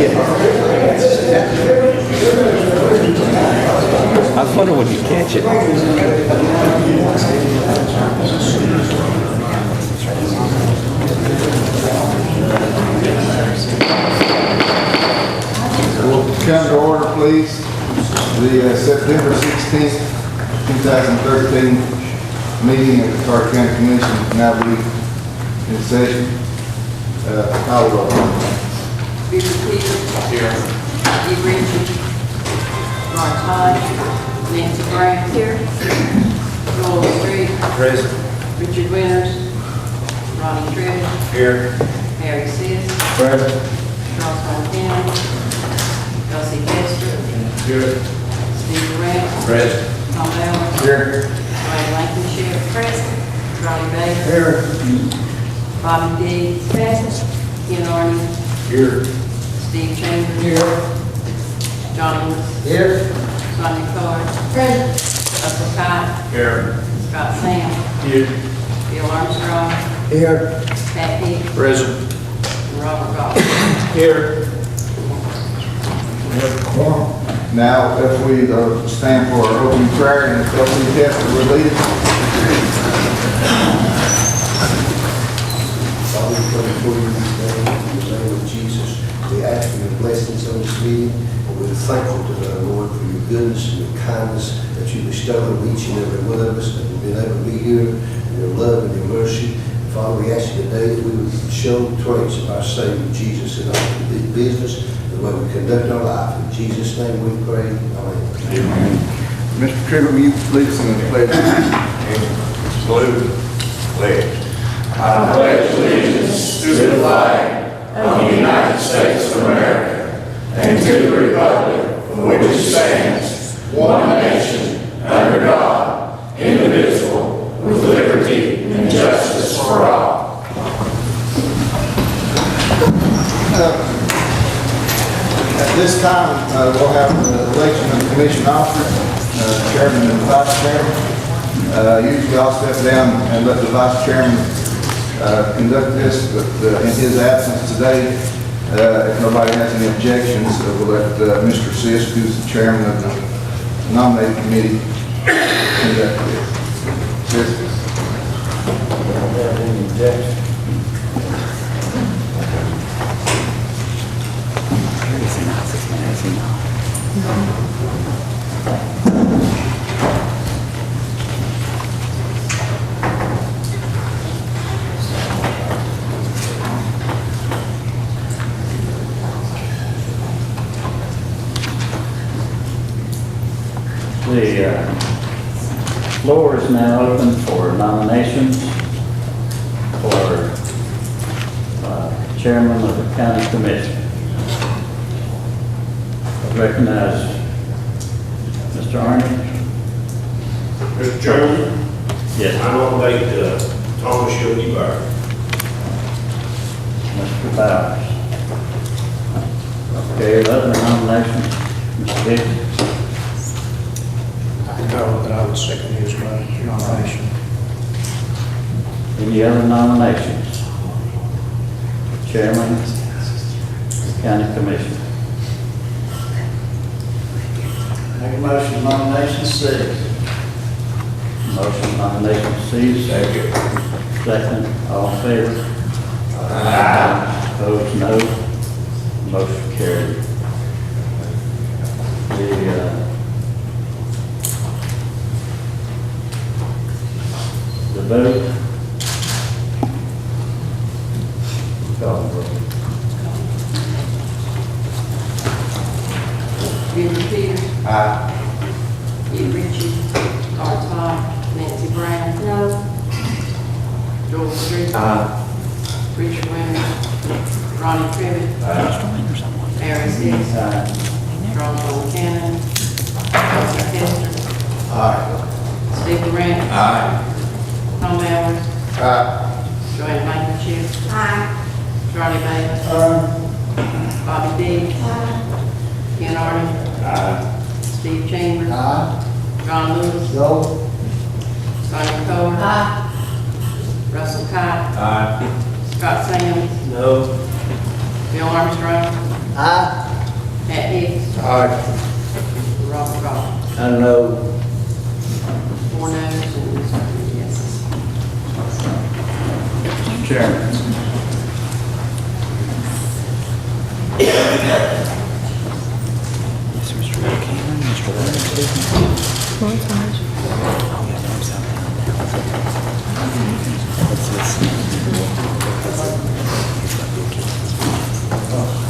I was wondering when you catch it. We'll come to order, please. The September 16th, 2013 meeting of the Carter County Commission will now be in session. Call the roll. Richard Peters. Here. Steve Ritchie. Ron Todd. Nancy Brown. Here. Joel Street. Present. Richard Winters. Ronnie Trivet. Here. Harry Seas. Present. Charles Montana. Elsie Kester. Here. Steve Durant. Present. Tom Ballard. Here. Ryan Blankenship. Present. Ronnie Bates. Here. Bobby Dees. Present. Ken Arden. Here. Steve Chambers. Here. John Lewis. Here. Sonia Carr. Present. Russell Cott. Here. Scott Sam. Here. Bill Armstrong. Here. Pat Hicks. Present. And Robert Goff. Here. Now, if we stand for our opening prayer and closing test that we're leading. Father, we come before you this day in the name of Jesus. We ask for your blessings on this meeting, and we're thankful to the Lord for your goodness and your kindness that you bestow on each and every one of us, that we've been able to be here in your love and your mercy. Father, we ask you today that we would show traits of our Savior Jesus in our business, the way we conduct our life. In Jesus' name we pray. Amen. Mr. Trigger, will you lead us in the pledge? Salute. Pledge. I pledge allegiance to the flag of the United States of America and to the republic for which it stands, one nation, under God, indivisible, with liberty and justice for all. At this time, we'll have the election of commission officers, chairman and vice chairman. Usually I'll step down and let the vice chairman conduct this, but in his absence today, if nobody has any objections, we'll let Mr. Sisk, who's the chairman of the nominating committee, conduct this. Sisk. The floor is now open for nominations for chairman of the county commission. I recognize Mr. Arney. Mr. Chairman, Yes. I nominate Thomas Yogi Burke. Mr. Bowers. Okay, other nominations, Mr. Hicks. No, but I would second his nomination. Any other nominations? Chairman, of the county commission. Make a motion, nomination C. Motion nomination C. Second. Second, all in favor? Opposed, no. Motion carried. The vote. Call the roll. Richard Peters. Aye. Steve Ritchie. Art Todd. Nancy Brown. No. Joel Street. Richard Winters. Ronnie Trivet. Harry Seas. Charles Montana. Elsie Kester. Aye. Steve Durant. Tom Ballard. Joanne Blankenship. Charlie Bates. Bobby Dees. Ken Arden. Steve Chambers. John Lewis. No. Sonia Carr. Russell Cott. Scott Sands. No. Bill Armstrong. Aye. Pat Hicks, Robert Goff. I know. 4 noes and 7 yeses. Mr. Chairman.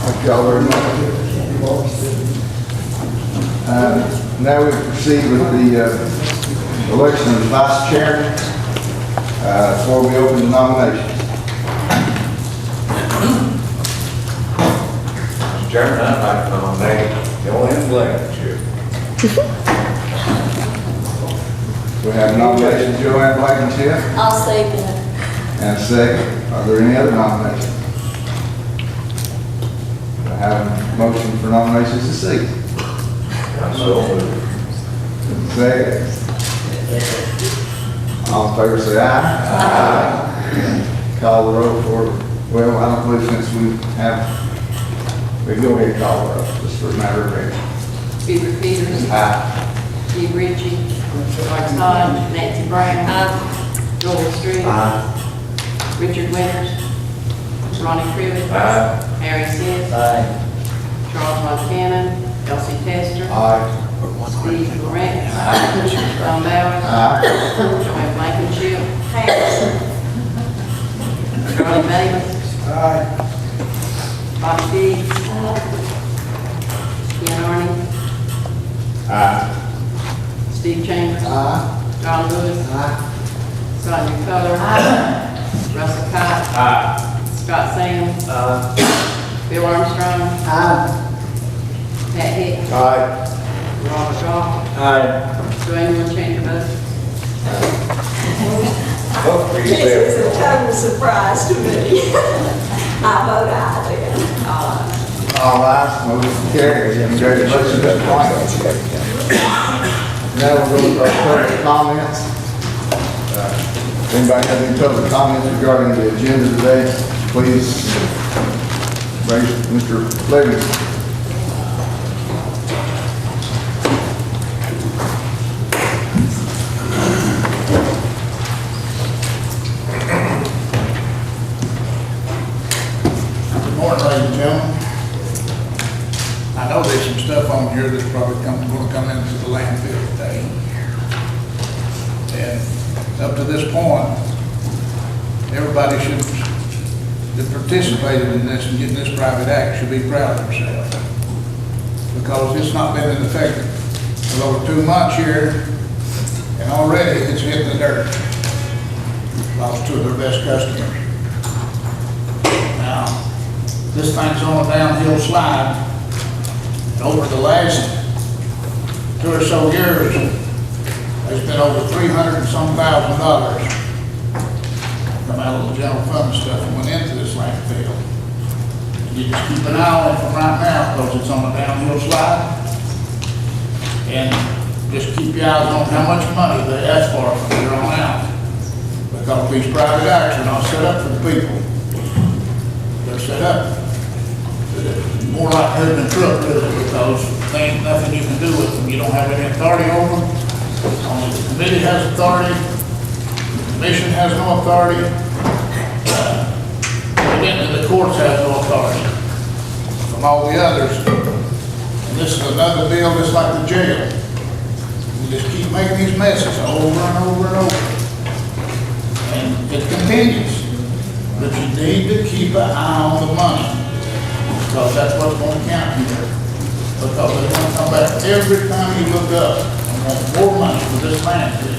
Thank y'all very much. Now we proceed with the election of the vice chairman. Before we open the nominations. Mr. Chairman, I'd like to nominate Joanne Blankenship. We have a nomination, Joanne Blankenship, I'll second it. and a second. Are there any other nominations? I have a motion for nominations to seat. I so move. Second. All in favor, say aye. Aye. Call the roll for, well, I don't believe since we go ahead and call the roll, just for a matter of record. Beaver Peters, Aye. Steve Ritchie, George Todd, Nancy Brown, Joel Street, Richard Winters, Ronnie Crivitt, Harry Seas, Charles Montana, Elsie Tester, Steve Lawrence, Tom Bowers, Joanne Blankenship, Charlie Davis, Bobby Dees, Ken Arney, Steve Chambers, John Lewis, Sonia Coler, Russell Cott, Scott Sands, Bill Armstrong, Pat Hicks, Robert Goff. Do anyone change your vote? Vote for This yourself. is a total surprise to me. I vote aye then. All ayes, motion carries. Congratulations, Mr. Blankenship. Now we'll go to our public comments. Anybody have any public comments regarding the agenda today? Please raise Mr. Livingston. Good morning, ladies and gentlemen. I know there's some stuff on here that's probably going to come into the landfill today. And up to this point, everybody that participated in this and getting this private act should be proud of themselves. Because it's not been in effect for over 2 months here, and already it's hit the dirt. Lost 2 of their best customers. Now, this thing's on a downhill slide. Over the last 2 or so years, there's been over $300 and some thousand come out of the general fund and stuff and went into this landfill. And you just keep an eye on it from right now because it's on a downhill slide. And just keep your eyes on how much money they ask for from here on out. Because these private acts are not set up for the people. They're set up more like herding a truck, really, because there ain't nothing you can do with them. You don't have any authority over them. Only the committee has authority. The commission has no authority. Again, the courts have no authority from all the others. And this is another bill just like the jail. We just keep making these messes over and over and over. And it continues. But you need to keep an eye on the money. Because that's what's going to count here. Because they're going to come back every time you look up and want more money for this landfill.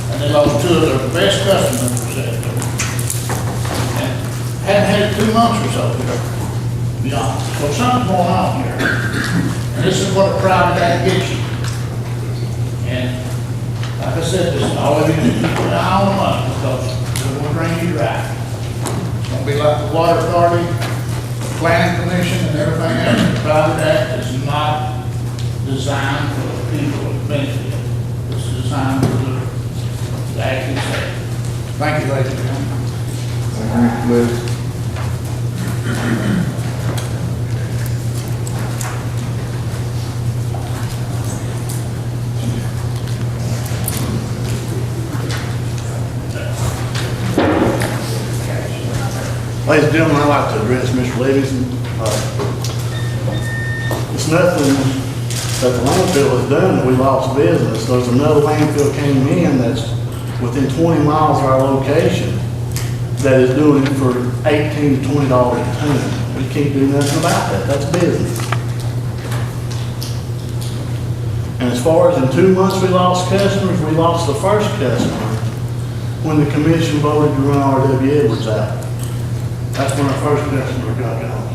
And they lost 2 of their best customers for that. And hadn't had it 2 months or so, to be honest. So something's going on here. And this is what a private act gets you. And like I said, this is all you need to keep an eye on the money because it will bring you dry. It's going to be like the water authority, planning commission and everything else. The private act is not designed for the people of benefit. It's designed for the act itself. Thank you, ladies and gentlemen. Thank you, Mr. Lewis. Ladies and gentlemen, I'd like to address Mr. Livingston. It's nothing that the landfill has done that we lost business. There's another landfill came in that's within 20 miles of our location that is doing it for $18 to $20 a ton. We can't do nothing about that. That's business. And as far as in 2 months we lost customers, we lost the first customer when the commission voted to run R.W. Edwards out. That's when our first customer got gone.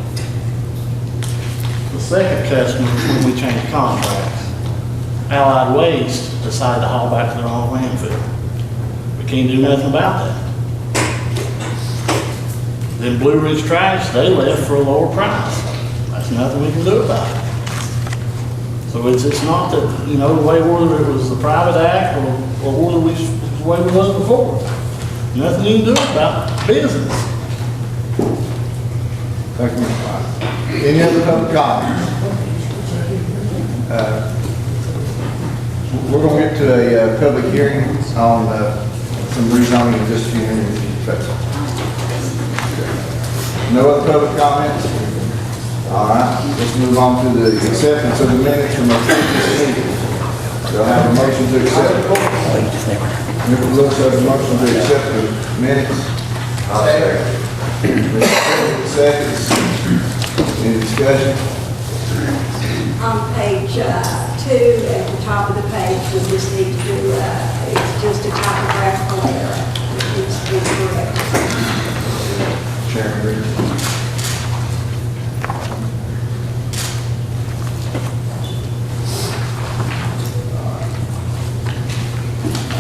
The second customer was when we changed contracts. Allied Waste decided to haul back to their own landfill. We can't do nothing about that. Then Blue Ridge Trash, they left for a lower price. That's nothing we can do about it. So it's not that, you know, the way whether it was the private act or whether we, the way we was before. Nothing you can do about business. Thank you, Mr. White. Any other public comments? We're going to get to a public hearing on some rezoning in just a few minutes. No other public comments? All right, let's move on to the acceptance of the minutes from our previous meeting. Do I have a motion to accept? Mr. Lewis has a motion to accept the minutes. I'll seconds. Any discussion? On page 2, at the top of the page, we just need to do, it's just a typographical error. It needs to be corrected. Chairman Reed.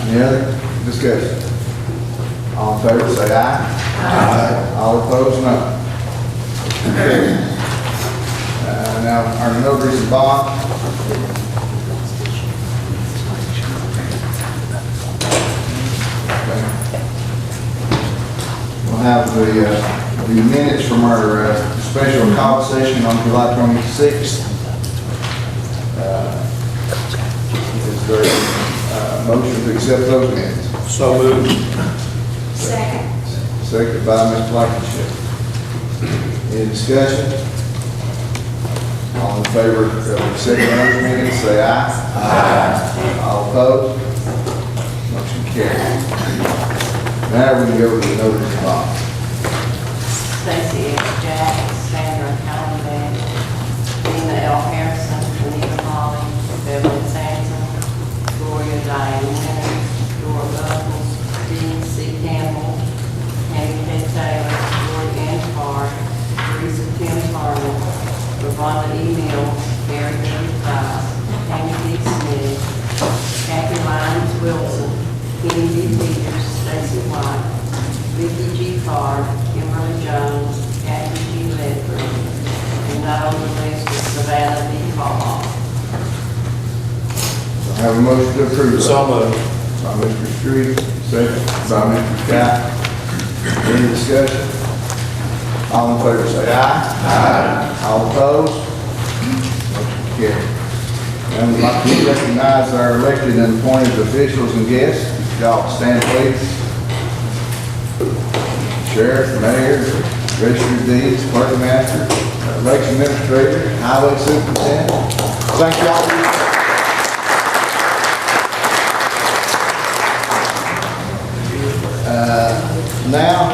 Any other discussion? All in favor, say aye. Aye. All opposed, no. Okay. Now, our notaries and bond. Okay. We'll have the minutes from our special call session on July 26th. Is there a motion to accept those minutes? So moved. Second. Seconded by Mr. Blankenship. Any discussion? All in favor of accepting those minutes, say aye. Aye. All opposed? Motion carried. Now we can go to the notice of bond. Stacy F. Jack, Sandra Callenbeck, Dina L. Harrison, Anita Holly, Beverly Sampson, Gloria Diane Winters, Dora Buckles, Dean C. Campbell, Annie K. Taylor, Lori Ann Clark, Teresa Kim Harmon, Ravonda E. Mills, Mary W. Price, Tammy D. Smith, Kathy Lyons Wilson, Kenny D. Peters, Stacy White, Vicki G. Carr, Kimberly Jones, Kathy G. Ledford, and not on the list is Savannah D. Hall. I have a motion to approve. So moved. By Mr. Street, second by Mr. Scott. Any discussion? All in favor say aye. Aye. All opposed? Motion carried. And we'd like to recognize our elected and appointed officials and guests. Y'all stand please. Sheriff, Mayor, Register of Deeds, Clerk Master, Election Administrator, Highway Superintendent. Thank y'all. Now,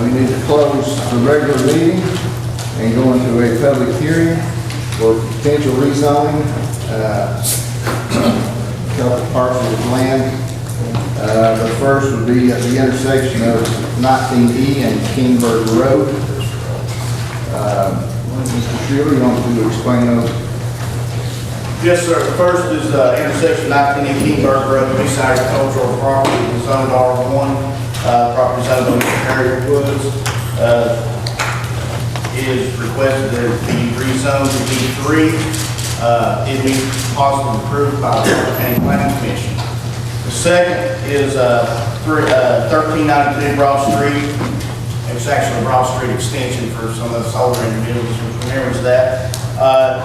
we need to close the regular meeting and go into a public hearing for potential rezoning, a couple parcels of land. The first would be at the intersection of 19E and Kingberg Road. Mr. Shealy, you want to explain those? Yes, sir. The first is intersection 19 and Kingberg Road, East Agricultural Property, zoned R1. Property owned by Mr. Harry Woods. Is requested that it be rezoned to B3. It be possibly approved by the Board County Planning Commission. The second is 1392 Broad Street. It's actually a Broad Street extension for some of the older individuals who remembers that.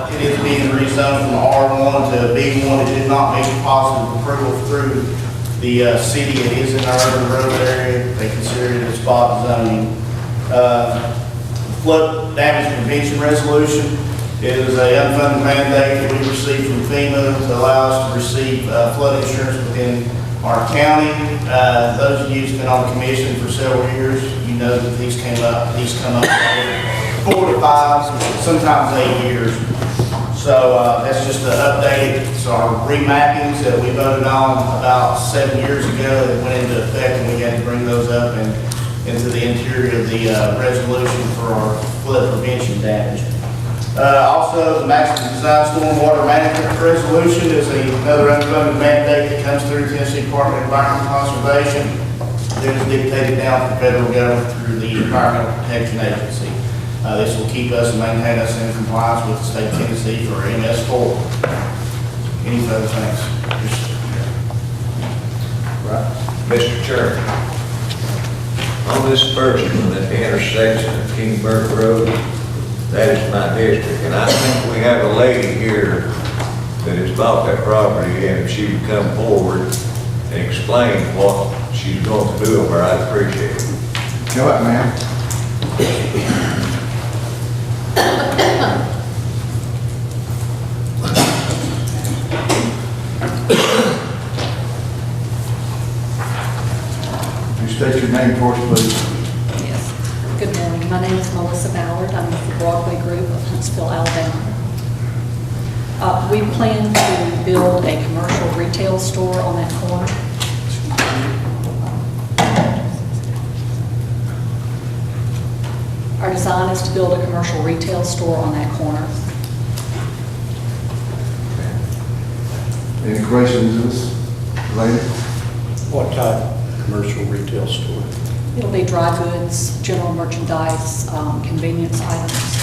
It is being rezoned from R1 to B1. It did not make positive approval through the city. It is in our urban road area. They consider it a spot zoning. Flood damage prevention resolution. It is a unfunded mandate that we received from FEMA to allow us to receive flood insurance within our county. Those of you who've been on the commission for several years, you know that these come up every 4 to 5, sometimes 8 years. So that's just to update it. So our remappings that we voted on about 7 years ago that went into effect, and we had to bring those up and into the interior of the resolution for our flood prevention damage. Also, the maximum design stormwater management resolution is another unfunded mandate that comes through Tennessee Department of Environmental Conservation. It is dictated down from the federal government through the Environmental Protection Agency. This will keep us and maintain us in compliance with the state of Tennessee for MS4. Any further things? Right. Mr. Chairman, on this first one at the intersection of Kingsburg Road, that is my district, and I think we have a lady here that has bought that property, and if she would come forward and explain what she's going to do over there, I'd appreciate it. Go up, ma'am. You state your name for us, please. Yes. Good morning. My name is Melissa Ballard. I'm with the Broadway Group of Huntsville, Alabama. We plan to build a commercial retail store on that corner. Our design is to build a commercial retail store on that corner. Any questions of this lady? What type of commercial retail store? It'll be dry goods, general merchandise, convenience items.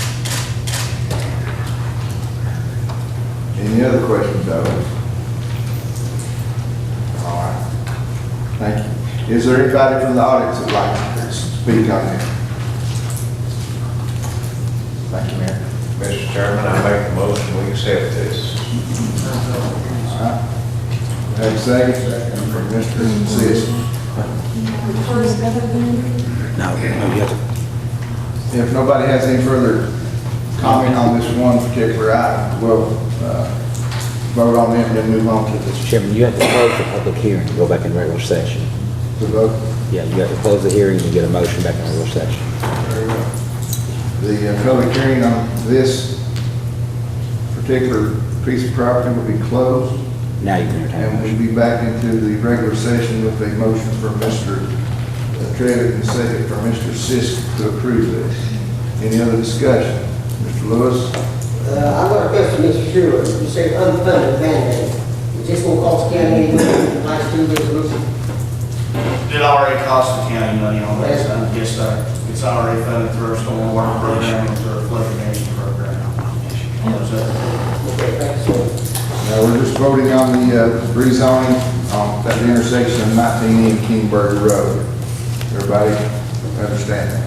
Any other questions, Doug? All right. Thank you. Is there anybody from the audience that'd like to speak on this? Thank you, Mayor. Mr. Chairman, I make a motion, we accept this. All right. We have a second from Mr. Sis. If nobody has any further comment on this one particular item, we'll vote on it and then move on to Mr. Chairman, you have to close the public hearing to go back in regular session. the vote. Yeah, you have to close the hearing and get a motion back in regular session. Very well. The public hearing on this particular piece of property will be closed. Now you can entertain a And motion. we'll be back into the regular session with a motion from Mr. Trevor and second from Mr. Sisk to approve this. Any other discussion? Mr. Lewis? I've got a question, Mr. Schuler. You say unfunded mandate. Is this going to cost county any money in the last two resolutions? It already cost the county money on that, so yes, sir. It's already funded through our stormwater program and through our flood prevention program. Yes, sir. Okay, thanks, sir. Now, we're just voting on the rezoning on that intersection of 19E and Kingberg Road. Everybody understand that?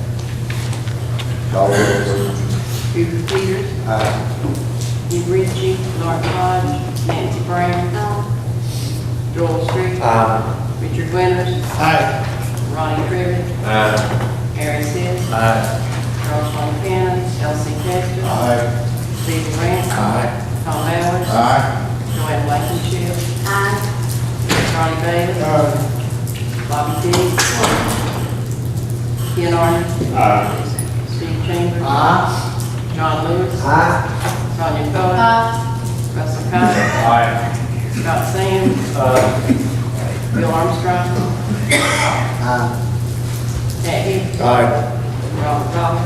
Call the roll, please. Hubert Peters. Steve Ritchie. Mark Hodge. Nancy Brown. Joel Street. Richard Winters. Ronnie Crivitt. Harry Seas. Charles Montana. Elsie Testor. Steve Ransom. Tom Bowers. Joanne Blankenship. Ronnie Bailey. Bobby Dees. Ken Arden. Steve Chambers. John Lewis. Sonia Coler. Russell Cott. Scott Sands. Bill Armstrong. Pat Hicks. Robert Goff.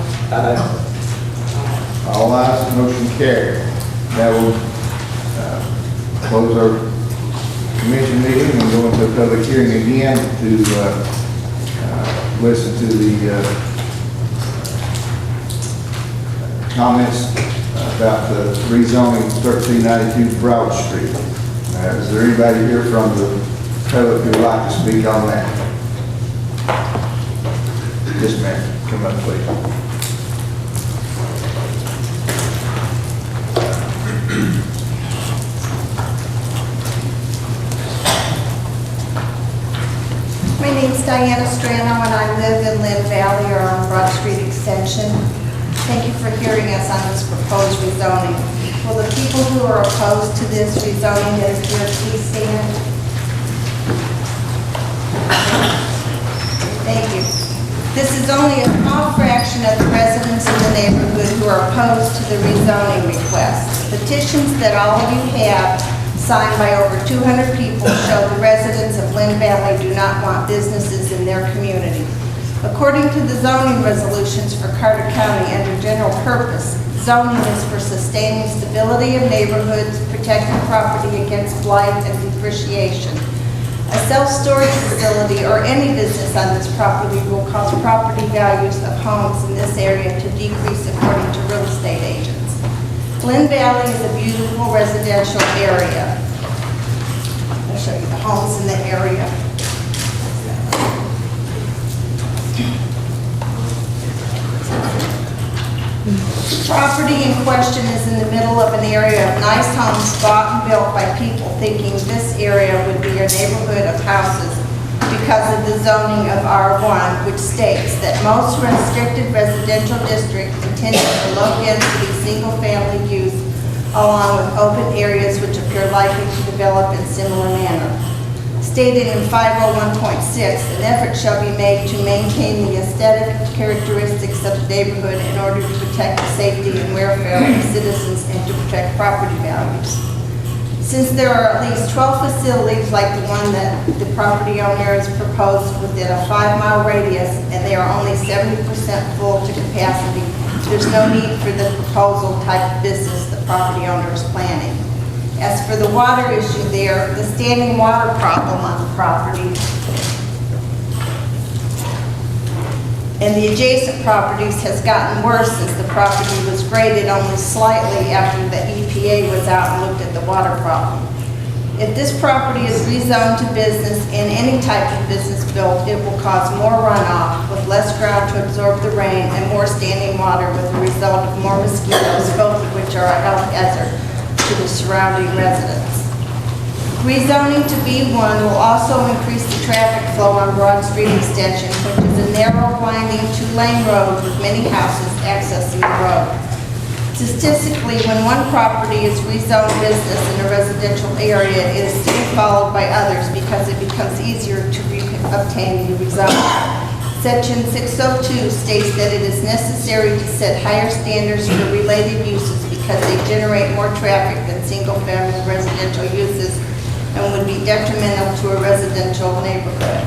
All ayes, motion carried. Now we'll close our commission meeting and go into a public hearing again to listen to the comments about the rezoning 1392 Broad Street. Is there anybody here from the public who would like to speak on that? Yes, ma'am. Come up, please. My name's Diana Strano, and I live in Lynn Valley or on Broad Street extension. Thank you for hearing us on this proposed rezoning. Will the people who are opposed to this rezoning that is here please stand? Thank you. This is only a small fraction of the residents in the neighborhood who are opposed to the rezoning request. Petitions that all of you have, signed by over 200 people, show the residents of Lynn Valley do not want businesses in their community. According to the zoning resolutions for Carter County under general purpose, zoning is for sustaining stability of neighborhoods, protecting property against blight and depreciation. A self-storage facility or any business on this property will cause property values of homes in this area to decrease according to real estate agents. Lynn Valley is a beautiful residential area. I'll show you the homes in the area. Property in question is in the middle of an area of nice homes bought and built by people thinking this area would be a neighborhood of houses because of the zoning of R1, which states that most restricted residential districts intended for low-density, single-family use, along with open areas which appear likely to develop in similar manner. Stated in 501.6, an effort shall be made to maintain the aesthetic characteristics of the neighborhood in order to protect the safety and welfare of citizens and to protect property values. Since there are at least 12 facilities like the one that the property owner has proposed within a 5-mile radius, and they are only 70% full to capacity, there's no need for the proposal type of business the property owner is planning. As for the water issue there, the standing water problem on the property and the adjacent properties has gotten worse since the property was graded only slightly after the EPA was out and looked at the water problem. If this property is rezoned to business and any type of business built, it will cause more runoff with less ground to absorb the rain and more standing water with the result of more mosquitoes, both of which are a health hazard to the surrounding residents. Rezoning to B1 will also increase the traffic flow on Broad Street Extension, which is a narrow, winding, 2-lane road with many houses accessing the road. Statistically, when one property is rezoned business in a residential area, it is soon followed by others because it becomes easier to obtain the rezoning. Section 602 states that it is necessary to set higher standards for related uses because they generate more traffic than single-family residential uses and would be detrimental to a residential neighborhood.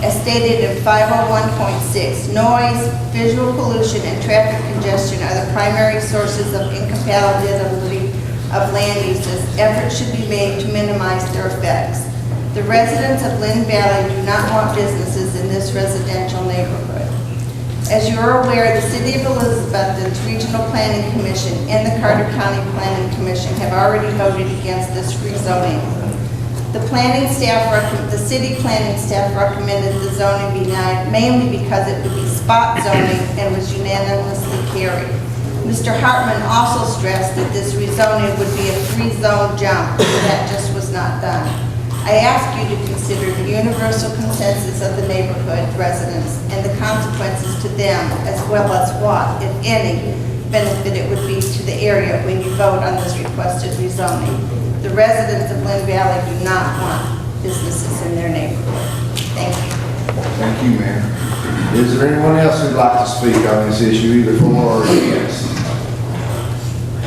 As stated in 501.6, noise, visual pollution, and traffic congestion are the primary sources of incompatibility of land uses. Efforts should be made to minimize their effects. The residents of Lynn Valley do not want businesses in this residential neighborhood. As you are aware, the City of Elizabethton's Regional Planning Commission and the Carter County Planning Commission have already voted against this rezoning. The city planning staff recommended the zoning be denied mainly because it would be spot zoning and was unanimously carried. Mr. Hartman also stressed that this rezoning would be a 3-zone jump, and that just was not done. I ask you to consider the universal consensus of the neighborhood residents and the consequences to them, as well as what, if any, benefit it would be to the area when you vote on this requested rezoning. The residents of Lynn Valley do not want businesses in their neighborhood. Thank you. Thank you, ma'am. Is there anyone else who'd like to speak on this issue, either for or against?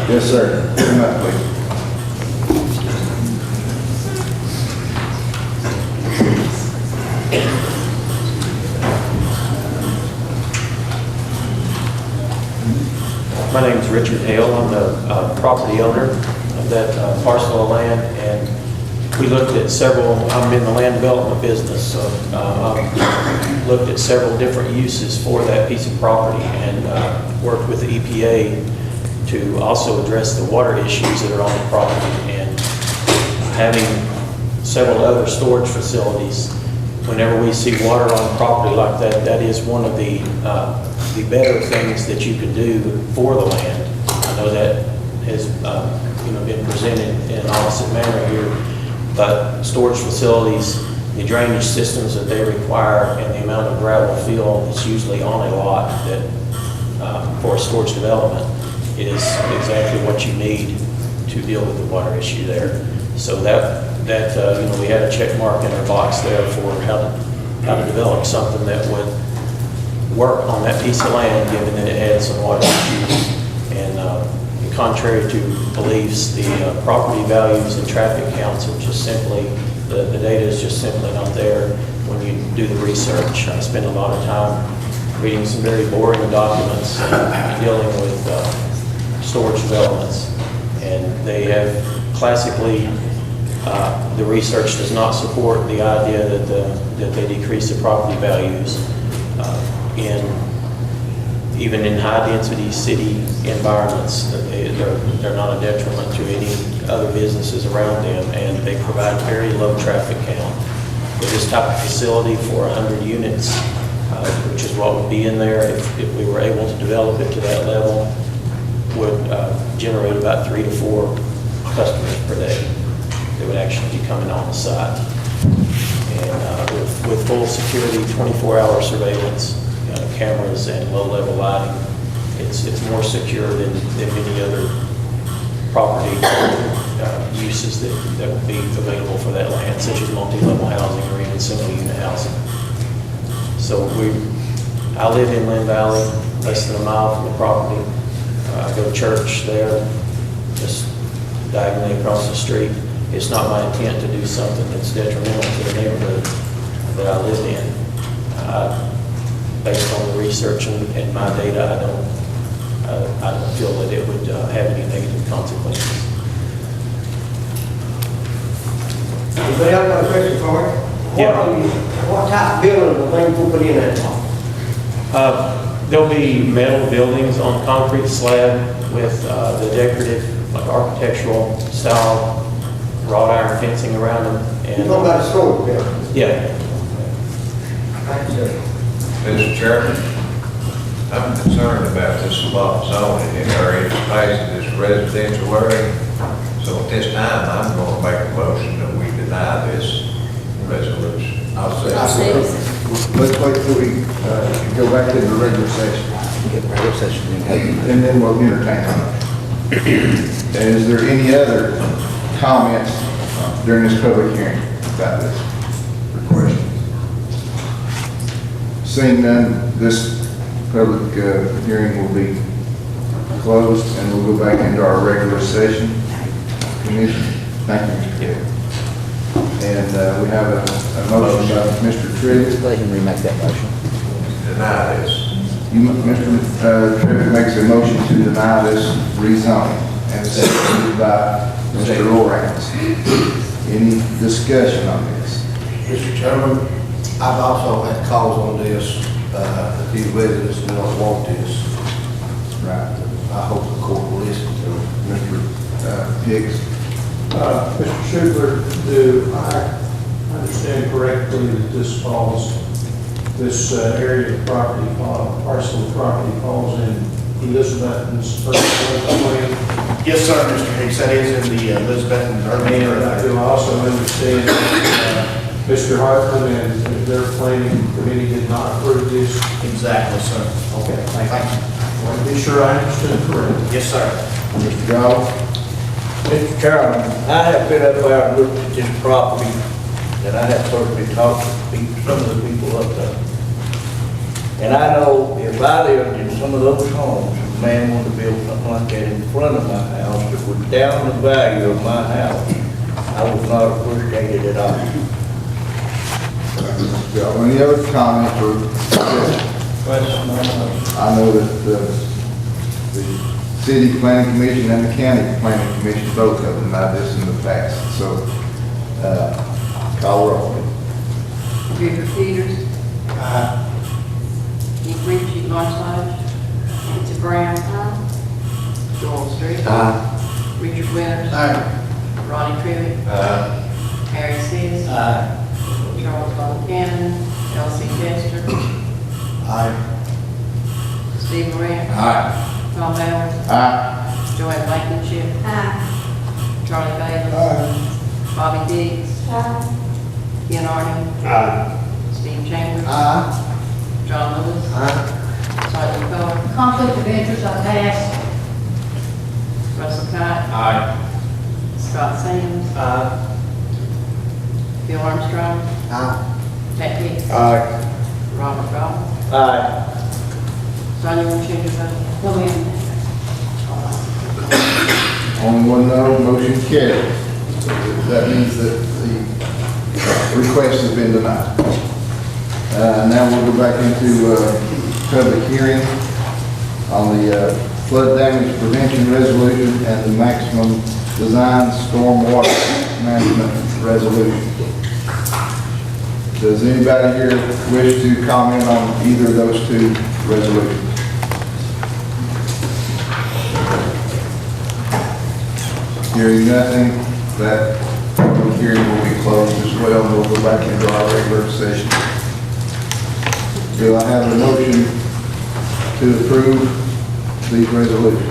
Yes, sir. Come up, please. My name is Richard Hale. I'm the property owner of that parcel of land, and we looked at several, I'm in the land development business, so I've looked at several different uses for that piece of property and worked with the EPA to also address the water issues that are on the property, and having several other storage facilities. Whenever we see water on property like that, that is one of the better things that you can do for the land. I know that has been presented in an opposite manner here, but storage facilities, the drainage systems that they require, and the amount of gravel fill that's usually on a lot, that for storage development is exactly what you need to deal with the water issue there. So we had a check mark in our box there for how to develop something that would work on that piece of land, given that it had some water issues. And contrary to beliefs, the property values and traffic counts are just simply, the data is just simply not there when you do the research. I spend a lot of time reading some very boring documents and dealing with storage developments. And they have classically, the research does not support the idea that they decrease the property values even in high-density city environments. They're not a detriment to any other businesses around them, and they provide very low traffic count. For this type of facility for 100 units, which is what would be in there, if we were able to develop it to that level, would generate about 3 to 4 customers per day that would actually be coming on the site. And with full security, 24-hour surveillance, cameras and low-level lighting, it's more secure than many other property uses that would be available for that land, such as multi-level housing or even single-unit housing. So I live in Lynn Valley, less than a mile from the property. I go to church there, just diagonally across the street. It's not my intent to do something that's detrimental to the neighborhood that I live in. Based on the research and my data, I don't feel that it would have any negative consequences. Anybody else got a question for me? What type of building will they put in that? There'll be metal buildings on concrete slab with the decorative, like architectural style wrought iron fencing around them. And You're talking about a storage building? Yeah. Thank you. Mr. Chairman, I'm concerned about this spot zoning in our place in this residential area. So at this time, I'm going to make a motion that we deny this resolution. I'll say. Let's wait till we go back to the regular session. Get the regular session, And then we'll entertain it. And is there any other comments during this public hearing about this request? Seeing none, this public hearing will be closed, and we'll go back into our regular session. Commission, thank you, Mr. Taylor. And we have a motion by Mr. Trigg. Let him remake that motion. Deny this. Mr. Trigg makes a motion to deny this rezoning, and seconded by Mr. Lawrence. Any discussion on this? Mr. Chairman, I've also had calls on this, that these residents do not want this. Right. I hope the court will listen to them. Mr. Hicks? Mr. Schubler, do I understand correctly that this area of property, parcel of property falls in Elizabethton's first plan? Yes, sir, Mr. Hicks, that is in the Elizabethton urban And I do also understand that Mr. Hartman and their planning committee did not approve this? Exactly, sir. Okay, thank you. Thank you. I want to be sure I understood correctly. Yes, sir. Mr. Gall? Mr. Chairman, I have been up there and looked at this property, and I have certainly talked to some of the people up there. And I know if I lived in some of those homes, a man wanted to build something like that in front of my house that would down the value of my house, I would not appreciate it at all. Any other comments or discussion? I know that the city planning commission and the county planning commission both have denied this in the past, so, call roll. Richard Peters. Nick Ritchie, Marshall. Nancy Brown. Joel Street. Richard Winters. Ronnie Trivet. Harry Seas. Charles Von Cannon. Elsie Chester. Steve Moran. Tom Ballard. Joanne Blankenship. Charlie Bailey. Bobby Diggs. Ken Arden. Steve Chambers. John Lewis. Sergeant Cole, Conflict of interest, I pass. Russell Cott, Aye. Scott Sands, Aye. Bill Armstrong, Aye. Pat Hicks, Aye. Robert Goff, Aye. Sonia, won't you change your vote? No, ma'am. Only one no, motion carried. That means that the request has been denied. Now we'll go back into public hearing on the flood damage prevention resolution and the maximum design stormwater management resolution. Does anybody here wish to comment on either of those two resolutions? Hearing nothing, that public hearing will be closed as well, and we'll go back into our regular session. Do I have a motion to approve these resolutions?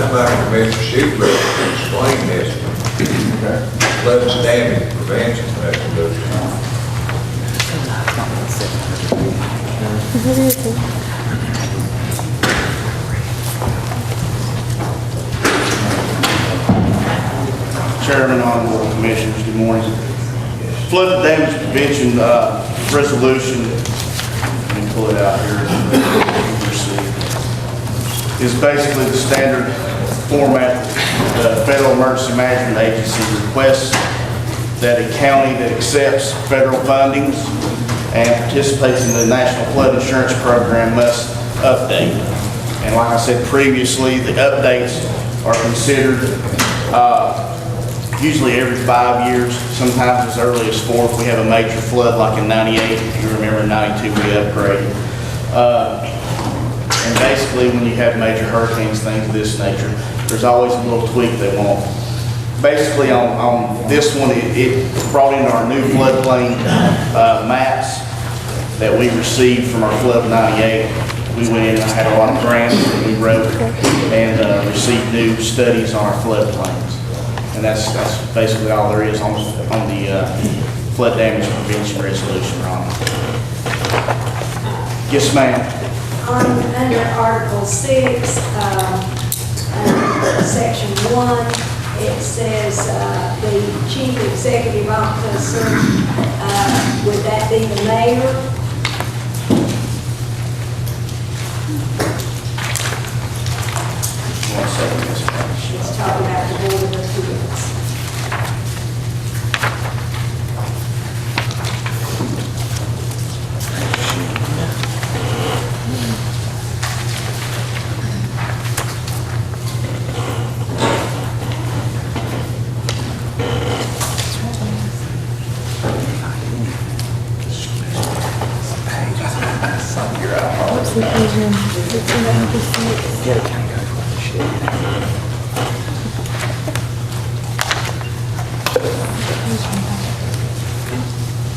I'd like for Mr. Schiffler to explain this Okay. flood damage prevention resolution. Chairman, honorable commissioners, good morning. Flood damage prevention resolution, let me pull it out here, is basically the standard format the Federal Emergency Management Agency requests that a county that accepts federal fundings and participates in the National Flood Insurance Program must update. And like I said previously, the updates are considered usually every 5 years, sometimes as early as 4 if we have a major flood like in 98. If you remember in 92 we upgraded. And basically when you have major hurricanes, things of this nature, there's always a little tweak they want. Basically on this one, it brought in our new floodplain maps that we received from our flood of 98. We went in and had a lot of grants that we wrote and received new studies on our floodplains. And that's basically all there is on the flood damage prevention resolution, Ron. Yes, ma'am. Under Article 6, Section 1, it says the chief executive officer, would that be the mayor? One second, Ms. Patty. It's talking about the Board of Appeals.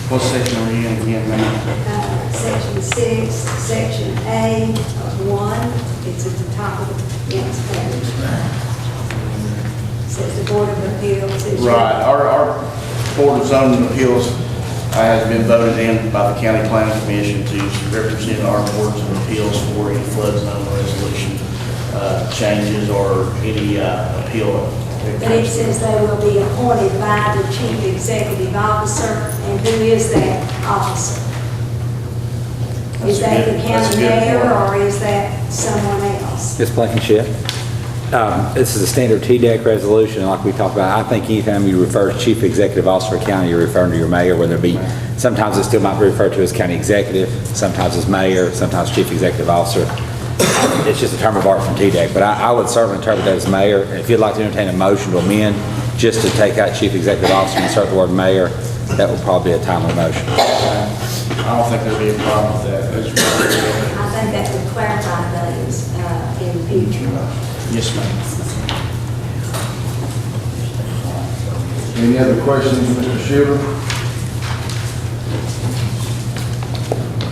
What section are you in again, ma'am? Section 6, Section A of 1, it's at the top of the next page. Says the Board of Appeals. is- Right, our Board of Zoning Appeals has been voted in by the County Planning Commission to represent our boards of appeals for any flood zone resolution changes or any appeal. But it says they will be appointed by the chief executive officer, and who is that officer? Is that the That's a county good mayor, point. or is that someone else? Ms. Blankenship, this is a standard TDEC resolution, like we talked about. I think anytime you refer to chief executive officer of county, you're referring to your mayor, whether it be, sometimes it still might be referred to as county executive, sometimes as mayor, sometimes chief executive officer. It's just a term of art from TDEC, but I would certainly interpret that as mayor. And if you'd like to entertain a motion to amend, just to take out chief executive officer and insert the word mayor, that would probably be a timely motion. I don't think there'd be a problem with that. That's right. I think that would clarify things in the future. Yes, ma'am. Any other questions, Mr. Schiffler?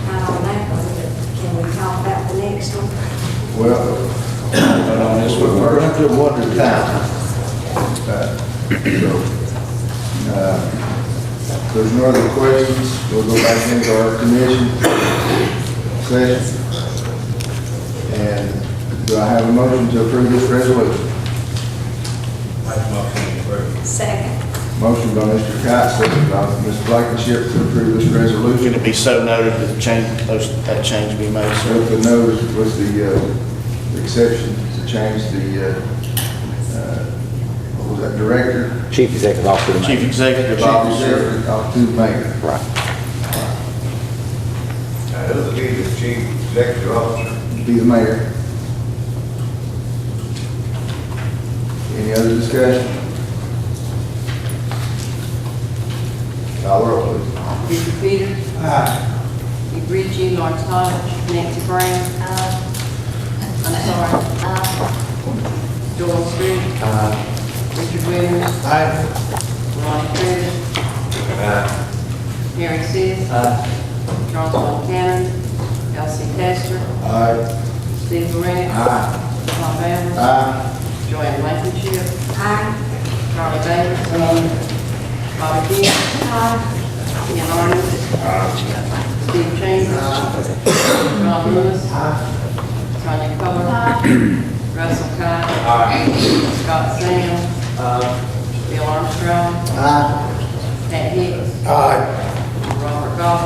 Not on that one, but can we talk about the next one? Well, But on this one we're first. going to one at a time. If there's no other questions, we'll go back into our commission session. And do I have a motion to approve this resolution? Second. Motion by Mr. Kite, second by Ms. Blankenship to approve this resolution. Can it be so noted that that change be made, sir? With the notice was the exception to change the, what was that, director? Chief Executive Officer. to Chief Mayor. Executive Chief Officer. Executive Officer to the mayor. Right. Who would be the chief executive officer? Be the mayor. Any other discussion? Call the roll, please. Richard Peters. Keith Ritchie, Lawrence Hodge, Nancy Brown. I'm sorry. Joel Street. Richard Williams. Ronnie Crivitt. Mary Sis. Charles Montana. Elsie Testor. Aye. Steve Ray. Tom Allen. Aye. Joanne Blankenship. Aye. Charlie Davis. Bobby Dean. Ian Arnold. Steve Chambers. Ron Lewis. Sonia Coler. Russell Cott. Scott Sands. Bill Armstrong. Pat Hicks. Robert Goff.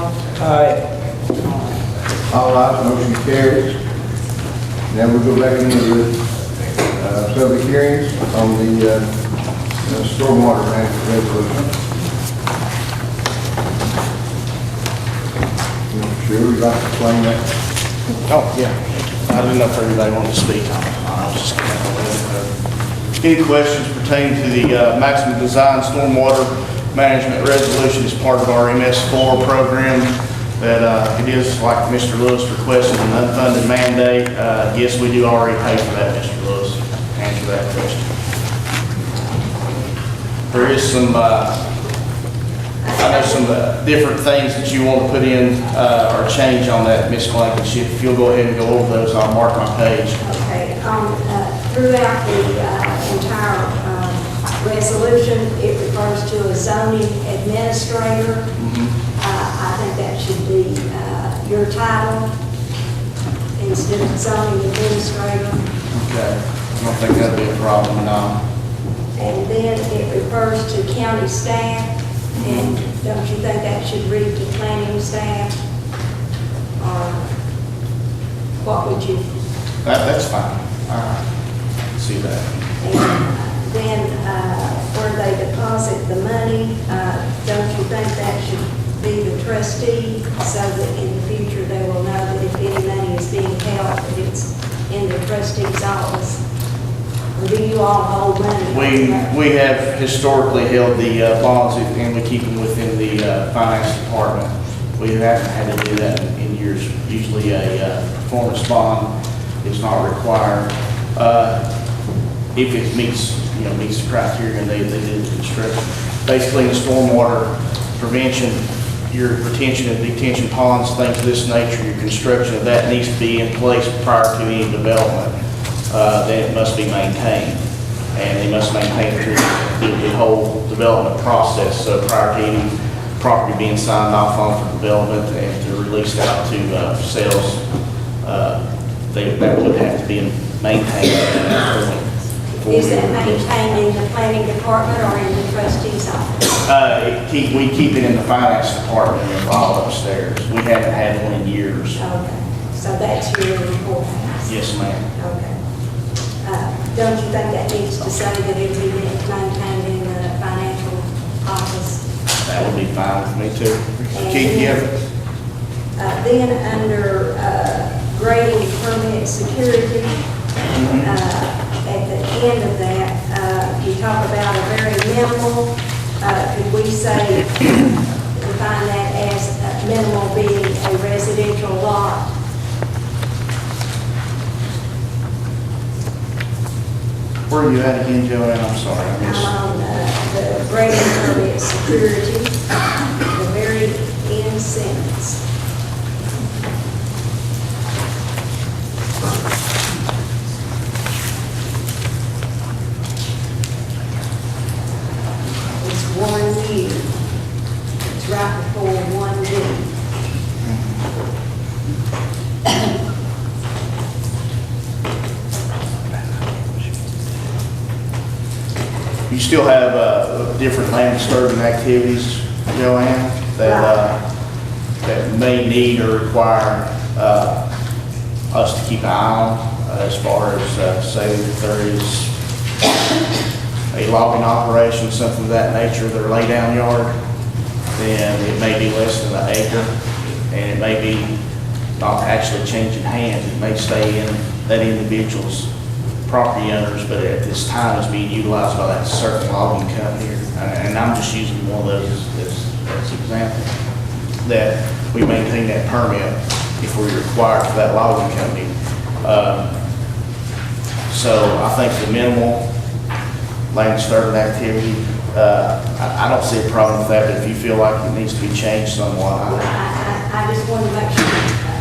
All ayes, motion carries. Now we'll go back into the public hearings on the stormwater management resolution. Sure, we'd like to explain that. Oh, yeah. I didn't know if everybody wanted to speak on it. I was just going to any questions pertaining to the maximum design stormwater management resolution as part of our MS4 program? That it is, like Mr. Lewis requested, an unfunded mandate. Yes, we do already pay for that, Mr. Lewis. Answer that question. There is some, I know some different things that you want to put in or change on that, Ms. Blankenship. If you'll go ahead and go over those, I'll mark my page. Okay, throughout the entire resolution, it refers to a zoning administrator. I think that should be your title instead of zoning administrator. Okay. I don't think that'd be a problem, no. And then it refers to county staff, and don't you think that should read to planning staff? Or what would you? That's fine. All right. See that. And then where they deposit the money, don't you think that should be the trustee, so that in the future they will know that if any money is being held, that it's in the trustee's office? Or do you all hold money? We have historically held the bonds and we keep them within the finance department. We haven't had to do that in years. Usually a performance bond is not required. If it meets the criteria and they do the construction. Basically in stormwater prevention, your retention and detention ponds, things of this nature, your construction of that needs to be in place prior to any development. Then it must be maintained. And they must maintain it through the whole development process. So prior to any property being signed off on for development and to release out to sales, that would have to be maintained. Is that maintained in the planning department or in the trustee's office? We keep it in the finance department in the vault upstairs. We haven't had one in years. Okay, so that's your report. Yes, ma'am. Okay. Don't you think that needs to say that it will be maintained in the financial office? That would be fine with me too. And Keith, yeah. Then under grading permit security, at the end of that, you talk about a very minimal, could we say, define that as minimal being a residential lot? Where are you at again, Joanne? I'm sorry, I missed. I'm on the grading permit security, the very end sentence. It's 1 year. you still have different land disturbing activities, Joanne, that may need or require us to keep an eye on, as far as, say, if there is a logging operation, something of that nature, their laydown yard, then it may be less than an acre, and it may be not actually changing hands. It may stay in that individual's property owners, but at this time it's being utilized by that certain logging company. And I'm just using one of those as an example, that we maintain that permit if we're required for that logging company. So I think the minimal land disturbing activity, I don't see a problem with that, but if you feel like it needs to be changed somewhat, I just want to make sure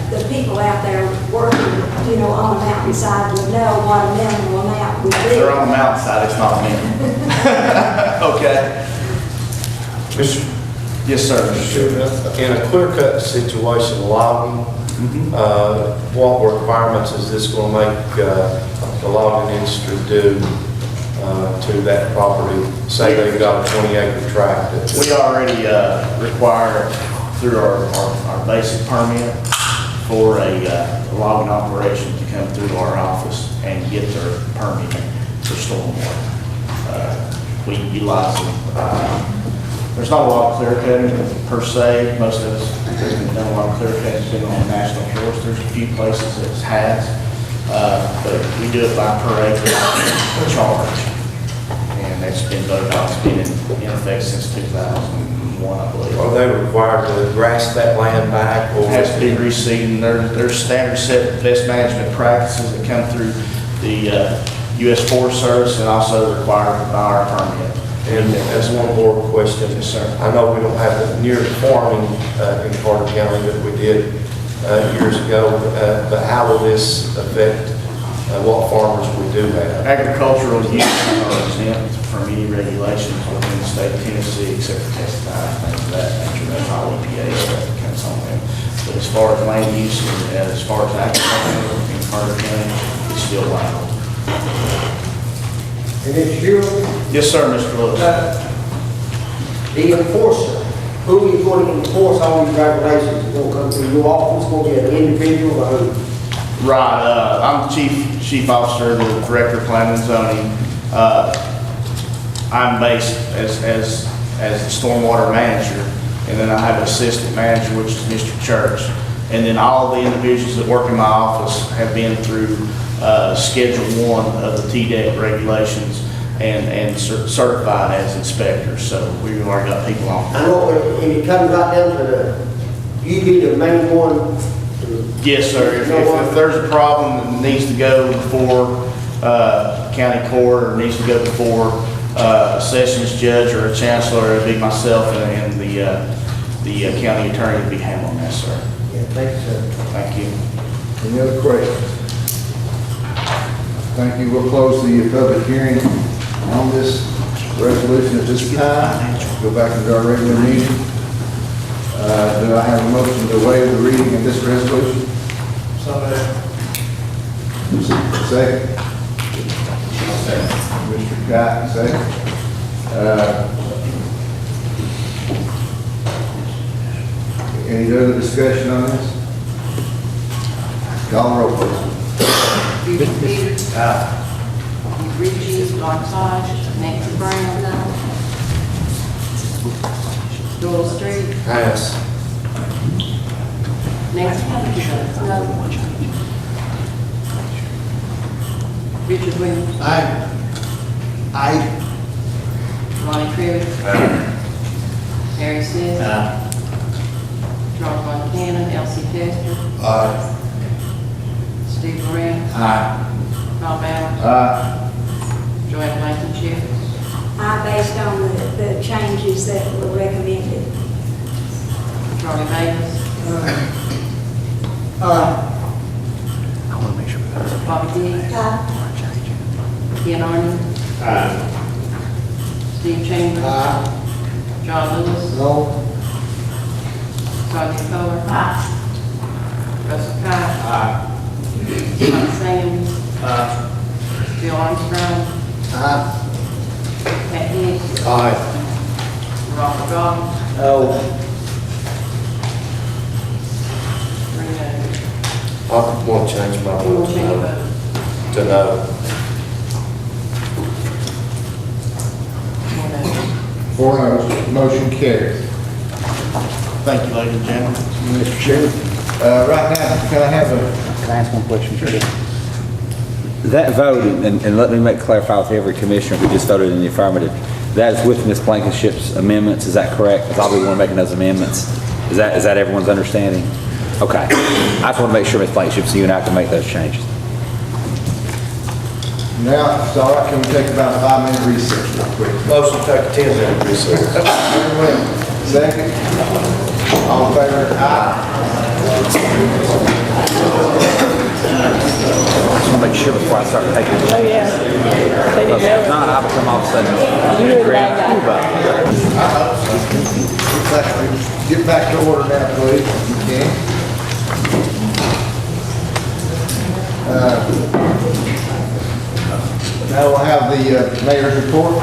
the people out there working, on the mountainside would know what a minimal amount would if be. they're on the mountainside, it's not minimal. Okay. Yes, sir. In a clear-cut situation, logging, what requirements is this going to make the logging industry do to that property? Say they've got a 20-acre tract. We already require through our basic permit for a logging operation to come through our office and get their permit for stormwater. We utilize them. There's not a lot of clear cutting per se. Most of us haven't done a lot of clear cutting. It's been on national forest. There's a few places that it has, but we do it by per acre charge. And that's been voted on. It's been in effect since 2001, I believe. Are they required to grass that land back? Or it has to be reseeding. There's standard set best management practices that come through the U.S. Forest Service and also required by our permit. And that's one more question. Yes, sir. I know we don't have the near farming in Carter County that we did years ago, but how will this affect what farmers we do have? Agricultural uses are exempt from any regulations within the state of Tennessee except for pesticides, things of that nature. That's all EPA stuff that comes on them. But as far as land use and as far as agriculture in Carter County, it's still allowed. And it's you, Yes, sir, Mr. Lewis. the enforcer, who is going to enforce all these regulations? Is going to come through your office, going to be an individual, or who? Right, I'm the chief officer, the director of planning and zoning. I'm based as the stormwater manager, and then I have an assistant manager, which is Mr. Church. And then all the individuals that work in my office have been through Schedule 1 of the TDEC regulations and certified as inspectors. So we've already got people on. I know, and it comes right down to you be the main one. Yes, sir. If there's a problem that needs to go before county court or needs to go before a sessions judge or a chancellor, it'd be myself and the county attorney would be handling that, sir. Yeah, thank you, sir. Thank you. Any other questions? Thank you. We'll close the public hearing on this resolution at this time. Go back into our regular meeting. Do I have a motion to waive the reading of this resolution? Second. Mr. Cotton, second. Any other discussion on this? Call the roll, please. Peter Peters. Richie Markside. Nancy Brown. Doyle Street. Pass. Nancy. No. Richard Williams. Aye. Ronnie Crivitt. Harry Seas. Charles Von Cannon. Elsie Tester. Steve Moran. Rob Allen. Joanne Blankenship. Based on the changes that were recommended. Charlie Davis. Bobby Dees. Ken Arden. Steve Chambers. John Lewis. No. Tanya Coler. Russell Cott. Scott Sands. Bill Armstrong. Pat Aye. Robert Goff, No. 3 noes. I want to change my You vote want to to change your no. vote? To no. 4 noes. 4 noes, motion carried. Thank you, ladies and gentlemen. Mr. Chairman. Right now, can I have Can I ask one question? Sure. That vote, and let me clarify with every commissioner who just voted in the affirmative, that is with Ms. Blankenship's amendments, is that correct? Because I'll be the one making those amendments. Is that everyone's understanding? Okay. I just want to make sure, Ms. Blankenship, so you and I can make those changes. Now, it's all right, can we take about a 5-minute recess real quick? Motion to take a 10-minute recess. Very well. Second. All in favor? Aye. I just want to make sure before I start taking. Oh, yeah. If not, I'll become all of a sudden. Get back to order now, please, if you can. Now we'll have the mayor's report.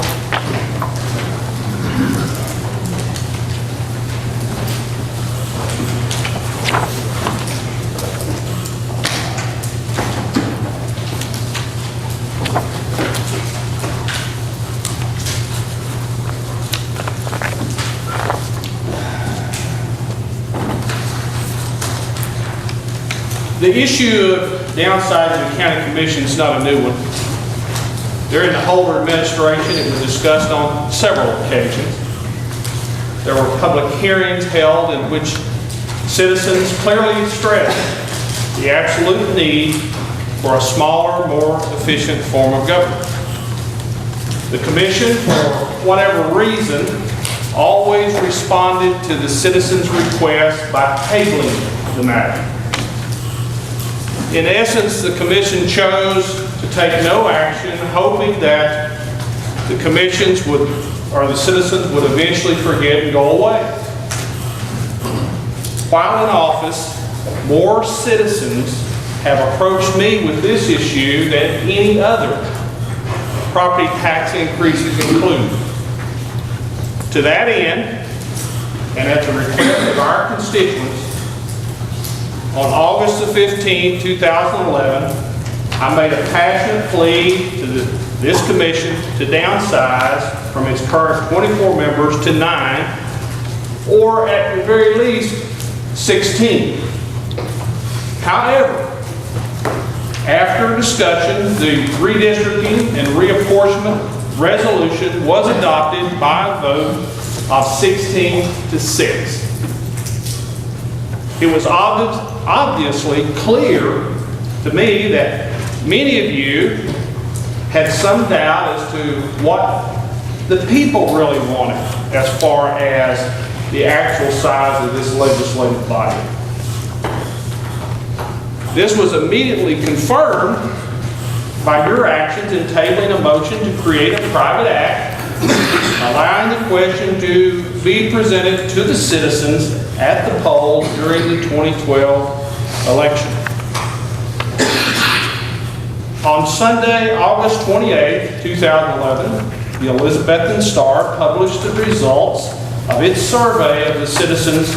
The issue of downsizing the county commission is not a new one. During the Holder administration, it was discussed on several occasions. There were public hearings held in which citizens clearly stressed the absolute need for a smaller, more efficient form of government. The commission, for whatever reason, always responded to the citizens' request by tabling the matter. In essence, the commission chose to take no action, hoping that the commissions would, or the citizens would eventually forget and go away. While in office, more citizens have approached me with this issue than any other, property tax increases included. To that end, and at the request of our constituents, on August the 15th, 2011, I made a passionate plea to this commission to downsize from its current 24 members to 9, or at the very least, 16. However, after discussion, the redistricting and reapportionment resolution was adopted by a vote of 16 to 6. It was obviously clear to me that many of you had some doubt as to what the people really wanted as far as the actual size of this legislative body. This was immediately confirmed by your actions in tabling a motion to create a private act allowing the question to be presented to the citizens at the polls during the 2012 election. On Sunday, August 28, 2011, the Elizabethan Star published the results of its survey of the citizens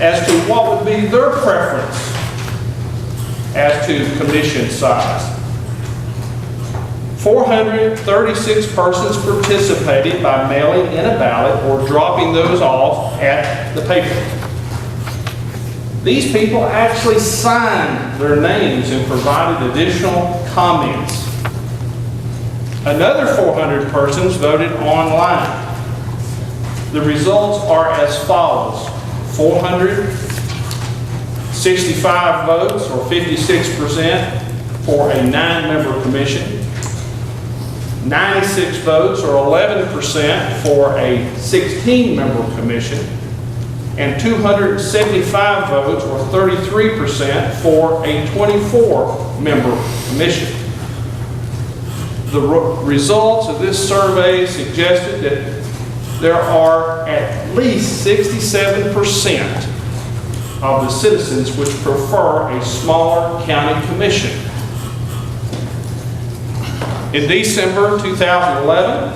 as to what would be their preference as to commission size. 436 persons participated by mailing in a ballot or dropping those off at the paper. These people actually signed their names and provided additional comments. Another 400 persons voted online. The results are as follows: 465 votes, or 56%, for a 9-member commission. 96 votes, or 11%, for a 16-member commission, and 275 votes, or 33%, for a 24-member commission. The results of this survey suggested that there are at least 67% of the citizens which prefer a smaller county commission. In December 2011,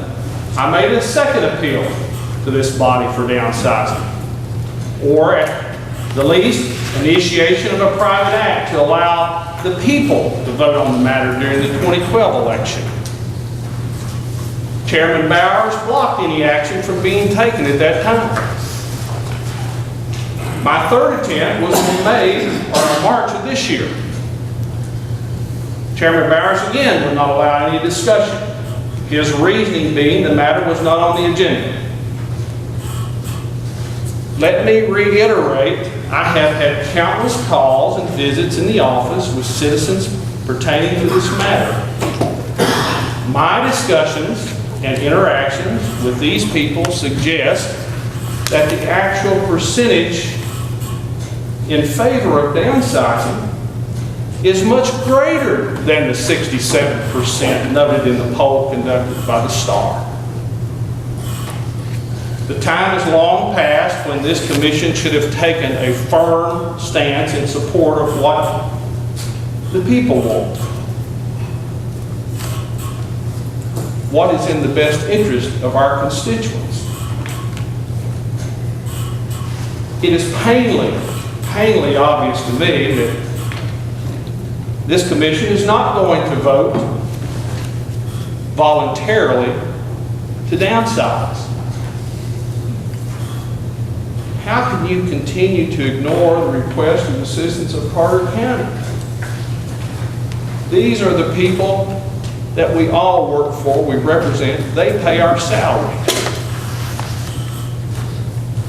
I made a second appeal to this body for downsizing. Or at the least, initiation of a private act to allow the people to vote on the matter during the 2012 election. Chairman Bowers blocked any action from being taken at that time. My third attempt was in May or March of this year. Chairman Bowers again would not allow any discussion, his reasoning being the matter was not on the agenda. Let me reiterate, I have had countless calls and visits in the office with citizens pertaining to this matter. My discussions and interactions with these people suggest that the actual percentage in favor of downsizing is much greater than the 67% noted in the poll conducted by the Star. The time is long past when this commission should have taken a firm stance in support of what the people want. What is in the best interest of our constituents? It is painfully obvious to me that this commission is not going to vote voluntarily to downsize. How can you continue to ignore the request of the citizens of Carter County? These are the people that we all work for, we represent, they pay our salary.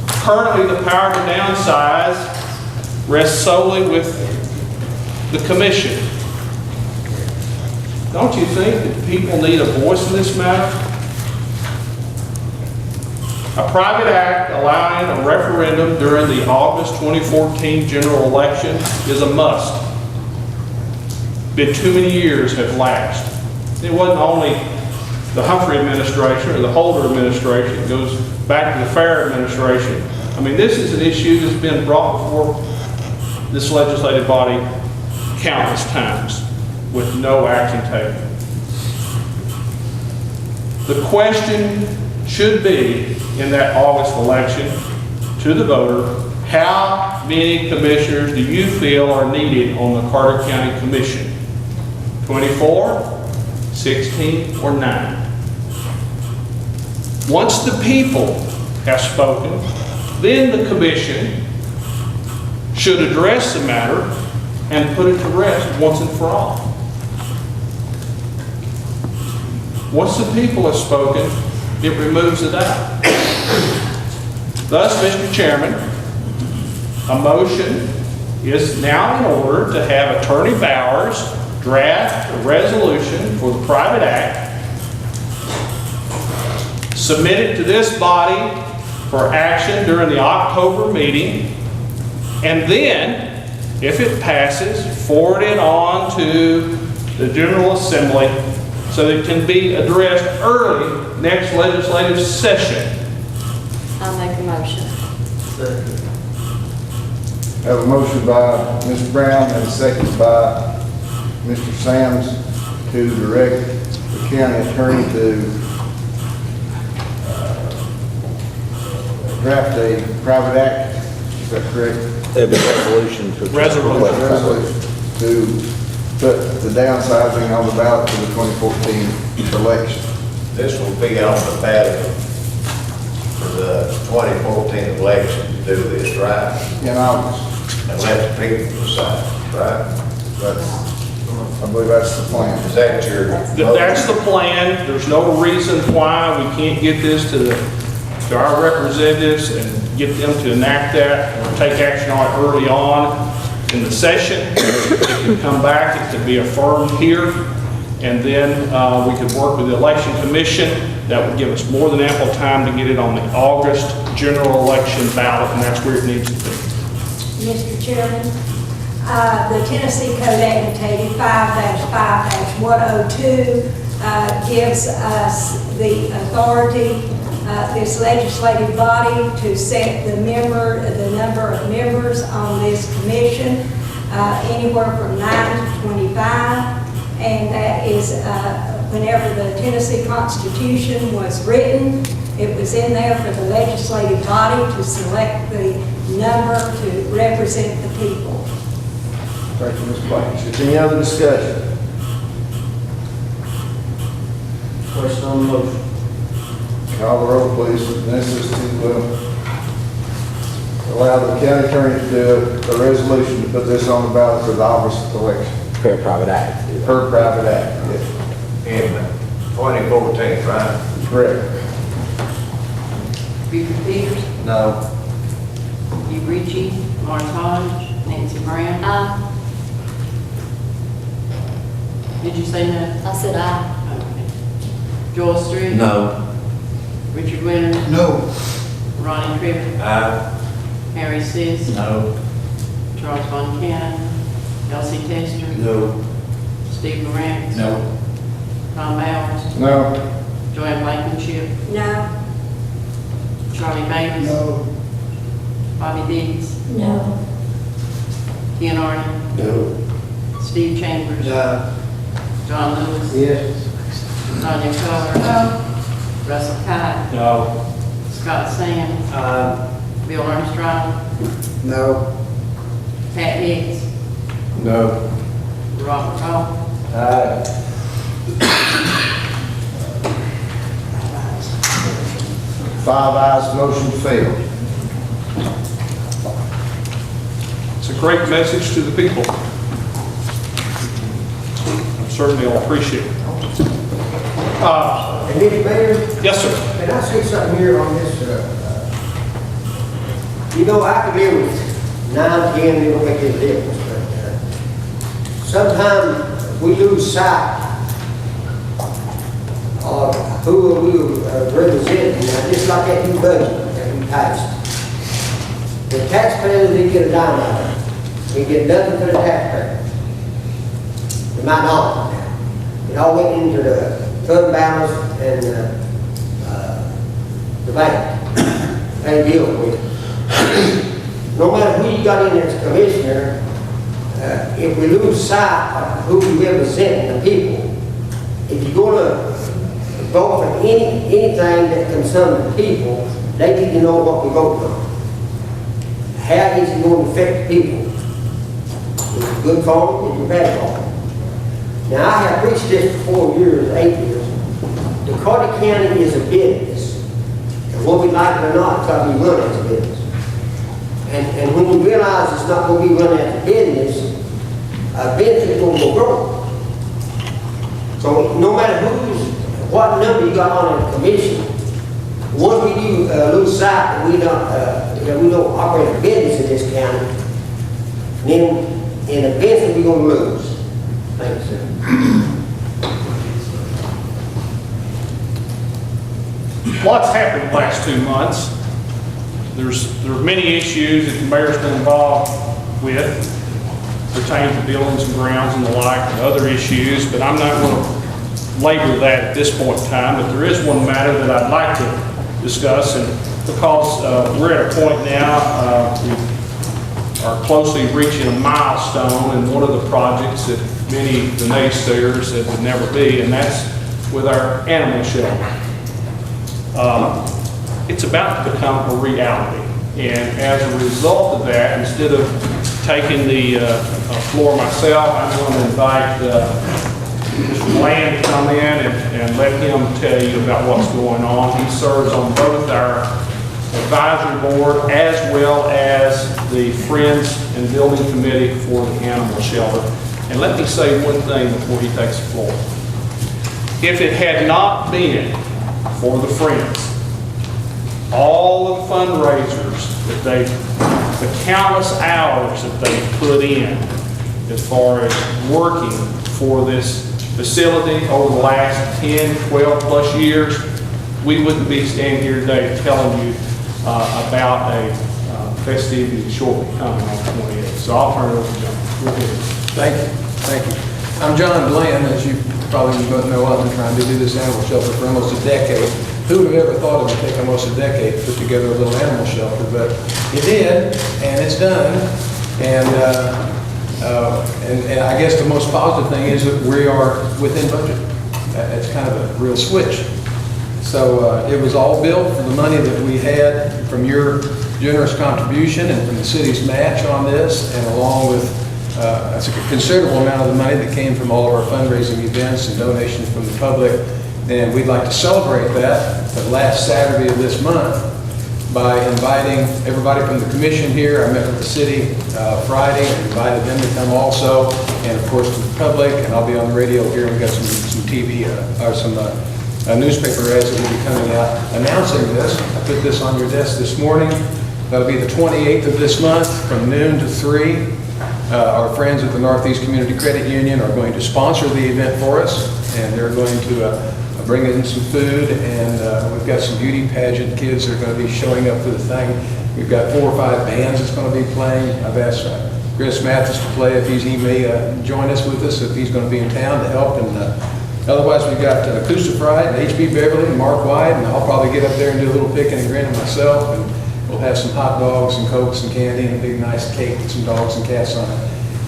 Currently, the power to downsize rests solely with the commission. Don't you think that people need a voice in this matter? A private act allowing a referendum during the August 2014 general election is a must. Been too many years have lapsed. It wasn't only the Humphrey administration or the Holder administration, it goes back to the Fair administration. I mean, this is an issue that's been brought before this legislative body countless times with no action taken. The question should be in that August election to the voter, how many commissioners do you feel are needed on the Carter County Commission? 24, 16, or 9? Once the people have spoken, then the commission should address the matter and put it to rest once and for all. Once the people have spoken, it removes the doubt. Thus, Mr. Chairman, a motion is now in order to have Attorney Bowers draft a resolution for the private act, submit it to this body for action during the October meeting, and then, if it passes, forward it on to the General Assembly so that it can be addressed early next legislative session. I'll make a motion. Have a motion by Mr. Brown and a second by Mr. Sams to direct the county attorney to draft a private act. Is that correct? A resolution to. Resolution to put the downsizing on the ballot for the 2014 election. This will be on the ballot for the 2014 election to do this, right? In August. And let the people decide, right? I believe that's the plan. Is that your? That's the plan. There's no reason why we can't get this to our representatives and get them to enact that or take action on it early on in the session. It could come back, it could be affirmed here, and then we could work with the election commission. That would give us more than ample time to get it on the August general election ballot, and that's where it needs to be. Mr. Chairman, the Tennessee Code Annotated 5-5-102 gives us the authority, this legislative body, to set the number of members on this commission, anywhere from 9 to 25. and that is whenever the Tennessee Constitution was written, it was in there for the legislative body to select the number to represent the people. Thank you, Ms. Blanchard. Is there any other discussion? Question on the motion. Call the roll, please. This is to allow the county attorney to do a resolution to put this on the ballot for the August election. Per private act. Per private act, yes. In 2014, right? Correct. Buford Peters, No. Hugh Ritchie, Lawrence Hodge, Nancy Brown. Did you say no? I said aye. Okay. Joel Street? No. Richard Winters? No. Ronnie Crivitt? Aye. Harry Seas? No. Charles Von Cannon? Elsie Tester? No. Steve Morant? No. Tom Bowers? No. Joanne Blankenship? No. Charlie Davis? No. Bobby Dees? No. Ken Arden? No. Steve Chambers? John Lewis? Yes. Sonia Coler? Russell Cott? No. Scott Sands? Bill Armstrong? No. Pat Hicks? No. Robert Goff? Five ayes, motion failed. It's a great message to the people. Certainly will appreciate it. And Mr. Mayor, Yes, sir. can I say something here on this? You know, I could live with 9, 10, it don't make any difference, but sometimes we lose sight of who we represent. Now, just like that new budget that we passed. The taxpayers didn't get a dime out of it. We get nothing for the taxpayer. To my knowledge now. It all went into the fund balance and the bank. They deal with it. No matter who you got in as commissioner, if we lose sight of who we represent the people, if you're gonna vote for anything that concerns the people, they need to know what we vote on. How is it going to affect the people? Is it good for them, is it bad for them? Now, I have preached this for 4 years, 8 years. Dakota County is a business. And whether we like it or not, it's got to be run as a business. And when you realize it's not going to be run as a business is going to go broke. So no matter what number you got on the commission, once we do lose sight that we don't operate a business in this county, then in a business we're going to lose. Thank you, sir. Lots happened in the last 2 months. There are many issues that the mayor's been involved with pertaining to buildings and grounds and the like, and other issues, but I'm not going to label that at this point in time. But there is one matter that I'd like to discuss, and because we're at a point now, we are closely reaching a milestone in one of the projects that many of the naysayers said would never be, and that's with our animal shelter. It's about to become a reality. And as a result of that, instead of taking the floor myself, I'm going to invite Mr. Bland to come in and let him tell you about what's going on. He serves on both our advisory board as well as the Friends and Building Committee for the animal shelter. And let me say one thing before he takes the floor. If it had not been for the Friends, all of the fundraisers that the countless hours that they put in as far as working for this facility over the last 10, 12 plus years, we wouldn't be standing here today telling you about a festivity shortly coming on the 28th. So I'll turn it over to John. Go ahead. Thank you. I'm John Bland, as you probably both know. I've been trying to do this animal shelter for almost a decade. Who would have ever thought it would take almost a decade to put together a little animal shelter? But it did, and it's done. And And I guess the most positive thing is that we are within budget. It's kind of a real switch. So it was all built for the money that we had from your generous contribution and from the city's match on this, and along with that's a considerable amount of the money that came from all of our fundraising events and donations from the public. And we'd like to celebrate that the last Saturday of this month by inviting everybody from the commission here. I met with the city Friday and invited them to come also, and of course to the public, and I'll be on the radio here, and we've got some TV, or some newspaper ads that will be coming out announcing this. I put this on your desk this morning. That'll be the 28th of this month from noon to 3. Our friends at the Northeast Community Credit Union are going to sponsor the event for us, and they're going to bring in some food, and we've got some beauty pageant kids that are going to be showing up for the thing. We've got 4 or 5 bands that's going to be playing. I've asked Chris Mathis to play if he may join us with us if he's going to be in town to help. And otherwise, we've got Coosa Fried and H.B. Beverly and Mark White, and I'll probably get up there and do a little picking and grinning myself. And we'll have some hot dogs and Cokes and candy and a big nice cake with some dogs and cats on it.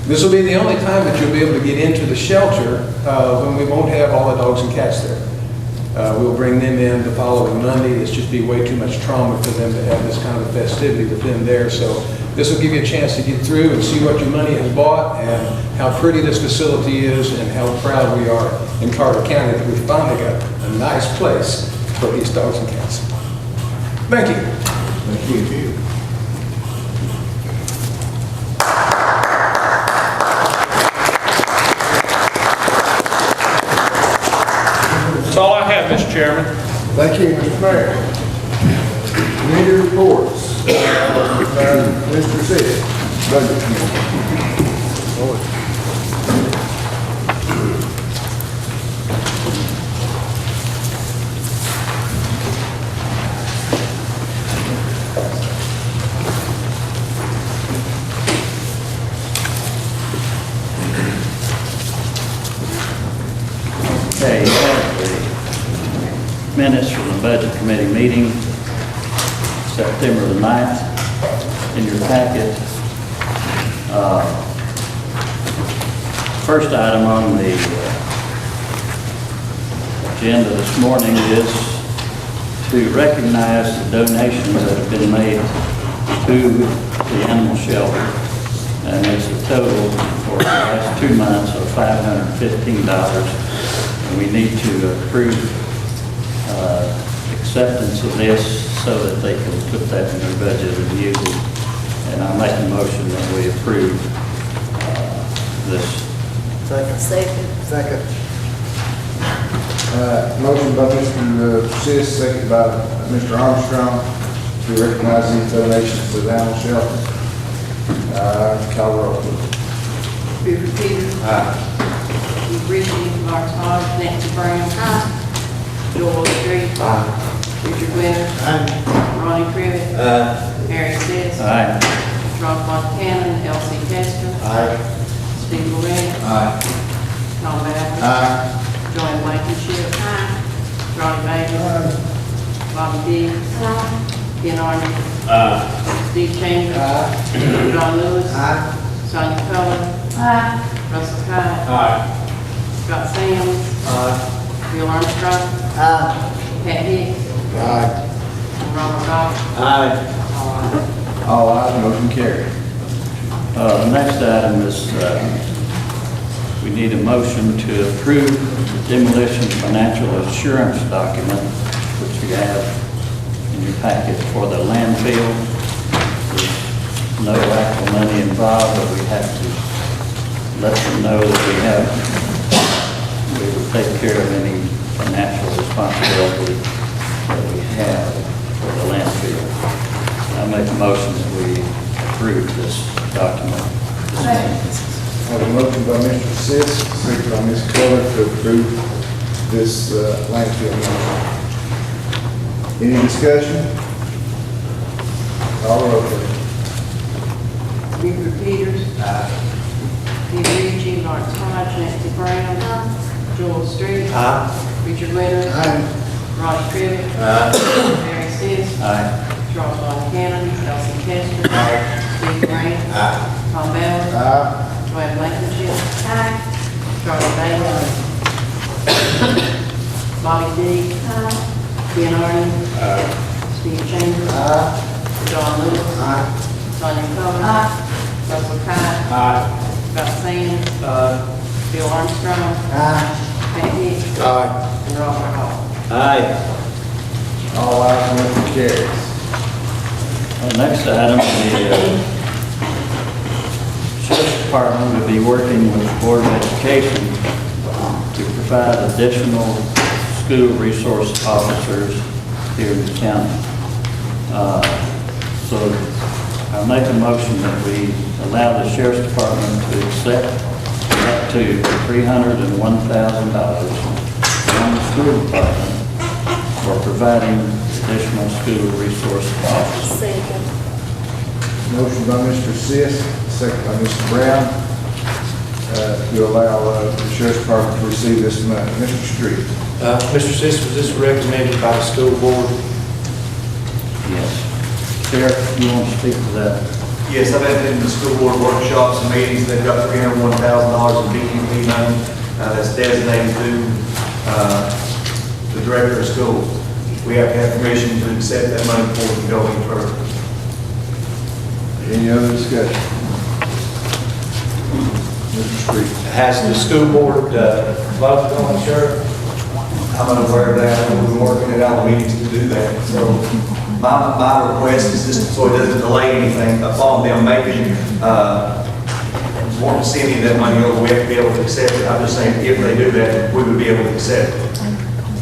This will be the only time that you'll be able to get into the shelter when we won't have all the dogs and cats there. We'll bring them in the following Monday. It's just be way too much trauma for them to have this kind of festivity with them there. So this will give you a chance to get through and see what your money has bought and how pretty this facility is and how proud we are in Carter County that we finally got a nice place for these dogs and cats. Thank you. Thank you. That's all I have, Mr. Chairman. Thank you, Mr. Mayor. Committee reports. Mr. Sid, Budget Committee. Okay, you have the minutes from the Budget Committee meeting, September the 9th, in your packet. First item on the agenda this morning is to recognize the donations that have been made to the animal shelter. And it's a total for the last 2 months of $515. And we need to approve acceptance of this so that they can put that in their budget and use it. And I make a motion that we approve this. Second. Motion by Mr. Sis, second by Mr. Armstrong to recognize these donations to the animal shelter. Call the roll, please. Buford Peters. Keith Ritchie, Lawrence Hodge, Nancy Brown. Joel Street. Richard Winters. Ronnie Crivitt. Harry Seas. Charles Montana, Elsie Testor. Steve Loretta. Tom Ballard. Joanne Blankenship. Ronnie Bailey. Bobby Dees. Ken Arden. Steve Chambers. John Lewis. Sonia Coler. Russell Cott. Scott Sands. Bill Armstrong. Pat Hicks. Robert Goff. All ayes, motion carried. The next item is we need a motion to approve the demolition financial assurance document, which you have in your packet for the landfill. There's no actual money involved, but we have to let them know that we will take care of any financial responsibility that we have for the landfill. I make a motion that we approve this document. I have a motion by Mr. Sis, second by Ms. Keller to approve this landfill motion. Any discussion? Call the roll, please. Buford Peters. Keith Ritchie, Lawrence Hodge, Nancy Brown. Joel Street. Richard Winters. Ronnie Crivitt. Harry Seas. Charles Montana. Elsie Testor. Steve Grant. Tom Ballard. Joanne Blankenship. Aye. Charlie Bailey. Bobby Dees. Ben Arden. Steve Chambers. John Lewis. Sonia Coler. Russell Cott. Scott Sands. Bill Armstrong. Pat Hicks. And Robert Hall. Aye. All ayes, motion carries. The next item, the Sheriff's Department will be working with the Board of Education to provide additional school resource officers here in the county. So I make a motion that we allow the Sheriff's Department to accept up to $301,000 from the school department for providing additional school resource officers. Second. Motion by Mr. Sis, second by Mr. Brown, to allow the Sheriff's Department to receive this money. Mr. Street. Mr. Sis, was this recommended by the school board? Yes. Sheriff, you want to speak to that? Yes, I've been in the school board workshops and meetings, they've got $301,000 in BQP money that's designated to the director of schools. We have to have permission to accept that money before we can go any further. Any other discussion? Mr. Street. Has the school board voted on it, Sheriff? I'm unaware of that, we've been working it out in meetings to do that. So my request is just so it doesn't delay anything upon them making, wanting to send me that money over, we have to be able to accept it. I'm just saying, if they do that, we would be able to accept it.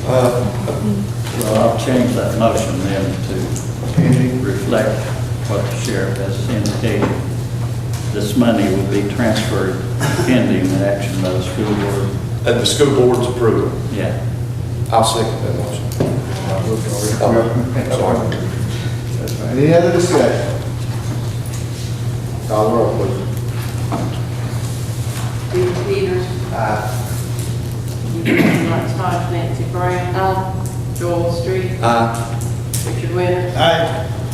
Well, I'll change that motion then to reflect what the sheriff has indicated. This money will be transferred pending the action by the school board. At the school board's approval. Yeah. I'll second that motion. Any other discussion? Call the roll, please. Steve Peters. Lawrence Todd. Nancy Brown. Joel Street. Richard Winters.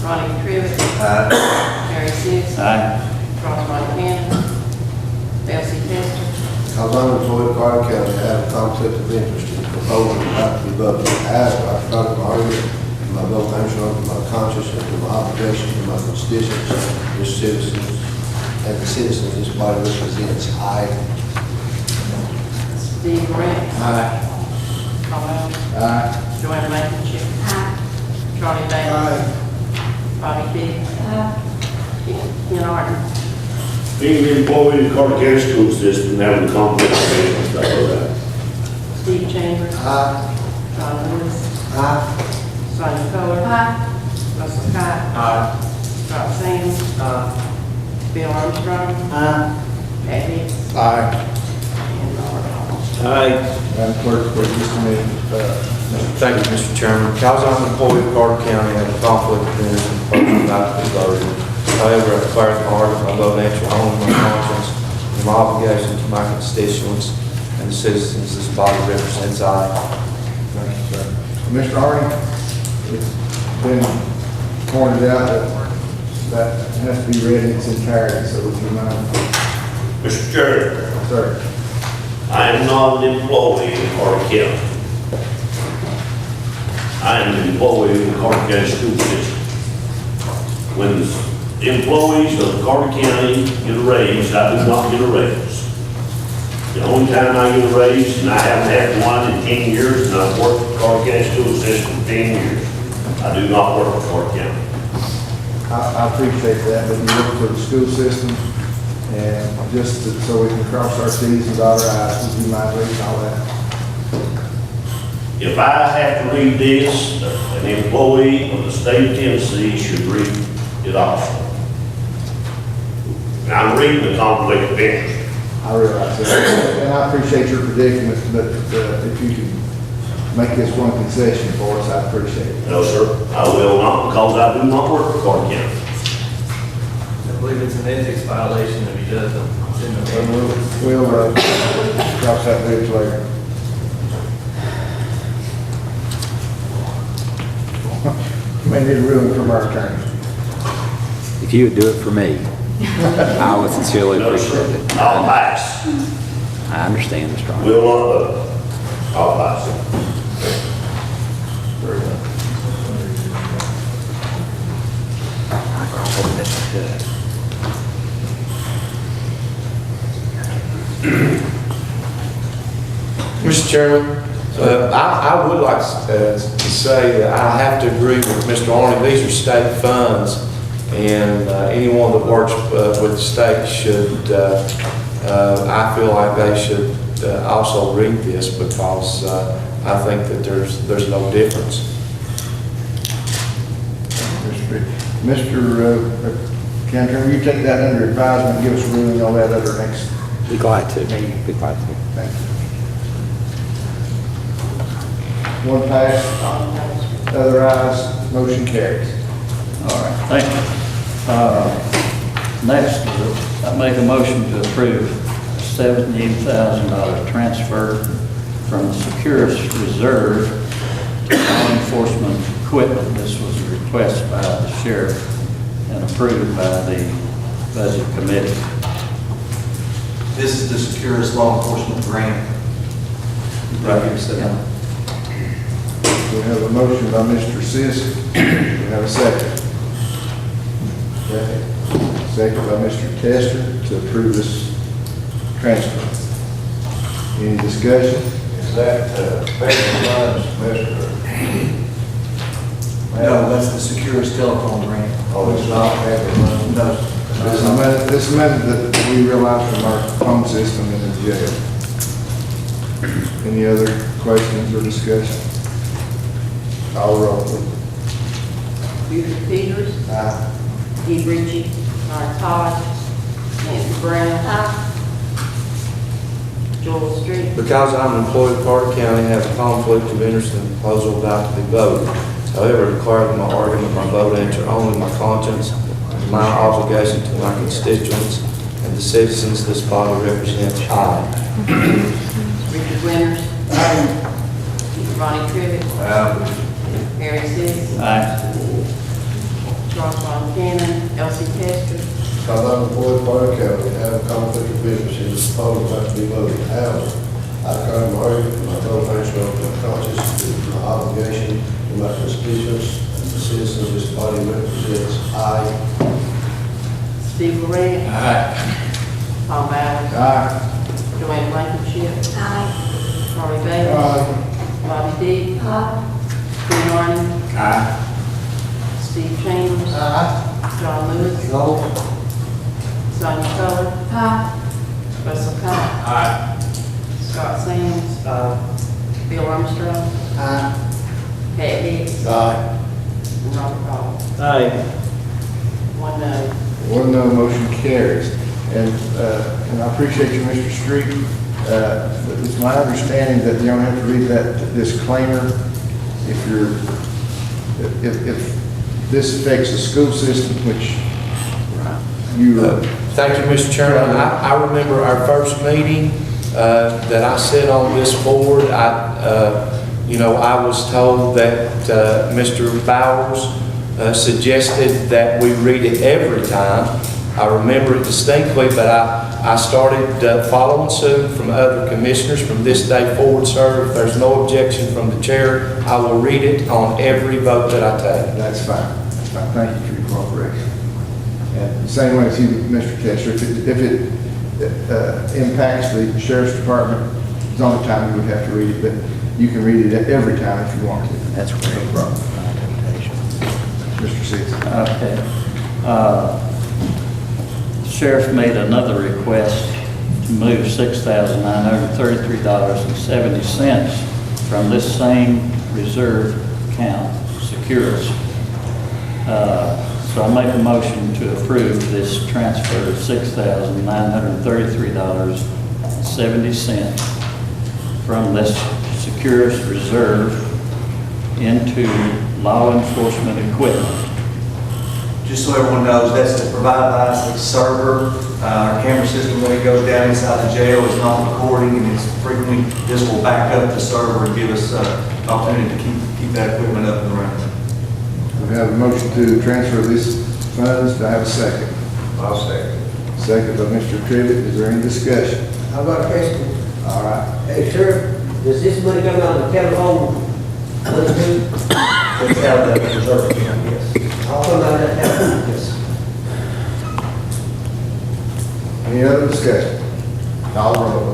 Ronnie Crivitt. Harry Seas. Charles Montana. Elsie Tester. Because I'm employed in Carter County, I have a conflict of interest in proposing not to be voted. However, I try to argue my vote answer to my conscience and to my obligation to my constituents, the citizens, and the citizens this body represents. I. Steve Grant. Carl Allen. Joanne Blankenship. Charlie Bailey. Bobby Dees. Ben Arden. Being an employee of the Carter County School System, having a conflict of interest, I know that. Steve Chambers. John Lewis. Sonia Coler. Russell Cott. Scott Sands. Bill Armstrong. Pat Hicks. And Robert Hall. Madam Clerk, please, just a minute. Thank you, Mr. Chairman. Because I'm an employee of Carter County, I have a conflict of interest in proposing not to be voted. However, I declare the heart of my vote answer only my conscience and my obligation to my constituents and the citizens this body represents. I. Thank you, sir. Mr. Arden, it's been pointed out that has to be read in its entirety, so would you mind? Mr. Chairman, Sir. I am not an employee in Carter County. I am an employee of the Carter County School System. When the employees of Carter County get a raise, I do not get a raise. The only time I get a raise, and I haven't had one in 10 years, and I've worked for the Carter County School System for 10 years. I do not work for Carter County. I appreciate that, but you work for the school system, and just so we can cross our T's and dot our I's, would you mind reading all that? If I have to read this, an employee of the state of Tennessee should read it also. And I'm reading the conflict of interest. I realize that, and I appreciate your predicament, but if you could make this one concession for us, I appreciate it. No, sir, I will not, because I do not work for Carter County. I believe it's an ethics violation if he doesn't. We'll cross that bridge later. May need a ruling from our attorney. If you would do it for me. I would sincerely appreciate it. I'll pass. I understand, Mr. Arnold. Will not vote. I'll pass it. Mr. Chairman, I would like to say that I have to agree with Mr. Arnold. These are state funds, and anyone that works with the state should, I feel like they should also read this, because I think that there's no difference. Mr. Cantor, will you take that under advisement, and give us a ruling on that other next? Be glad to. Be glad to. Thank you. One pass, other ayes, motion carries. All right, thank you. Next, I make a motion to approve $78,000 transfer from the Securus Reserve to law enforcement equipment. This was a request by the sheriff and approved by the Budget Committee. This is the Securus Law Enforcement Grant. Right here, sit down. We have a motion by Mr. Sisk. We have a second. Second by Mr. Tester to approve this transfer. Any discussion? Is that federal funds, Mr.? No, that's the Securus Telecom Grant. Oh, it's not federal funds? No. This is money that we realize from our phone system in the jail. Any other questions or discussion? Call roll, please. Buford Peters. Aye. Steve Ritchie. Mark Todd. Nancy Brown. Joel Street. Because I'm an employee of Carter County, I have a conflict of interest in the proposal about to be voted. However, I declare that my argument, my vote answer only my conscience, and my obligation to my constituents and the citizens this body represents. Aye. Richard Winters. Ronnie Trivet. Harry Seas. Aye. Charles Von Cannon. Elsie Tester. Because I'm employed by the county and have a conflict of business, it is supposed not to be voted. However, I declare my argument, my vote answer of my conscience, and my obligation to my constituents and the citizens of this body represents. Aye. Steve Ray. Aye. Paul Bowers. Aye. Joanne Blankenship. Aye. Harvey Bailey. Bobby Dees. Ken Arden. Aye. Steve Chambers. John Lewis. Sonia Coler. Russell Cott. Scott Sands. Bill Armstrong. Pat Hicks. And Robert Goff. Aye. 1 no. One no, motion carries. And I appreciate you, Mr. Street. But it's my understanding that you don't have to read that disclaimer if this affects the school system, which you... Thank you, Mr. Chairman. I remember our first meeting that I sat on this board. I was told that Mr. Bowers suggested that we read it every time. I remember it distinctly, but I started following suit from other commissioners from this day forward, sir. If there's no objection from the chair, I will read it on every vote that I take. That's fine. That's fine. Thank you for your cooperation. And same way as you, Mr. Tester, if it impacts the sheriff's department, it's the only time you would have to read it, but you can read it every time if you want to. That's great. No problem. Mr. Season. Okay. Sheriff made another request to move $6,933.70 from this same reserve account, Securus. So I make a motion to approve this transfer of $6,933.70 from this Securus reserve into law enforcement equipment. Just so everyone knows, that's to provide us a server. Our camera system, when it goes down inside the jail, is not recording, and it's frequently, this will back up the server and give us an opportunity to keep that equipment up and running. We have a motion to transfer these funds. Do I have a second? I I'll second. Second by Mr. Trivett. Is there any discussion? I've got a question. All right. Hey, Sheriff, does this money come out of the telephone? Money too? It's out of that reserve account, yes. I'll come out of that telephone, yes. Any other discussion? Call the roll,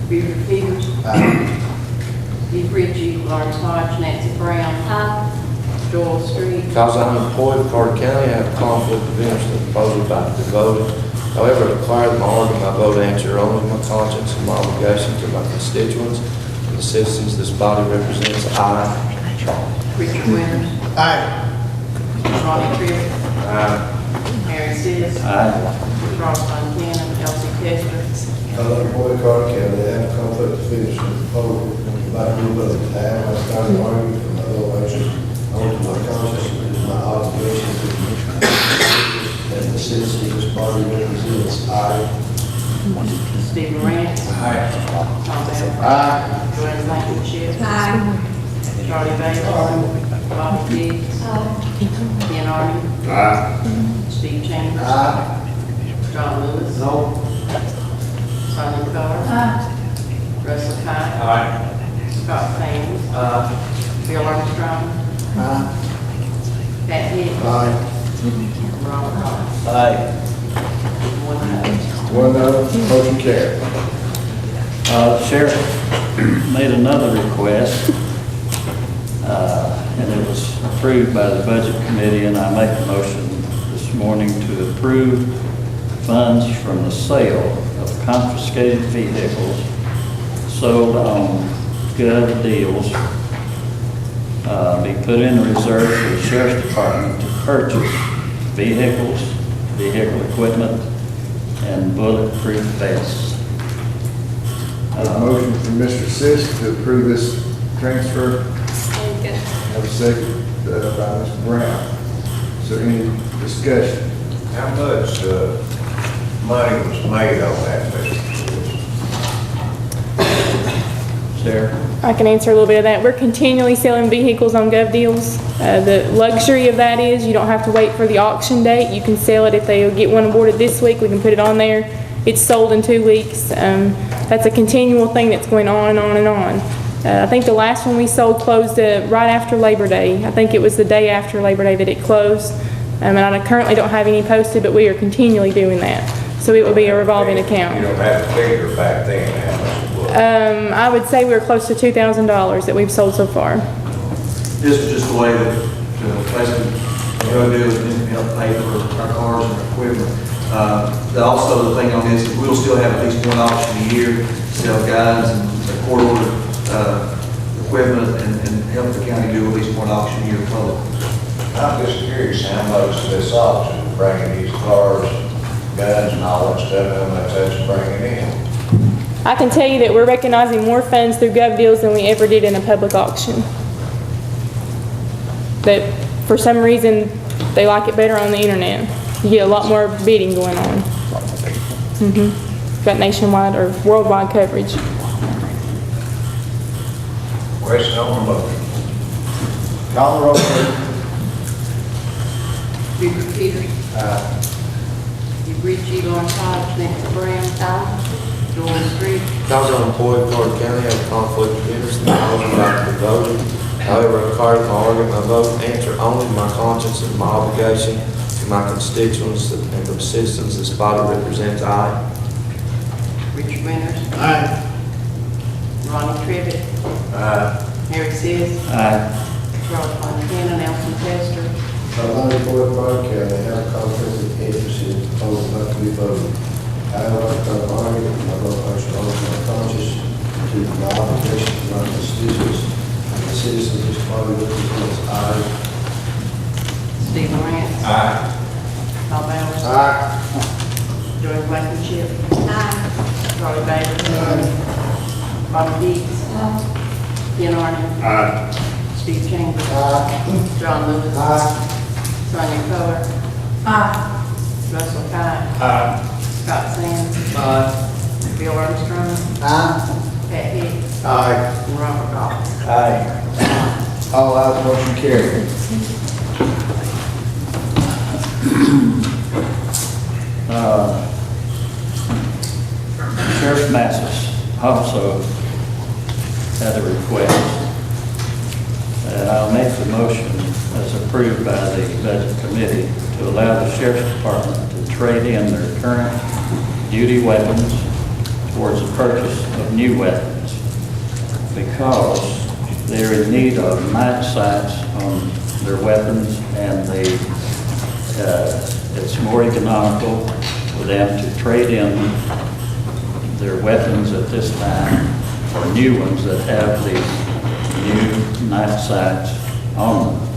please. Buford Peters. Keith Ritchie, Lawrence Hodge, Nancy Brown. Joel Street. Because I'm employed with Carter County, I have a conflict of interest in the proposal about the voting. However, I declare that my argument, my vote answer only my conscience and my obligation to my constituents and the citizens this body represents. I, Richard Winters. Aye. Ronnie Trivet. Harry Seas. Charles Montana. Elsie Testor. Boyd Carter County, I have a conflict of interest in the proposal about the new budget. I have my starting argument for my vote answer only to my conscience and my obligation to the and the citizens this body represents. I. Stephen Rance. Tom Allen. Joanne Blankenship. Charlie Bailey. Bobby Diggs. Ken Arden. Steve Chambers. John Lewis. Sonia Coler. Russell Cott. Scott Sands. Bill Armstrong. Pat Hicks. Robert Goff. One no. One no, motion carried. Sheriff made another request, and it was approved by the Budget Committee, and I make a motion this morning to approve funds from the sale of confiscated vehicles sold on gov deals be put in reserve for the Sheriff's Department to purchase vehicles, vehicle equipment, and bulletproof vests. Have a motion from Mr. Sisk to approve this transfer. Have a second by Mr. Brown. Is there any discussion? How much money was made on that? Sarah? I can answer a little bit of that. We're continually selling vehicles on Gov Deals. The luxury of that is you don't have to wait for the auction date. You can sell it if they get one awarded this week. We can put it on there. It's sold in 2 weeks. That's a continual thing that's going on and on and on. I think the last one we sold closed right after Labor Day. I think it was the day after Labor Day that it closed. And I currently don't have any posted, but we are continually doing that. So it will be a revolving account. You don't have a figure back then, how much it was? I would say we're close to $2,000 that we've sold so far. This is just a way to basically go do it and help pay for our cars and our equipment. Also, the thing on this is we'll still have at least one auction a year, sell guys and court order equipment and help the county do at least one auction a year public. I'm just curious how much this auction, bringing these cars, guns and all that stuff, how much that's bringing in. I can tell you that we're recognizing more funds through Gov Deals than we ever did in a public auction. That for some reason, they like it better on the internet. You get a lot more bidding going on. Got nationwide or worldwide coverage. Question on the motion. Call the roll, please. Buford Peters. Keith Ritchie, Lawrence Hodge, Nancy Brown. Joel Street. because I'm employed in Carter County, I have a conflict of interest in the proposal about the voting. However, I declare my argument, my vote answer only to my conscience and my obligation to my constituents and the citizens this body represents. I. Richard Winters. Aye. Ronnie Trivet. Harry Seas. Charles Montana, Nelson Tester. I'm not employed by Carter County, I have a conflict of interest in the proposal not to be voted. However, I declare my argument, my vote answer only to my conscience to my obligation to my constituents and the citizens this body represents. I. Stephen Rance. Tom Bowers. Joy Blankenship. Charlie Bailey. Bobby Diggs. Ken Arden. Steve Chambers. John Lewis. Sonia Coler. Russell Cott. Scott Sands. Bill Armstrong. Pat Hicks. And Robert Goff. All ayes, motion carried. Sheriff Massis also had a request. And I'll make the motion as approved by the Budget Committee to allow the Sheriff's Department to trade in their current duty weapons towards the purchase of new weapons because they're in need of night sights on their weapons, and it's more economical for them to trade in their weapons at this time for new ones that have these new night sights on them.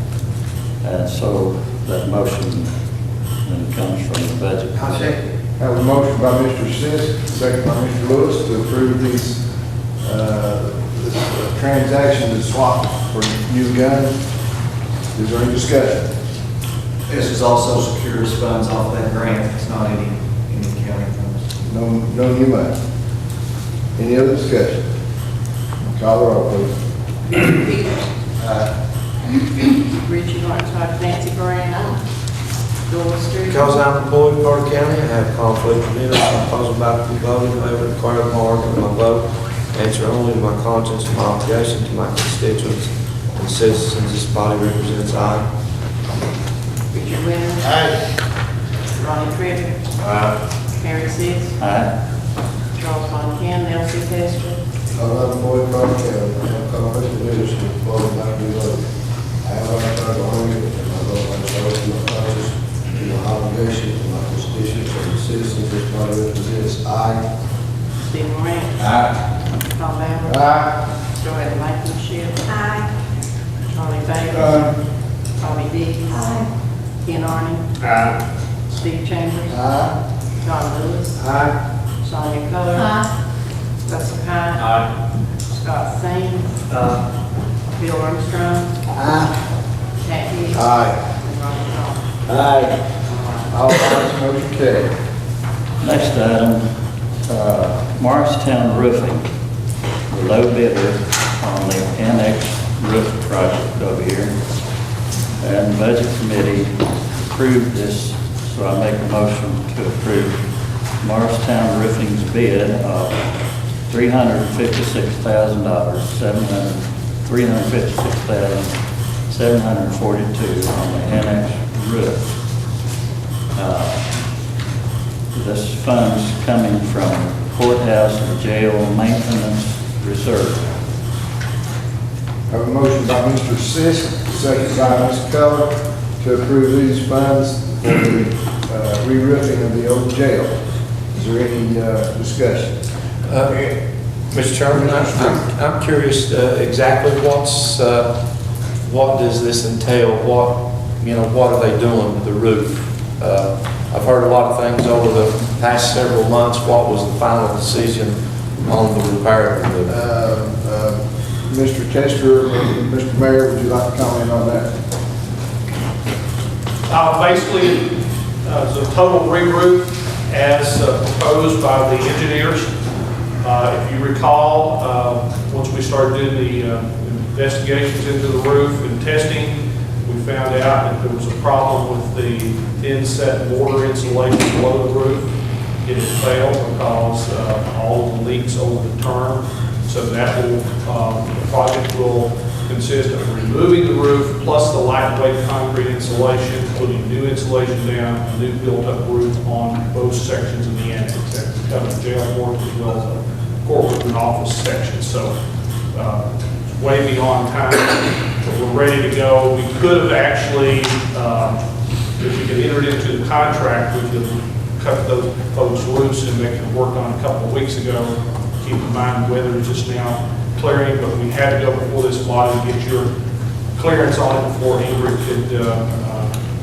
And so that motion then comes from the budget. Have a motion by Mr. Sis, second by Mr. Lewis to approve this transaction to swap for new guns. Is there any discussion? This is also secures funds off that grant. It's not any county funds. No new money. Any other discussion? Call the roll, please. Peters. Richard Martin, Nancy Brown. Doris Stewart. Because I'm employed in Carter County, I have conflict of interest. I'm positive about the voting. I would require the mark of my vote. Answer only to my conscience and my obligation to my constituents and citizens this body represents. Aye. Richard Winters. Aye. Ronnie Crivitt. Aye. Harry Seas. Aye. Charles Von Ken, Elsie Testor. I'm not employed in Carter County. I'm conflict of interest and voting by the vote. I have tried to honor and my vote by the vote to my conscience, to my obligation, to my constituents and the citizens this body represents. Aye. Steve Moran. Aye. Tom Allen. Aye. Joanne Blankenship. Aye. Charlie Bailey. Tommy Dees. Ken Arden. Steve Chambers. John Lewis. Sonia Coler. Russell Cott. Scott Sands. Bill Armstrong. Pat Hicks. Aye. And Robert Goff. Aye. All ayes, motion carried. Next item, Morristown Roofing, the low bidder on the annex roof project over here. And the Budget Committee approved this, so I make a motion to approve Morristown Roofing's bid of $356,742 on the annex roof. This fund's coming from courthouse and jail maintenance reserve. Have a motion by Mr. Sisk, second by Ms. Keller, to approve these funds for the re-roofing of the old jail. Is there any discussion? Mr. Chairman, I'm curious exactly what does this entail? What are they doing with the roof? I've heard a lot of things over the past several months. What was the final decision on the repair of the roof? Mr. Tester, Mr. Mayor, would you like to comment on that? Basically, it's a total re-roof as proposed by the engineers. If you recall, once we started doing the investigations into the roof and testing, we found out that there was a problem with the thin-set mortar insulation below the roof. It had failed because all of the leaks over the term. So that will, the project will consist of removing the roof plus the lightweight concrete insulation, putting new insulation down, a new built-up roof on both sections of the annex. That covers jail work as well as the corporate and office section. So it's way beyond time, but we're ready to go. We could have actually, if we could enter into the contract, we could cut those folks loose and make it work on a couple of weeks ago. Keep in mind, the weather is just now clearing, but we had to go before this body to get your clearance on it before Ingrid could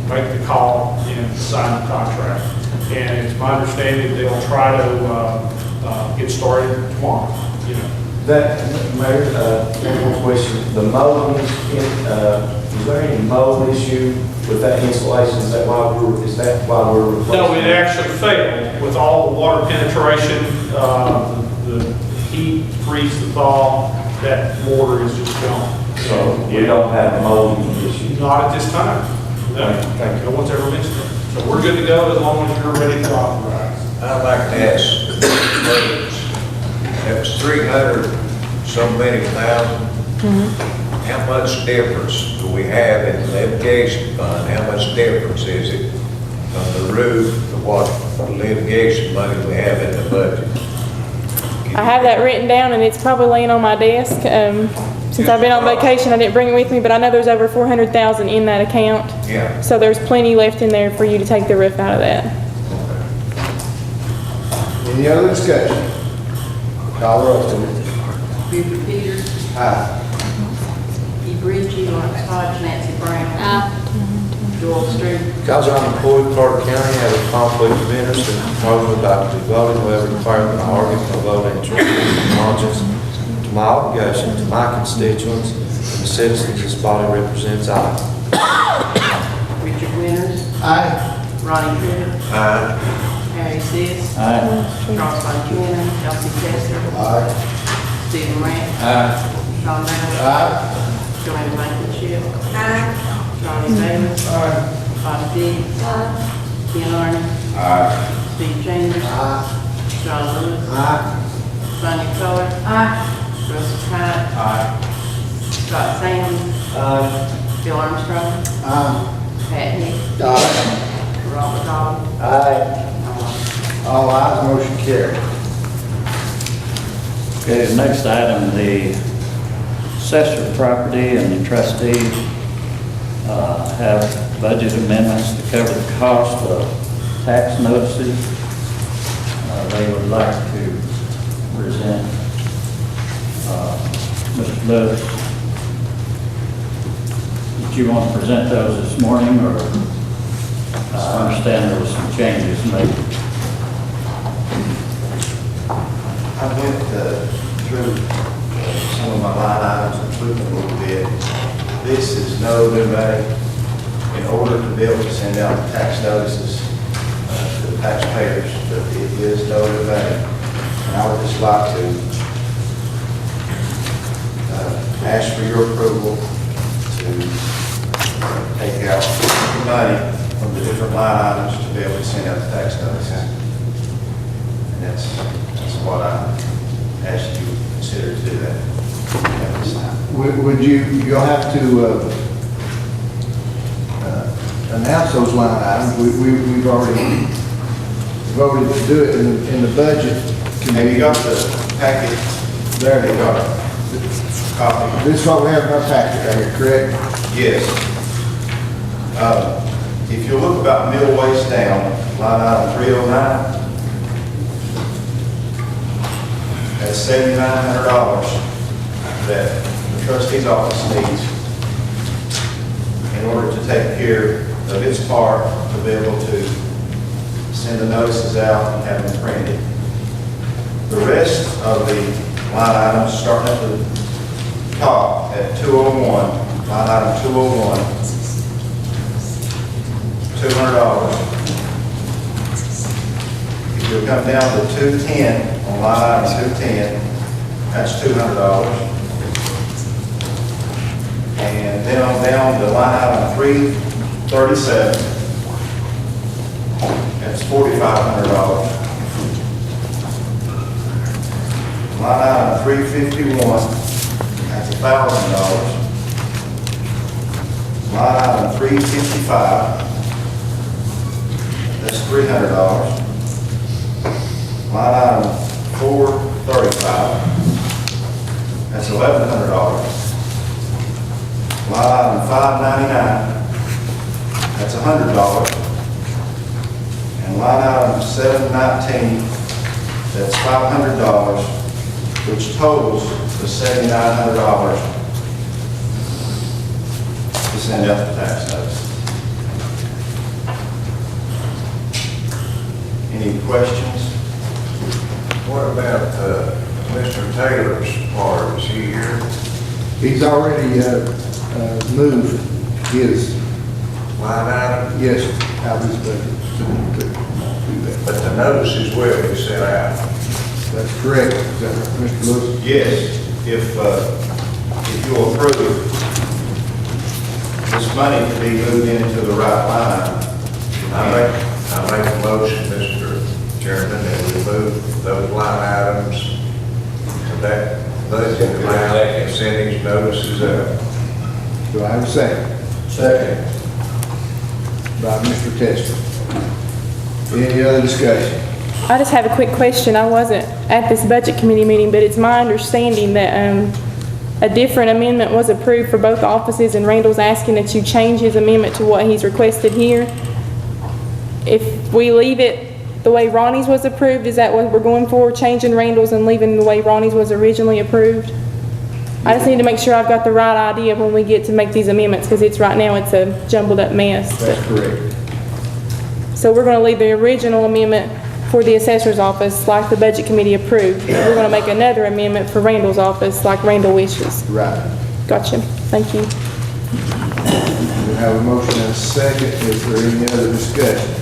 make the call and sign the contract. And it's my understanding they'll try to get started tomorrow. Mayor, one more question. The mold, is there any mold issue with that insulation? Is that why we're replacing? No, it actually failed with all the water penetration, the heat, freeze, the thaw, that mortar is just gone. So we don't have a mold issue? Not at this time. No, Thank you. no one's ever mentioned it. So we're good to go as long as you're ready to authorize. I'd like to ask, that was 300 some many thousand. How much difference do we have in the litigation fund? How much difference is it on the roof to what litigation money we have in the budget? I have that written down and it's probably laying on my desk. Since I've been on vacation, I didn't bring it with me, but I know there's over 400,000 in that account. Yeah. So there's plenty left in there for you to take the roof out of that. Any other discussion? Call roll, please. Buford Peters. Aye. Keith Ritchie, Lawrence Hodge, Nancy Brown. Joel Street. Because I'm employed in Carter County, I have a conflict of interest in the proposal about to be voted, however declared by argument of vote interest in conscience to my obligation to my constituents and the citizens this body represents. I. Richard Winters. Aye. Ronnie Crivitt. Aye. Harry Seas. Aye. Charles Von Cannon. Elsie Testor. Aye. Stephen Rand. Aye. Sean Bowles. Aye. Joanne Blankenship. Aye. Ronnie Bailey. Bobby Dees. Ken Arden. Steve Chambers. John Lewis. Sonia Coler. Russell Cott. Scott Sands. Bill Armstrong. Pat Hicks. Robert Goff. All ayes, motion carried. Okay, the next item, the assessor property and the trustee have budget amendments to cover the cost of tax notices. They would like to present Mr. Lewis. Did you want to present those this morning, or I understand there was some changes made? I went through some of my line items and tweaked them a little bit. This is no new money. In order to be able to send out tax notices to the taxpayers, but it is no new money. And I would just like to ask for your approval to take out the money from the different line items to be able to send out the tax notices. And that's what I ask you to consider to do that at this time. Would you'll have to announce those line items. We've already voted to do it in the budget. Have you got the packet? There You you got go. a copy? This is what we have in our packet right here, correct? Yes. If you look about middle waist down, line item 309, that's $7,900 that the trustee's office needs in order to take care of its part to be able to send the notices out and have them printed. The rest of the line items, starting at the top at 201, line item 201, $200. If you come down to 210, on line item 210, that's $200. And then on down to line item 337, that's $4,500. Line item 351, that's $1,000. Line item 355, that's $300. Line item 435, that's $1,100. Line item 599, that's $100. And line item 719, that's $500, which totals the $7,900 to send out the tax notice. Any questions? What about Mr. Taylor's part? Is he here? He's already moved his, Line item? yes, out of his budget to do that. But the notices will be sent out. That's correct. Is that right, Mr. Lewis? Yes, if you'll approve this money to be moved into the right line, I make a motion, Mr. Chairman, that we move those line items to that budget amount and send these notices out. Do I have a second? Second. By Mr. Tester. Any other discussion? I just have a quick question. I wasn't at this budget committee meeting, but it's my understanding that a different amendment was approved for both offices, and Randall's asking that you change his amendment to what he's requested here. If we leave it the way Ronnie's was approved, is that what we're going for, changing Randall's and leaving the way Ronnie's was originally approved? I just need to make sure I've got the right idea when we get to make these amendments, because right now it's a jumbled up mess. That's correct. So we're gonna leave the original amendment for the assessor's office like the budget committee approved. We're gonna make another amendment for Randall's office like Randall wishes. Right. Gotcha. Thank you. We have a motion and a second. Is there any other discussion?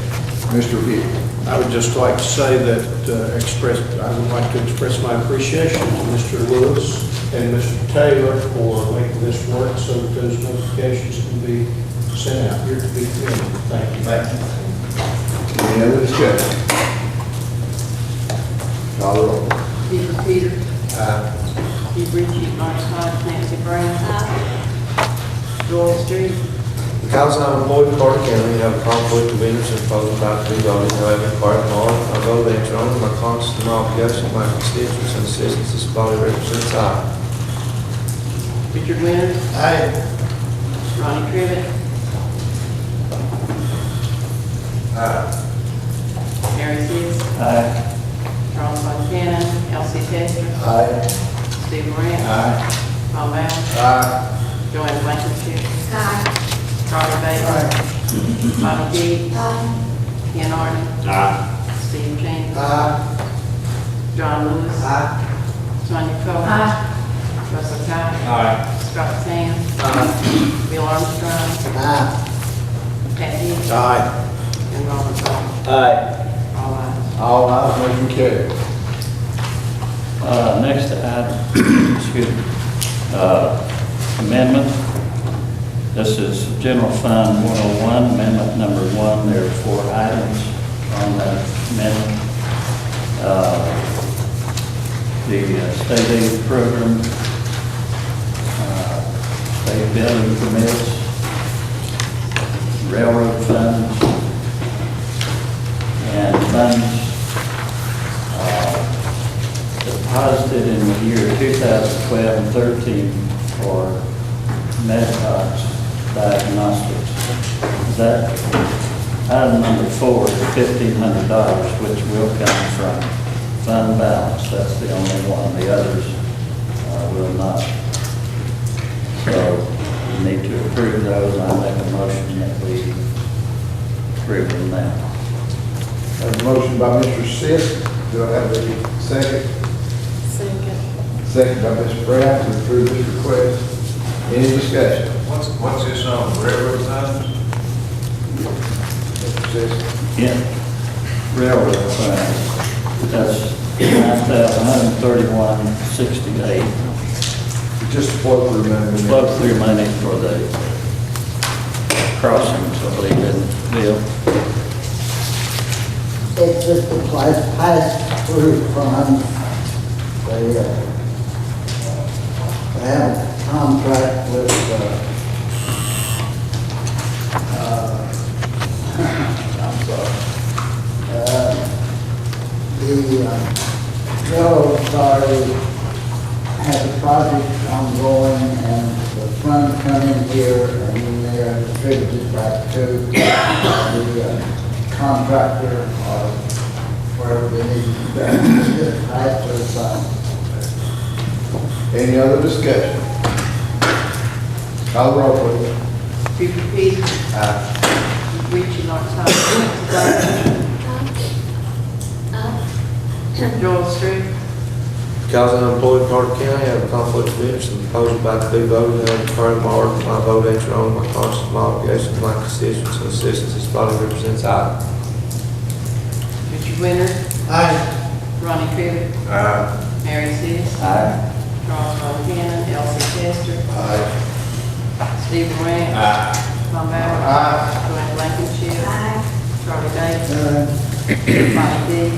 Mr. Hill. I would just like to say that, I would like to express my appreciation to Mr. Lewis and Mr. Taylor for making this work so that those notifications can be sent out here to be committed. Thank you. Thank you. Any other discussion? Call the roll. Peter Peters. Keith Ritchie, Lawrence Todd, Nancy Brown. Joel Street. Because I'm employed in Carter County, I have a conflict of interest in public about to be voting, however, part of law, I vote that your own, my conscience and my obligation, my constituents and citizens, this body represents I. Richard Winters. Aye. Ronnie Crivitt. Harry Seas. Aye. Charles Buchanan, Elsie Testor. Aye. Steve Grant. Tom Allen. Aye. Joanne Blankenship. Charlie Bates. Bonnie Dees. Ken Arden. Steve Chambers. John Lewis. Sonia Coler. Russell Cott. Scott Sands. Bill Armstrong. Pat Hicks. And Robert Goff. All ayes. All ayes, motion carried. Next item, excuse me, amendment. This is General Fund 101, amendment number 1. There are 4 items on that amendment. The state aid program, state building permits, railroad funds, and funds deposited in the year 2012 and 13 for Meditox Diagnostics. That item number 4 is $1,500, which will come from fund balance. That's the only one. The others will not. So you need to approve those. I make a motion that we approve them now. I have a motion by Mr. Sisk. Do I have a second? Second by Mr. Brown to approve this request. Any discussion? What's this on, railroad funds? Mr. Sisk. Yeah, railroad funds, that's $9,131.68. Just flow through money. Flow through money for the crossings, I believe, in Bill. It's just a pass-through fund. They have a contract with, I'm sorry, the railroad authority has a project ongoing, and the funds come in here, and then they are distributed back to the contractor or wherever they need to go. It's just a pass-through fund. Any other discussion? Call the roll, please. Peter Peters. Richie Lawrence Todd. Joel Street. Because I'm employed in Carter County, I have a conflict of interest in the proposal about to be voted on, deferring my order, my vote ain't your own, my conscience, my obligation, my constituents and citizens, this body represents I. Richard Winters. Ronnie Crivitt. Harry Seas. Charles Buchanan, Elsie Testor. Steve Grant. Tom Allen. Joanne Blankenship. Charlie Bates. Bonnie Dees.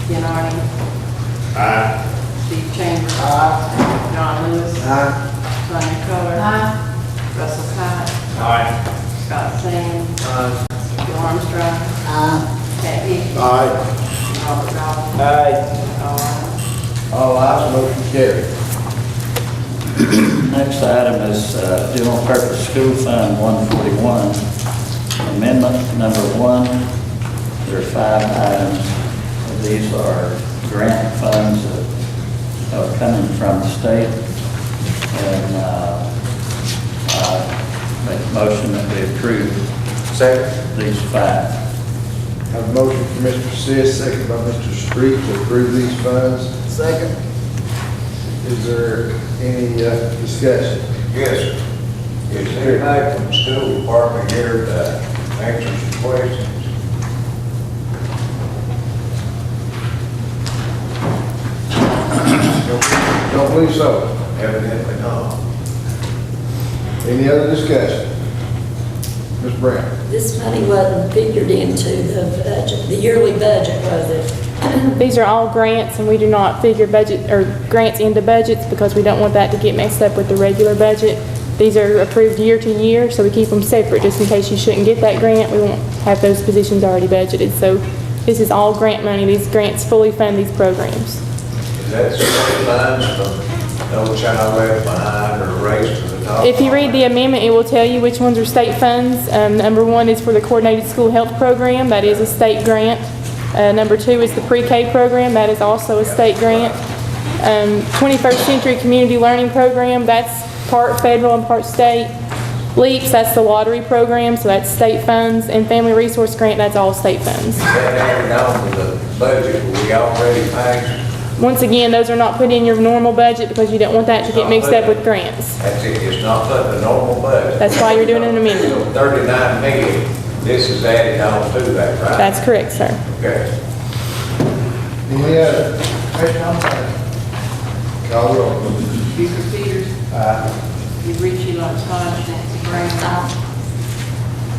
Ken Arden. Steve Chambers. John Lewis. Sonia Coler. Russell Cott. Scott Sands. Bill Armstrong. Pat Hicks. Robert Goff. All ayes. All ayes, motion carried. Next item is General Purpose School Fund 141, Amendment Number 1. There are 5 items. These are grant funds that are coming from the state. And I make a motion that we approve these 5. Have a motion from Mr. Sis, second by Mr. Street to approve these funds. Second. Is there any discussion? Yes. Is anybody from the school department here to answer some questions? Don't believe so. Evidently not. Any other discussion? Ms. Brown? This money wasn't figured into the budget, the yearly budget, was it? These are all grants, and we do not figure budget, or grants into budgets, because we don't want that to get mixed up with the regular budget. These are approved year to year, so we keep them separate, just in case you shouldn't get that grant. We won't have those positions already budgeted. So this is all grant money. These grants fully fund these programs. Is that some funds from No Child Left Behind or Race to the Top? If you read the amendment, it will tell you which ones are state funds. Number 1 is for the Coordinated School Health Program. That is a state grant. Number 2 is the pre-K program. That is also a state grant. 21st Century Community Learning Program, that's part federal and part state. LEAPS, that's the lottery program, so that's state funds. And Family Resource Grant, that's all state funds. That added on to the budget we already passed. Once again, those are not put in your normal budget because you don't want that to get mixed up with grants. That's it, it's not put in the normal budget. That's why you're doing an amendment. So 39 million, this is added on to that, right? That's correct, sir. Okay. Any other? Call the roll. Buford Peters. DeRicci, Lawrence Hodge, Nancy Brown.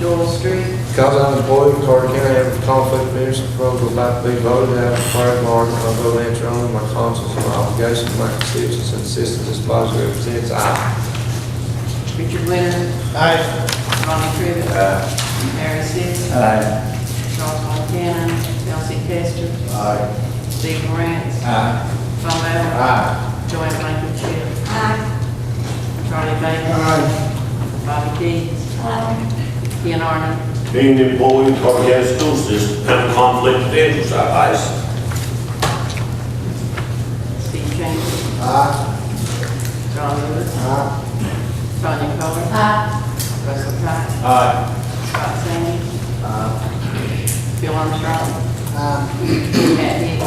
Joel Street. Because I'm employed in Carter County, I have a conflict of interest, proposal about to be voted out, required large, my vote answer only, my conscience and my obligation to my constituents and assistance as positive represents, aye. Richard Winter. Ronnie Trivet. Harry Seas. Charles Montana. Elsie Testor. Steve Morantz. Tom Allen. Joanne Blankenship. Charlie Bates. Bobby Dees. Ken Arden. Being employed in Carter County School System, have a conflict of interest, I face. Steve Chambers. John Lewis. Sonia Coler. Russell Cott. Scott Sands. Bill Armstrong. Pat Hicks.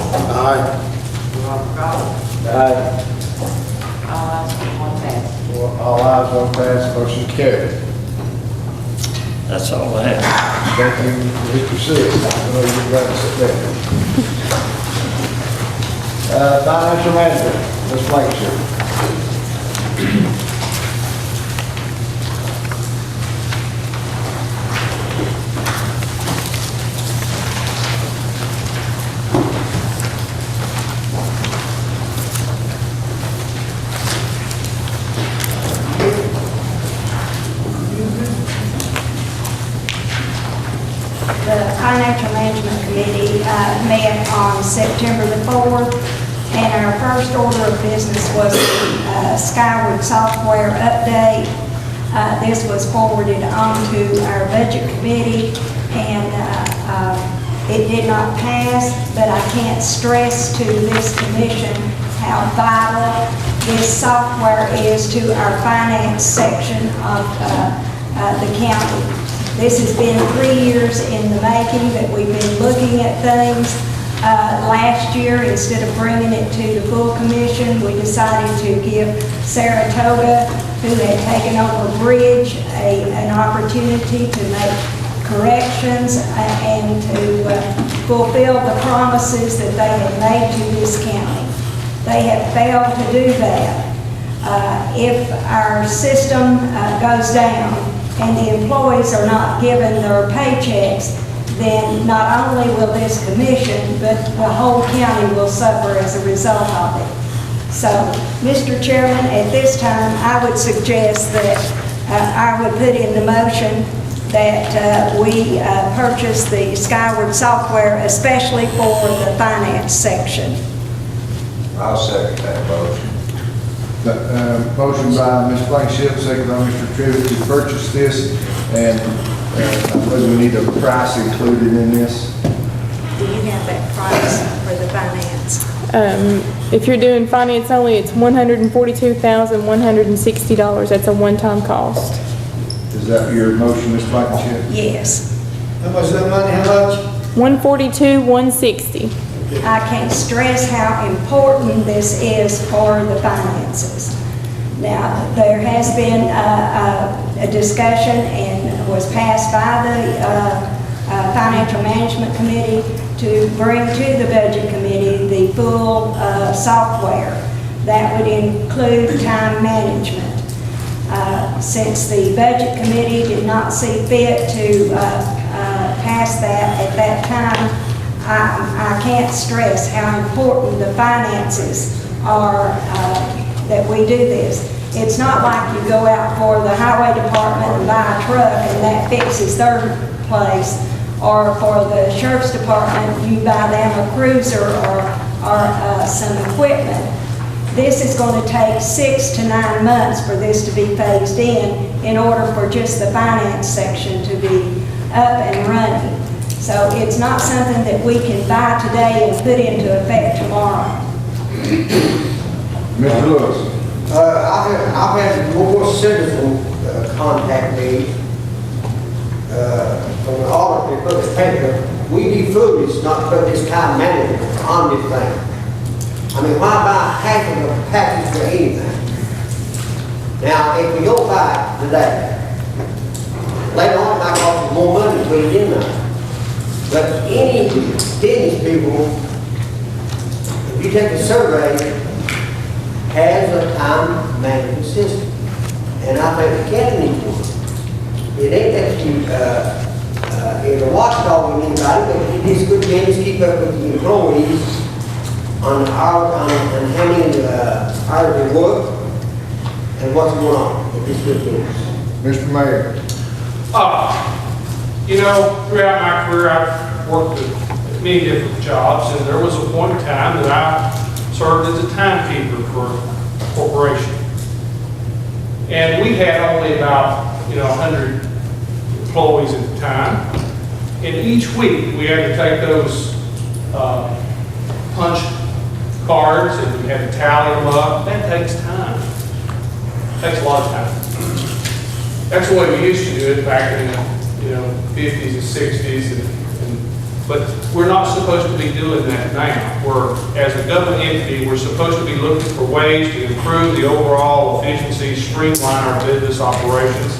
Robert Goff. All ayes, one pass. All ayes, one pass, motion carried. That's all I have. Thank you, Mr. Sis. I know you're glad to sit there. Financial Manager, Ms. Blankenship. The Financial Management Committee met on September the 4th, and our first order of business was the Skyward software update. This was forwarded on to our Budget Committee, and it did not pass, but I can't stress to this commission how vital this software is to our finance section of the county. This has been 3 years in the making that we've been looking at things. Last year, instead of bringing it to the full commission, we decided to give Saratoga, who had taken over Bridge, an opportunity to make corrections and to fulfill the promises that they had made to this county. They have failed to do that. If our system goes down, and the employees are not given their paychecks, then not only will this commission, but the whole county will suffer as a result of it. So, Mr. Chairman, at this time, I would suggest that I would put in the motion that we purchase the Skyward software, especially for the finance section. I'll second that motion. Motion by Ms. Blankenship, second by Mr. Trivett to purchase this, and I believe we need a price included in this. Do you have that price for the finance? If you're doing finance only, it's $142,160. That's a one-time cost. Is that your motion, Ms. Blankenship? Yes. How much is that money, how much? $142,160. I can't stress how important this is for the finances. Now, there has been a discussion and was passed by the Financial Management Committee to bring to the Budget Committee the full software. That would include time management. Since the Budget Committee did not see fit to pass that at that time, I can't stress how important the finances are that we do this. It's not like you go out for the highway department and buy a truck and that fixes their place, or for the sheriff's department, you buy them a cruiser or some equipment. This is going to take 6 to 9 months for this to be phased in order for just the finance section to be up and running. So it's not something that we can buy today and put into effect tomorrow. Mr. Lewis? I've had more citizens contact me from the audit, they put the paper, we'd be foolish not to put this time management on this thing. I mean, why buy half of the package for anything? Now, if we don't buy it today, later on it might cost us more money to put it in there. But any business people, if you take a survey, has a time management system. And I think the county needs one. It ain't that you, it's a watchdog in anybody, but it is good things to keep up with the employees on how many hours they work and what's going on with these good things. Mr. Mayor? You know, throughout my career, I've worked at many different jobs, and there was a point in time that I served as a timekeeper for a corporation. And we had only about, 100 employees at the time. And each week, we had to take those punch cards and we had to tally them up. That takes time. Takes a lot of time. That's the way we used to do it back in the 50s and 60s. But we're not supposed to be doing that now. As a government entity, we're supposed to be looking for ways to improve the overall efficiency, streamline our business operations.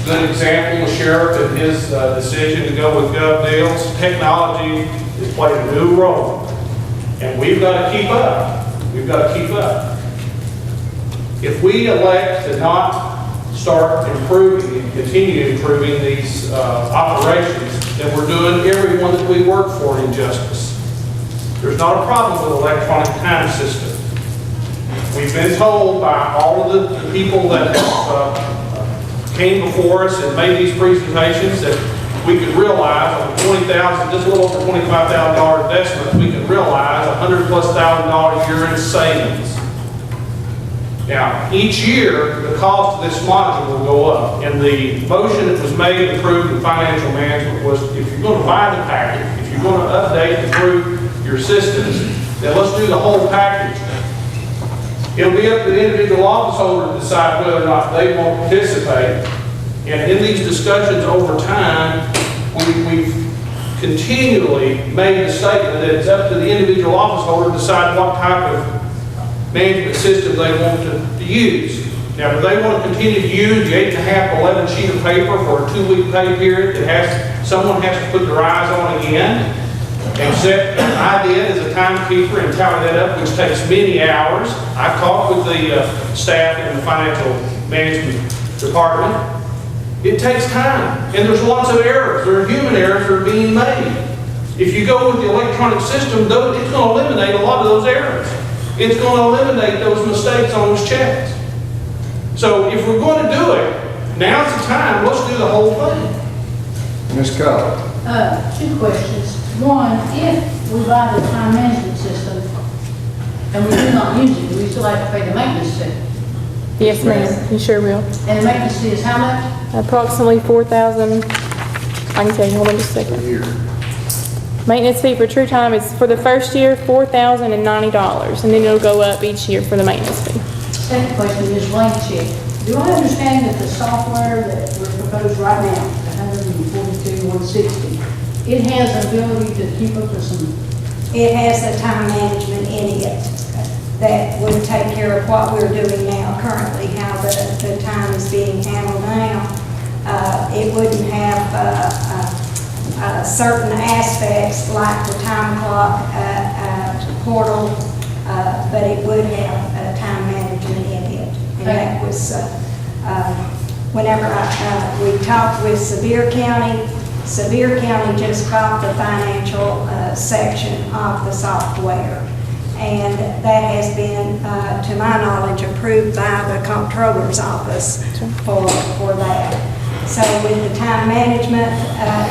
Good example, the sheriff and his decision to go with GovDeals. Technology has played a new role, and we've got to keep up. We've got to keep up. If we elect to not start improving and continue improving these operations, then we're doing everyone that we work for an injustice. There's not a problem with electronic time system. We've been told by all of the people that came before us and made these presentations that we could realize on just a little over $25,000 investment, we could realize $100,000+ a year in savings. Now, each year, the cost of this module will go up, and the motion that was made and approved in financial management was, if you're going to buy the package, if you're going to update and improve your systems, then let's do the whole package. It'll be up to the individual office holder to decide whether or not they want to participate. And in these discussions over time, we've continually made the statement that it's up to the individual office holder to decide what type of management system they want to use. Now, do they want to continue to use the 8.5, 11 sheet of paper for a 2-week pay period that someone has to put their eyes on again and set an idea as a timekeeper and tally that up, which takes many hours? I've talked with the staff in the financial management department, It takes time, and there's lots of errors. There are human errors that are being made. If you go with the electronic system, though, it's going to eliminate a lot of those errors. It's going to eliminate those mistakes on those checks. So if we're going to do it, now's the time. Let's do the whole thing. Ms. Keller? Two questions. One, if we buy the time management system and we do not use it, we still have to pay the maintenance fee. Yes, ma'am, you sure will. And the maintenance fee is how much? Approximately 4,000, I can tell you, hold on just a second. Maintenance fee for True Time is for the first year, $4,090, and then it'll go up each year for the maintenance fee. Second question is blank check. Do I understand that the software that we're proposed right now, the 142, 160, it has the ability to keep up with some? It has the time management in it that would take care of what we're doing now currently, how the time is being handled now. It wouldn't have certain aspects like the time clock portal, but it would have time management in it. And that was, whenever we talked with Sevier County just got the financial section of the software. And that has been, to my knowledge, approved by the comptroller's office for that. So with the time management,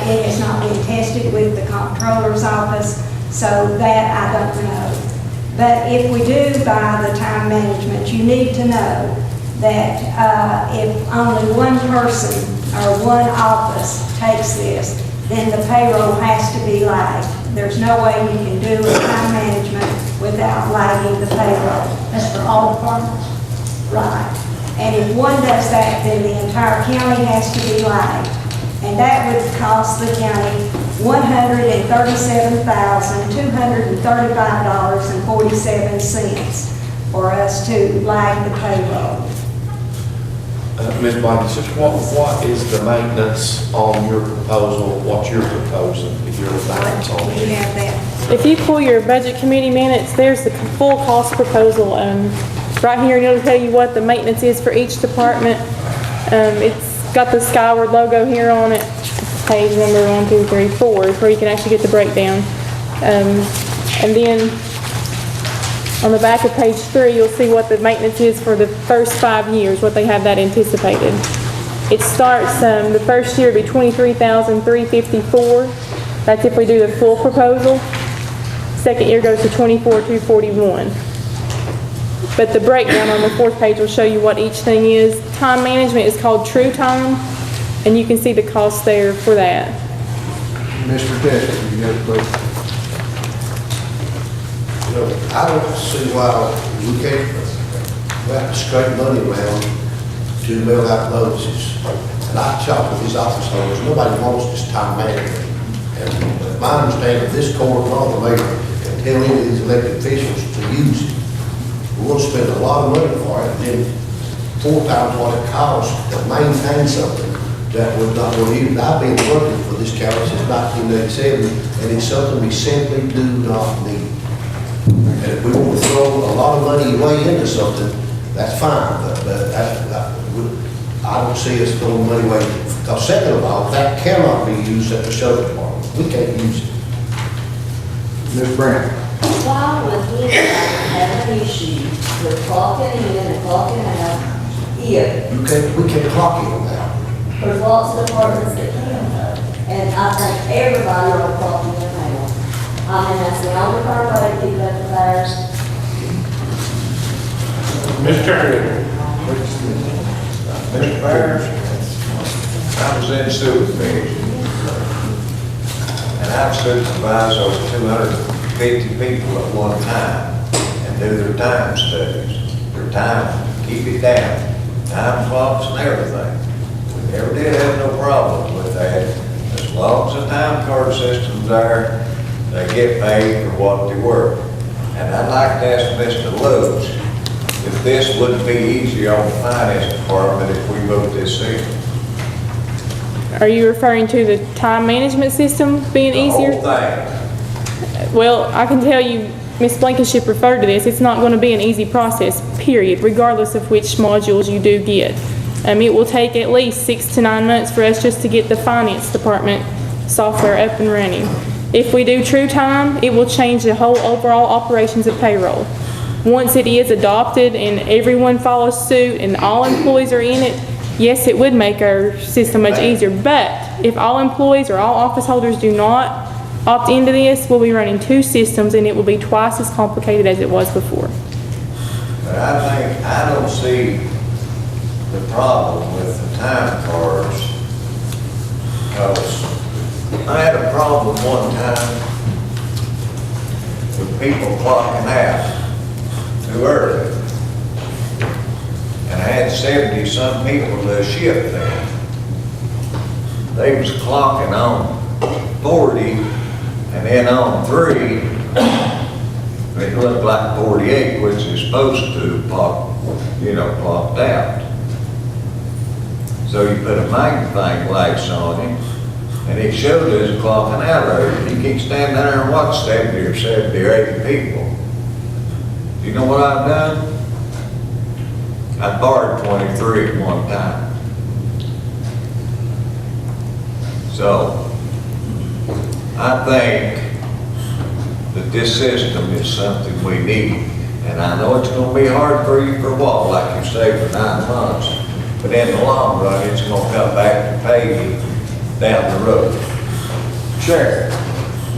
it has not been tested with the comptroller's office, so that I don't know. But if we do buy the time management, you need to know that if only one person or one office takes this, then the payroll has to be lagged. There's no way you can do a time management without lagging the payroll. That's for all departments? Right. And if one does that, then the entire county has to be lagged. And that would cost the county $137,235.47 for us to lag the payroll. Ms. Blankenship, just what is the maintenance on your proposal, what you're proposing, the yearly maintenance on We it? have that. If you pull your budget committee minutes, there's the full cost proposal. Right here, and it'll tell you what the maintenance is for each department. It's got the Skyward logo here on it. Page number 1, 2, 3, 4 is where you can actually get the breakdown. And then on the back of page 3, you'll see what the maintenance is for the first 5 years, what they have that anticipated. It starts, the first year will be $23,354. That's if we do the full proposal. Second year goes to $24,241. But the breakdown on the 4th page will show you what each thing is. Time management is called True Time, and you can see the cost there for that. Mr. Tester, you got a question? I don't see why we can't, we have to scrape money around to mail out notices. And I talked with these office holders, nobody wants this time management. And my understanding, this court and all the mayor can tell any of these elected officials to use it. We're going to spend a lot of money for it, and then 4 times what it costs to maintain something that we're not going to use. I've been working for this county since 1987, and it's something we simply do not need. And if we want to throw a lot of money away into something, that's fine, but I don't see us throwing money away. Because second of all, that cannot be used at the sheriff department. We can't use it. Ms. Brown? Why would anybody have an issue with clocking in and clocking out if We can clock it now. there's lots of departments that can? And I think everybody ought to clock in and out. I mean, that's the only proper way to keep up with ours. Mr. Chairman. Mr. Mayor, I was in supervision, and I've supervised those 250 people at one time and do their time studies, their time, keep it down, time clocks and everything. We never did have no problem with that. As long as the time card system's there, they get paid for what they work. And I'd like to ask Mr. Lewis if this wouldn't be easier on the finance department if we moved this in. Are you referring to the time management system being easier? The whole thing. Well, I can tell you, Ms. Blankenship referred to this, it's not going to be an easy process, period, regardless of which modules you do get. It will take at least 6 to 9 months for us just to get the finance department software up and running. If we do True Time, it will change the whole overall operations of payroll. Once it is adopted and everyone follows suit and all employees are in it, yes, it would make our system much easier. But if all employees or all office holders do not opt into this, we'll be running 2 systems and it will be twice as complicated as it was before. But I don't see the problem with the time cards, because I had a problem one time with people clocking out too early. And I had 70-some people to a shift there. They was clocking on 40 and then on 3, it looked like 48, which is supposed to clocked out. So you put a magnifying glass on him, and it showed us clocking out early. You can't stand there and watch 70 or 80 people. You know what I've done? I borrowed 23 at one time. So, I think that this system is something we need. And I know it's gonna be hard for you for a while, like you say, for 9 months. But in the long run, it's gonna come back to pay you down the road. Chair,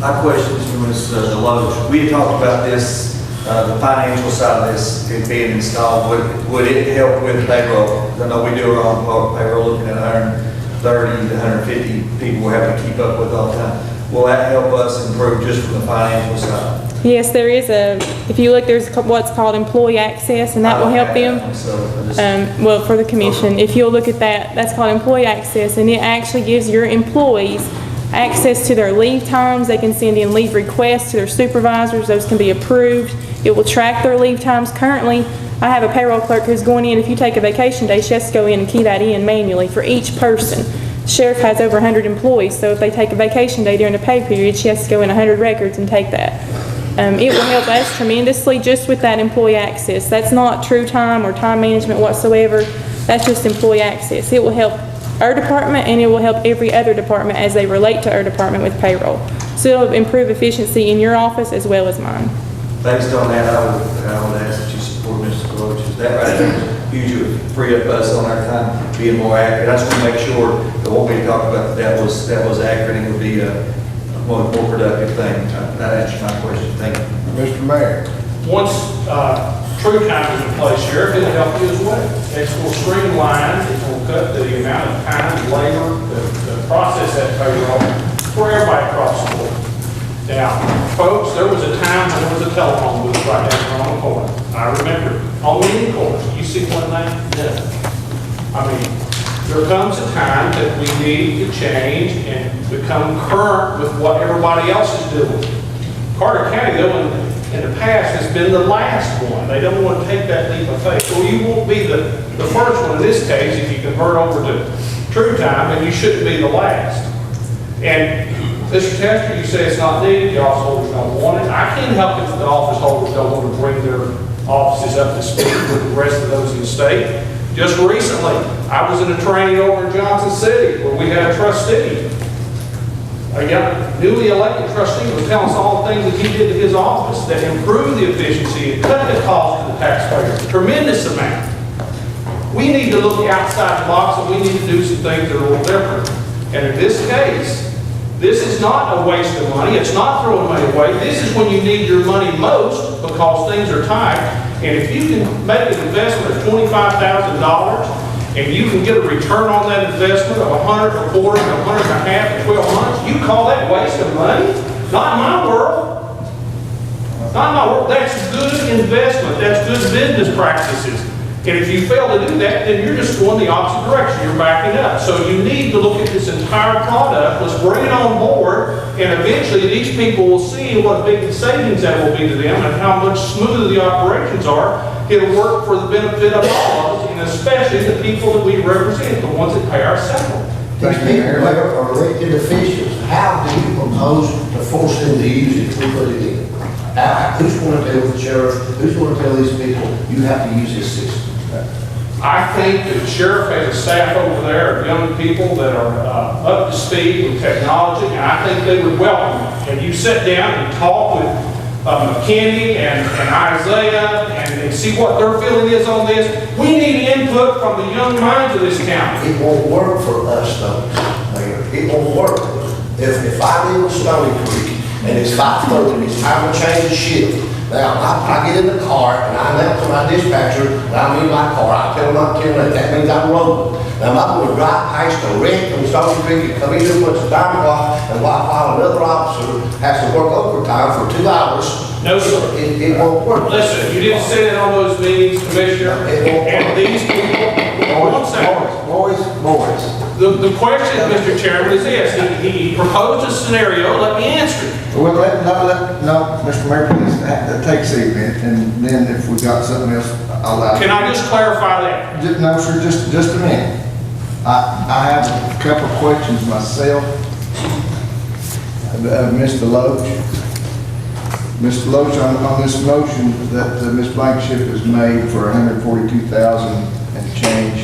my question to Ms. Deloach, we had talked about this, the financial side of this being installed. Would it help with payroll? I know we do our own payroll, looking at 130 to 150 people we have to keep up with all the time. Will that help us improve just from the financial side? Yes, there is if you look, there's what's called employee access, and that will help them. Well, for the commission, if you'll look at that, that's called employee access, and it actually gives your employees access to their leave times. They can send in leave requests to their supervisors. Those can be approved. It will track their leave times. Currently, I have a payroll clerk who's going in. If you take a vacation day, she has to go in and key that in manually for each person. Sheriff has over 100 employees, so if they take a vacation day during the pay period, she has to go in 100 records and take that. It will help us tremendously just with that employee access. That's not True Time or time management whatsoever. That's just employee access. It will help our department and it will help every other department as they relate to our department with payroll. So it'll improve efficiency in your office as well as mine. Based on that, I would ask that you support Mrs. Deloach. Is that right? Usually free up us on our time being more accurate. I just want to make sure that what we talked about that was accurate and would be a more productive thing. That answers my question. Thank you. Mr. Mayor. Once True Time is in place, Sheriff, it'll help you as well. It's will streamline, it will cut the amount of time and labor, the process that payroll for everybody across the board. Now, folks, there was a time when there was a telephone booth right down on the corner. I remember, on any corner, you see one name? No. I mean, there comes a time that we need to change and become current with what everybody else is doing. Carter County, though, in the past has been the last one. They don't want to take that leap of faith. Well, you won't be the first one in this case if you convert over to True Time, and you shouldn't be the last. And Mr. Tester, you say it's not needed, the office holders don't want it. I can't help it if the office holders don't want to bring their offices up to speed with the rest of those in the state. Just recently, I was in a training over in Johnson City where we had a trustee. A young, newly elected trustee was telling us all the things that he did to his office that improved the efficiency and cut the cost to the taxpayer. Tremendous amount. We need to look outside the box and we need to do some things that are a little different. And in this case, this is not a waste of money. It's not throwing money away. This is when you need your money most because things are tight. And if you can make an investment of $25,000 and you can get a return on that investment of $100 a quarter, $100 and a half in 12 months, you call that waste of money? Not in my world. Not in my world. That's good investment. That's good business practices. And if you fail to do that, then you're just going the opposite direction. You're backing up. So you need to look at this entire product. Let's bring it on board, and eventually these people will see what big savings that will be to them and how much smoother the operations are. It'll work for the benefit of all of us, and especially the people that we represent, the ones that pay our salary. These people are elected officials. How do you propose to force them to use it if we put it in? Who's going to tell the sheriff? Who's going to tell these people, you have to use this system? I think that the sheriff has a staff over there of young people that are up to speed with technology, and I think they would welcome it. And you sit down and talk with McKinney and Isaiah and see what their feeling is on this. We need input from the young minds of this county. It won't work for us though, Mayor. It won't work. If I live in Stony Creek and it's 5:30 and it's time to change the shift, now I get in the car and I announce to my dispatcher that I'm in my car. I tell them I'm 10 late. That means I'm rolling. Now I'm going to drive past a wreck from Stony Creek and come in here once the time clock, and while another officer has to work overtime for 2 hours. No, sir. It won't work. Listen, you didn't sit in on those meetings, Commissioner, and these people, one second. Boys. The question, Mr. Chairman, is this. He proposed a scenario, let me answer it. Well, no, Mr. Mayor, please, take a seat, and then if we got something else, I'll allow. Can I just clarify that? No, sir, just a minute. I have a couple of questions myself. Mr. Loach. Mr. Loach, on this motion that Ms. Blankenship has made for $142,000 and change,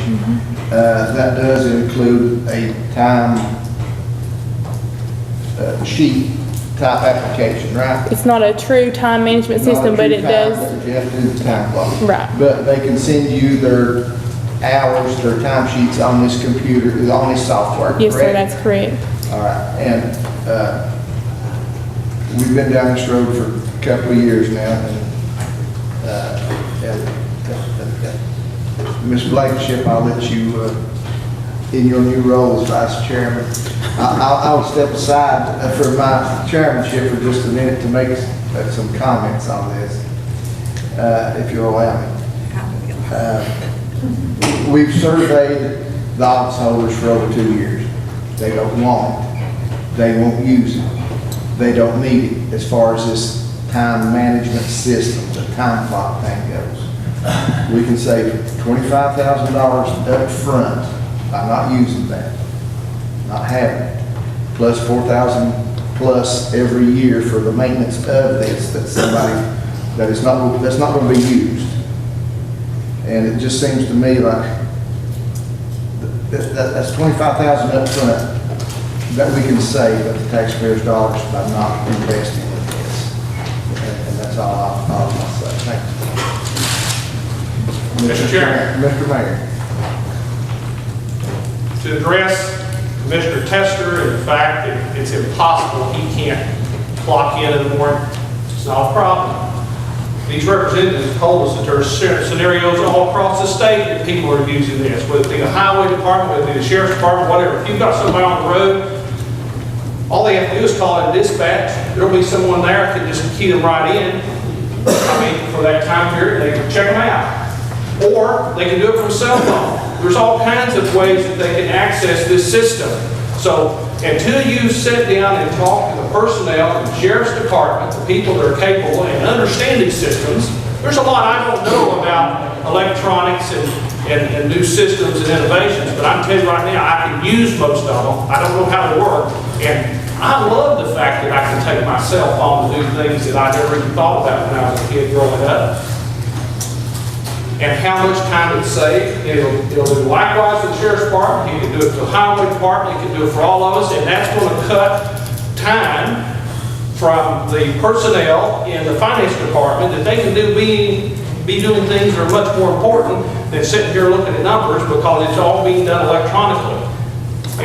that does include a time sheet type application, right? It's not a true time management system, but it does. But you have to do the time clock. Right. But they can send you their hours, their time sheets on this computer, on this software, correct? Yes, sir, that's correct. All right, and we've been down this road for a couple of years now, and Ms. Blankenship, I'll let you, in your new role as vice chairman, I'll step aside for my chairmanship for just a minute to make some comments on this, if you'll allow me. We've surveyed the office holders for over 2 years. They don't want it. They won't use it. They don't need it as far as this time management system, the time clock thing goes. We can save $25,000 up front by not using that, not having it, plus $4,000 plus every year for the maintenance of this, that's not going to be used. And it just seems to me like that's $25,000 up front that we can save of the taxpayers' dollars by not investing in this. And that's all I'll say. Thank you. Mr. Chairman. Mr. Mayor. To address Commissioner Tester and the fact that it's impossible, he can't clock in the morning, it's not a problem. These representatives told us that there are scenarios all across the state that people are using this, whether it be the highway department, whether it be the sheriff's department, whatever. If you've got somebody on the road, all they have to do is call in dispatch. There'll be someone there that can just key them right in. For that time period, they can check them out. Or they can do it from cell phone. There's all kinds of ways that they can access this system. So until you sit down and talk to the personnel in the sheriff's department, the people that are capable and understand these systems, there's a lot I don't know about electronics and new systems and innovations, but I'm telling you right now, I can use most of them. I don't know how they work. And I love the fact that I can take my cell phone to do things that I never even thought about when I was a kid growing up. And how much time it saves. It'll do likewise for the sheriff's department. He can do it for the highway department. He can do it for all of us. And that's going to cut time from the personnel in the finance department that they can be doing things that are much more important than sitting here looking at numbers, because it's all being done electronically.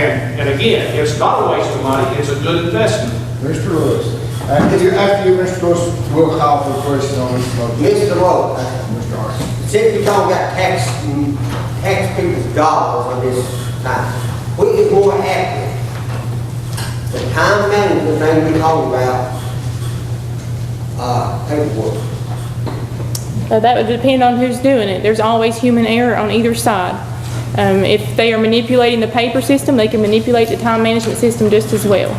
And again, it's not a waste of money. It's a good investment. Mr. Lewis. After you, Mr. Lewis, we'll call for a question on this motion. Mr. Lowe, Mr. Hart. since we talking about tax people's dollars on this time, what is more accurate? The time management thing we talking about, paperwork. That would depend on who's doing it. There's always human error on either side. If they are manipulating the paper system, they can manipulate the time management system just as well.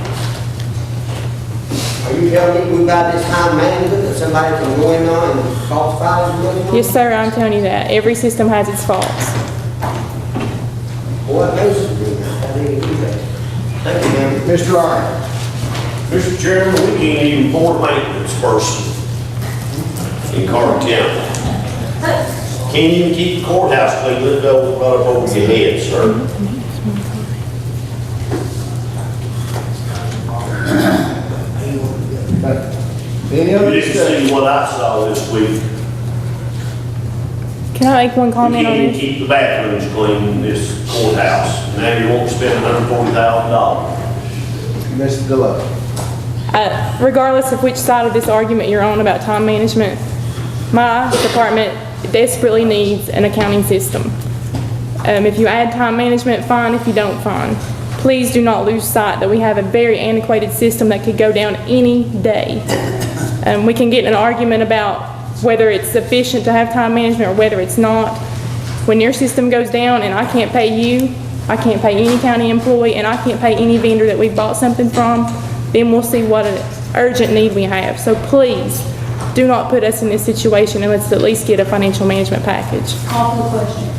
Are you telling me we got this time management that somebody can go in on and falsify this? Yes, sir, I'm telling you that. Every system has its faults. Boy, it knows to do that. I think it do that. Thank you, ma'am. Mr. Ryan. Mr. Chairman, we can't even afford a maintenance person in Carter County. Can't even keep the courthouse clean, let it go right up over your head, sir. Any other You didn't discussion? see what I saw this week. Can I make one You comment on can't even this? keep the bathrooms clean in this courthouse. Now you won't spend $140,000. Mr. Deloach. Regardless of which side of this argument you're on about time management, my department desperately needs an accounting system. If you add time management, fine. If you don't, fine. Please do not lose sight that we have a very antiquated system that could go down any day. We can get in an argument about whether it's sufficient to have time management or whether it's not. When your system goes down and I can't pay you, I can't pay any county employee, and I can't pay any vendor that we bought something from, then we'll see what an urgent need we have. So please, do not put us in this situation, and let's at least get a financial management package. Call for the question.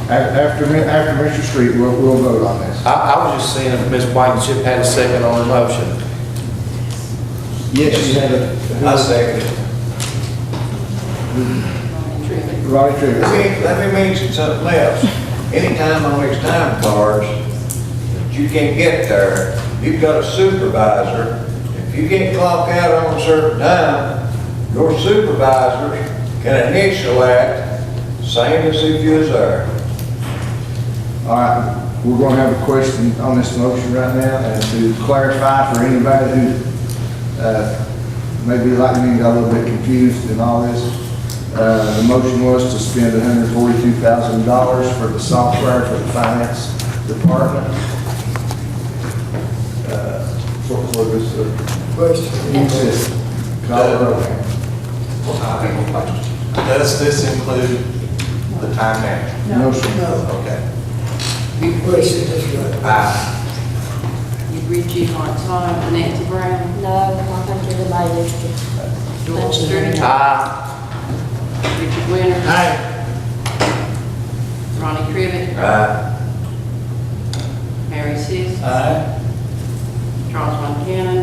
After Mr. Street, we'll vote on this. I was just seeing if Ms. Blankenship had a second on the motion. Yes, you had a. I second it. Roddy Trigger. Let me mention something else. Anytime on these time cards that you can't get there, you've got a supervisor. If you get clocked out on a certain time, your supervisors can initial that, same as if you was there. All right, we're going to have a question on this motion right now, and to clarify for anybody who maybe like me got a little bit confused in all this, the motion was to spend $142,000 for the software for the finance department. For this new system. Does this include the time management? No, sir. Okay. You Richie Hartog, Nancy Brown, No, I think everybody is. George Strait, Richard Winters. Ronnie Crivitt. Harry Seas. Charles Montana.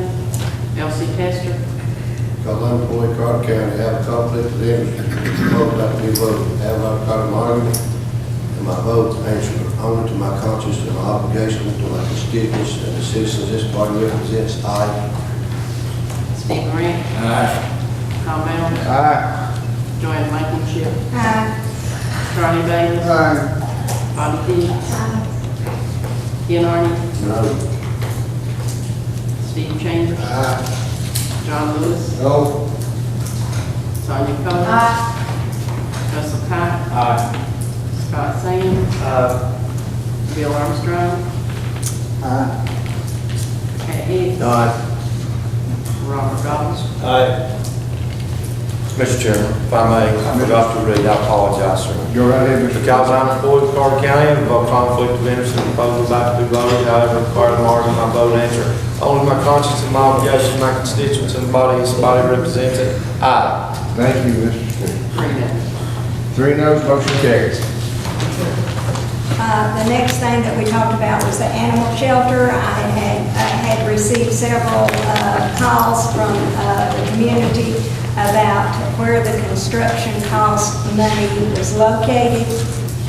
Elsie Tester. Because I'm employed Carter County, have a conflict of interest, vote like we vote, have not got an argument, and my vote answers only to my conscience and my obligation to my constituents and the citizens this party represents. Aye. Steve Grant. Carl Bell. Joanne Blankenship. Charlie Bailey. Bobby Dees. Ian Arden. No. Steve Chambers. John Lewis. No. Sonia Coler. Russell Cott. Scott Sands. Bill Armstrong. Pat Hicks. Robert Goss. Mr. Chairman, if I may, I forgot to read, I apologize, sir. Go right ahead, Mr. Because I'm employed with Carter County, I have a conflict of interest in the proposal about to be voted, however, required to mark my vote answer. Only my conscience and my obligation to my constituents and the body is the body represented. Aye. Thank you, Mr. Street. 3 noes, motion carries. The next thing that we talked about was the animal shelter. I had received several calls from the community about where the construction cost money was located.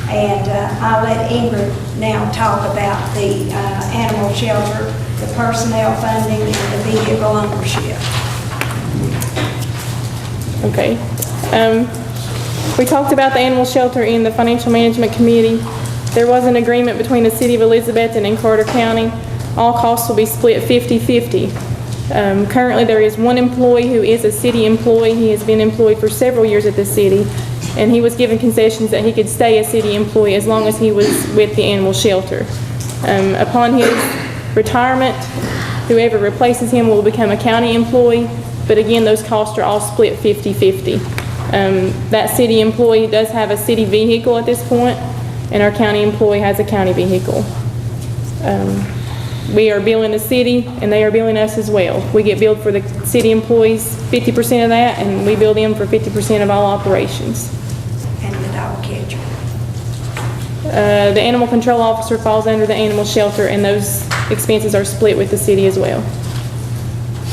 And I'll let Ingrid now talk about the animal shelter, the personnel funding, and the vehicle ownership. Okay. We talked about the animal shelter in the Financial Management Committee. There was an agreement between the City of Elizabethton and Carter County. All costs will be split 50-50. Currently, there is one employee who is a city employee. He has been employed for several years at the city, and he was given concessions that he could stay a city employee as long as he was with the animal shelter. Upon his retirement, whoever replaces him will become a county employee, but again, those costs are all split 50-50. That city employee does have a city vehicle at this point, and our county employee has a county vehicle. We are billing the city, and they are billing us as well. We get billed for the city employees 50% of that, and we bill them for 50% of all operations. And the dog catcher. The animal control officer falls under the animal shelter, and those expenses are split with the city as well.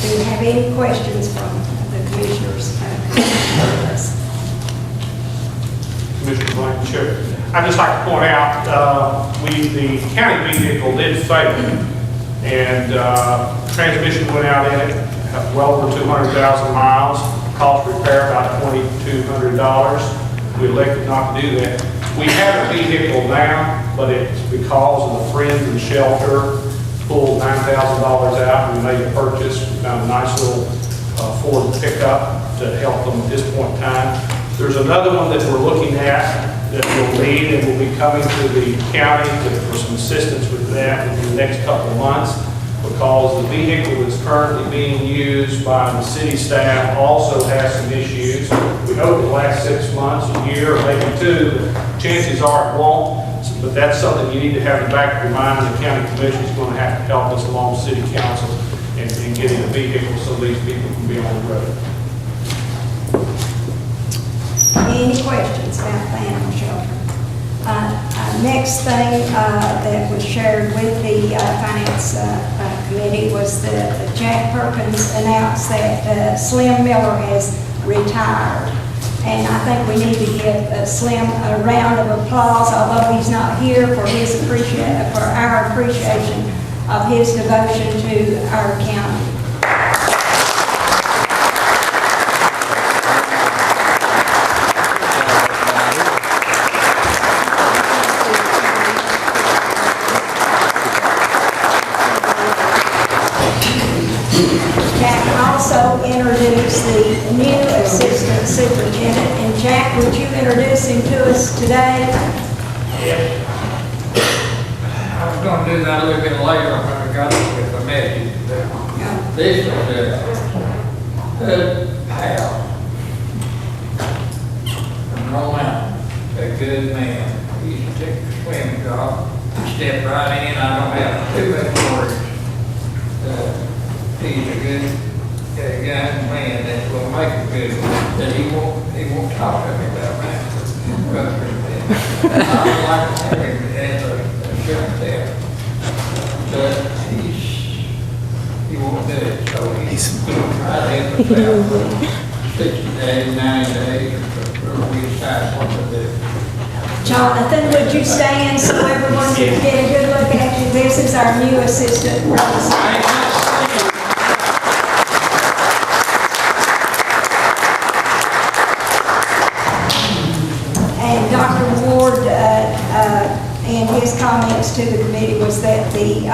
Do you have any questions from the commissioners? Commissioner Blankenship. I'd just like to point out, the county vehicle did fail, and transmission went out in it, well over 200,000 miles, cost repair about $2,200. We elected not to do that. We have a vehicle now, but it's because of the Friends and Shelter pulled $9,000 out and we made a purchase. We found a nice little Ford pickup to help them at this point in time. There's another one that we're looking at that will need and will be coming to the county for some assistance with that in the next couple of months, because the vehicle that's currently being used by the city staff also has some issues. We hope it lasts 6 months, a year, or maybe 2, but chances are it won't. But that's something you need to have in the back of your mind, and the county commission is going to have to help us along with city council in getting a vehicle so these people can be on the road. Any questions about the animal shelter? Next thing that was shared with the Finance Committee was that Jack Perkins announced that Slim Miller has retired. And I think we need to give Slim a round of applause, although he's not here, for our appreciation of his devotion to our county. Jack also introduced the new assistant superintendent. And Jack, would you introduce him to us today? Yeah. I was going to do that a little bit later when I got up with the message. This is good pal from Roll Mountain, a good man. He used to take the swimming job. He stepped right in. I don't have too much words. He's a good young man that will make a good one, that he won't talk to me about that. I would like to have him as a sheriff there, but he won't do it, so he's right in the south for 60 days, 90 days, or we decide what to do. Jonathan, would you stand so everyone can get a good look at you? This is our new assistant representative. And his comments to the committee was that the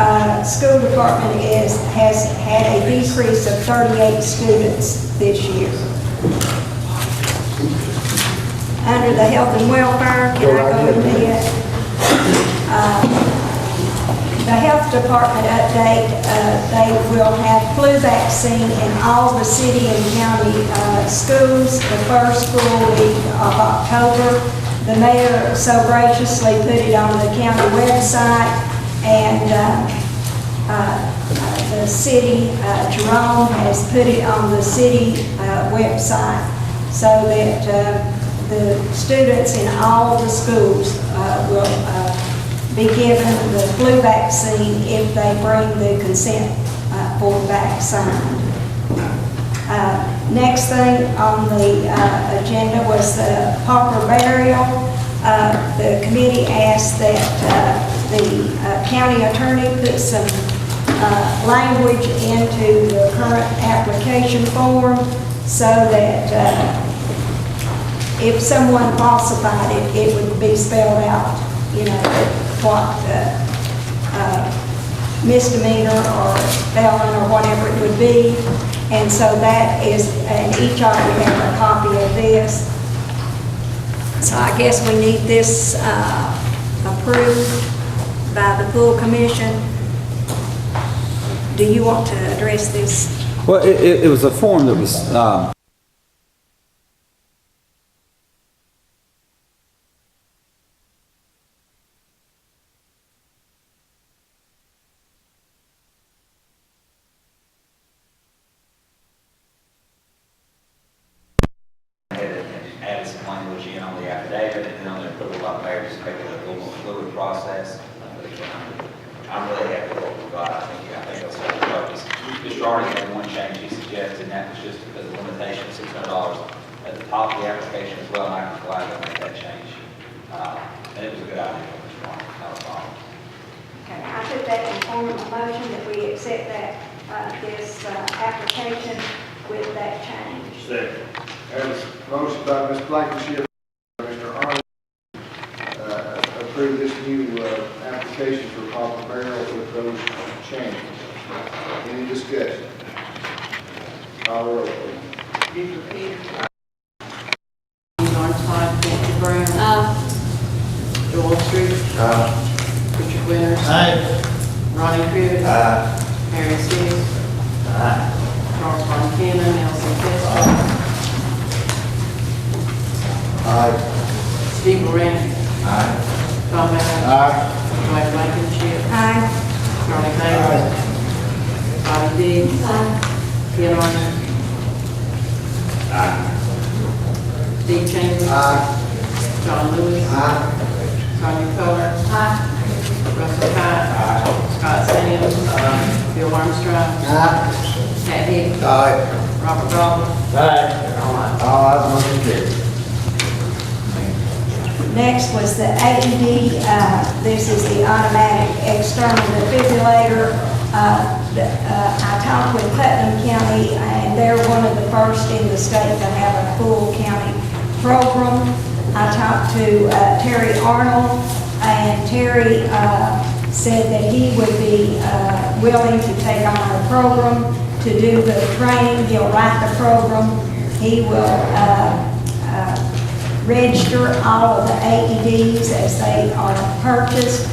school department has had a decrease of 38 students this year. Under the health and welfare, can I go ahead? The health department update, they will have flu vaccine in all the city and county schools the first full week of October. The mayor so graciously put it on the county website, and the city, Jerome, has put it on the city website so that the students in all the schools will be given the flu vaccine if they bring the consent form back signed. Next thing on the agenda was the pauper burial. The committee asked that the county attorney put some language into the current application form so that if someone falsified it, it would be spelled out, you know, what misdemeanor or felon or whatever it would be. And so that is, and each of you have a copy of this. So I guess we need this approved by the full commission. Do you want to address this? Well, it was a form that was added some language in on the affidavit and then on the approval by the mayor, just to make it a little more fluid process. I'm really happy with what we got. I think that's what the purpose. Mr. Arnie had one change he suggested, and that was just the limitation of $600 at the top of the application as well, and I'm glad to make that change. And it was a good idea, Mr. Martin, not a problem. Okay, I put that in form of a motion that we accept that, this application with that change. Second. There's a motion by Ms. Blankenship, Mr. Arnold, approve this new application for Papa Barrel with those changes. Any discussion? Call the roll, please. Bishop Peters. Lawrence Todd. Nancy Brown. Joel Street. Richard Winters. Ronnie Crivitt. Harry Seas. Charles Montana. Nelson Tester. Steve Moran. Tom Allen. Joanne Blankenship. Charlie Bailey. Bobby Dees. Ken Arden. Steve Chambers. John Lewis. Sonia Coler. Russell Cott. Scott Sands. Bill Armstrong. Pat Hicks. Robert Goff. All ayes, motion carries. Next was the AED, this is the automatic external defibrillator. I talked with Putnam County, and they're one of the first in the state to have a full county program. I talked to Terry Arnold, and Terry said that he would be willing to take on the program to do the training. He'll write the program. He will register all of the AEDs as they are purchased,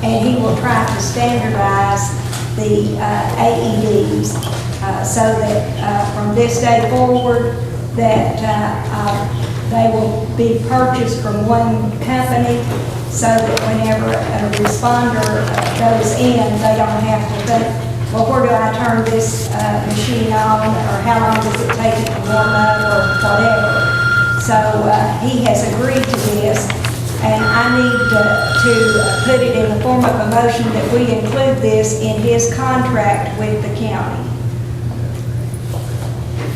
and he will try to standardize the AEDs so that from this day forward that they will be purchased from one company so that whenever a responder goes in, they don't have to think, well, where do I turn this machine on, or how long does it take it to warm up, or whatever. So he has agreed to this, and I need to put it in the form of a motion that we include this in his contract with the county.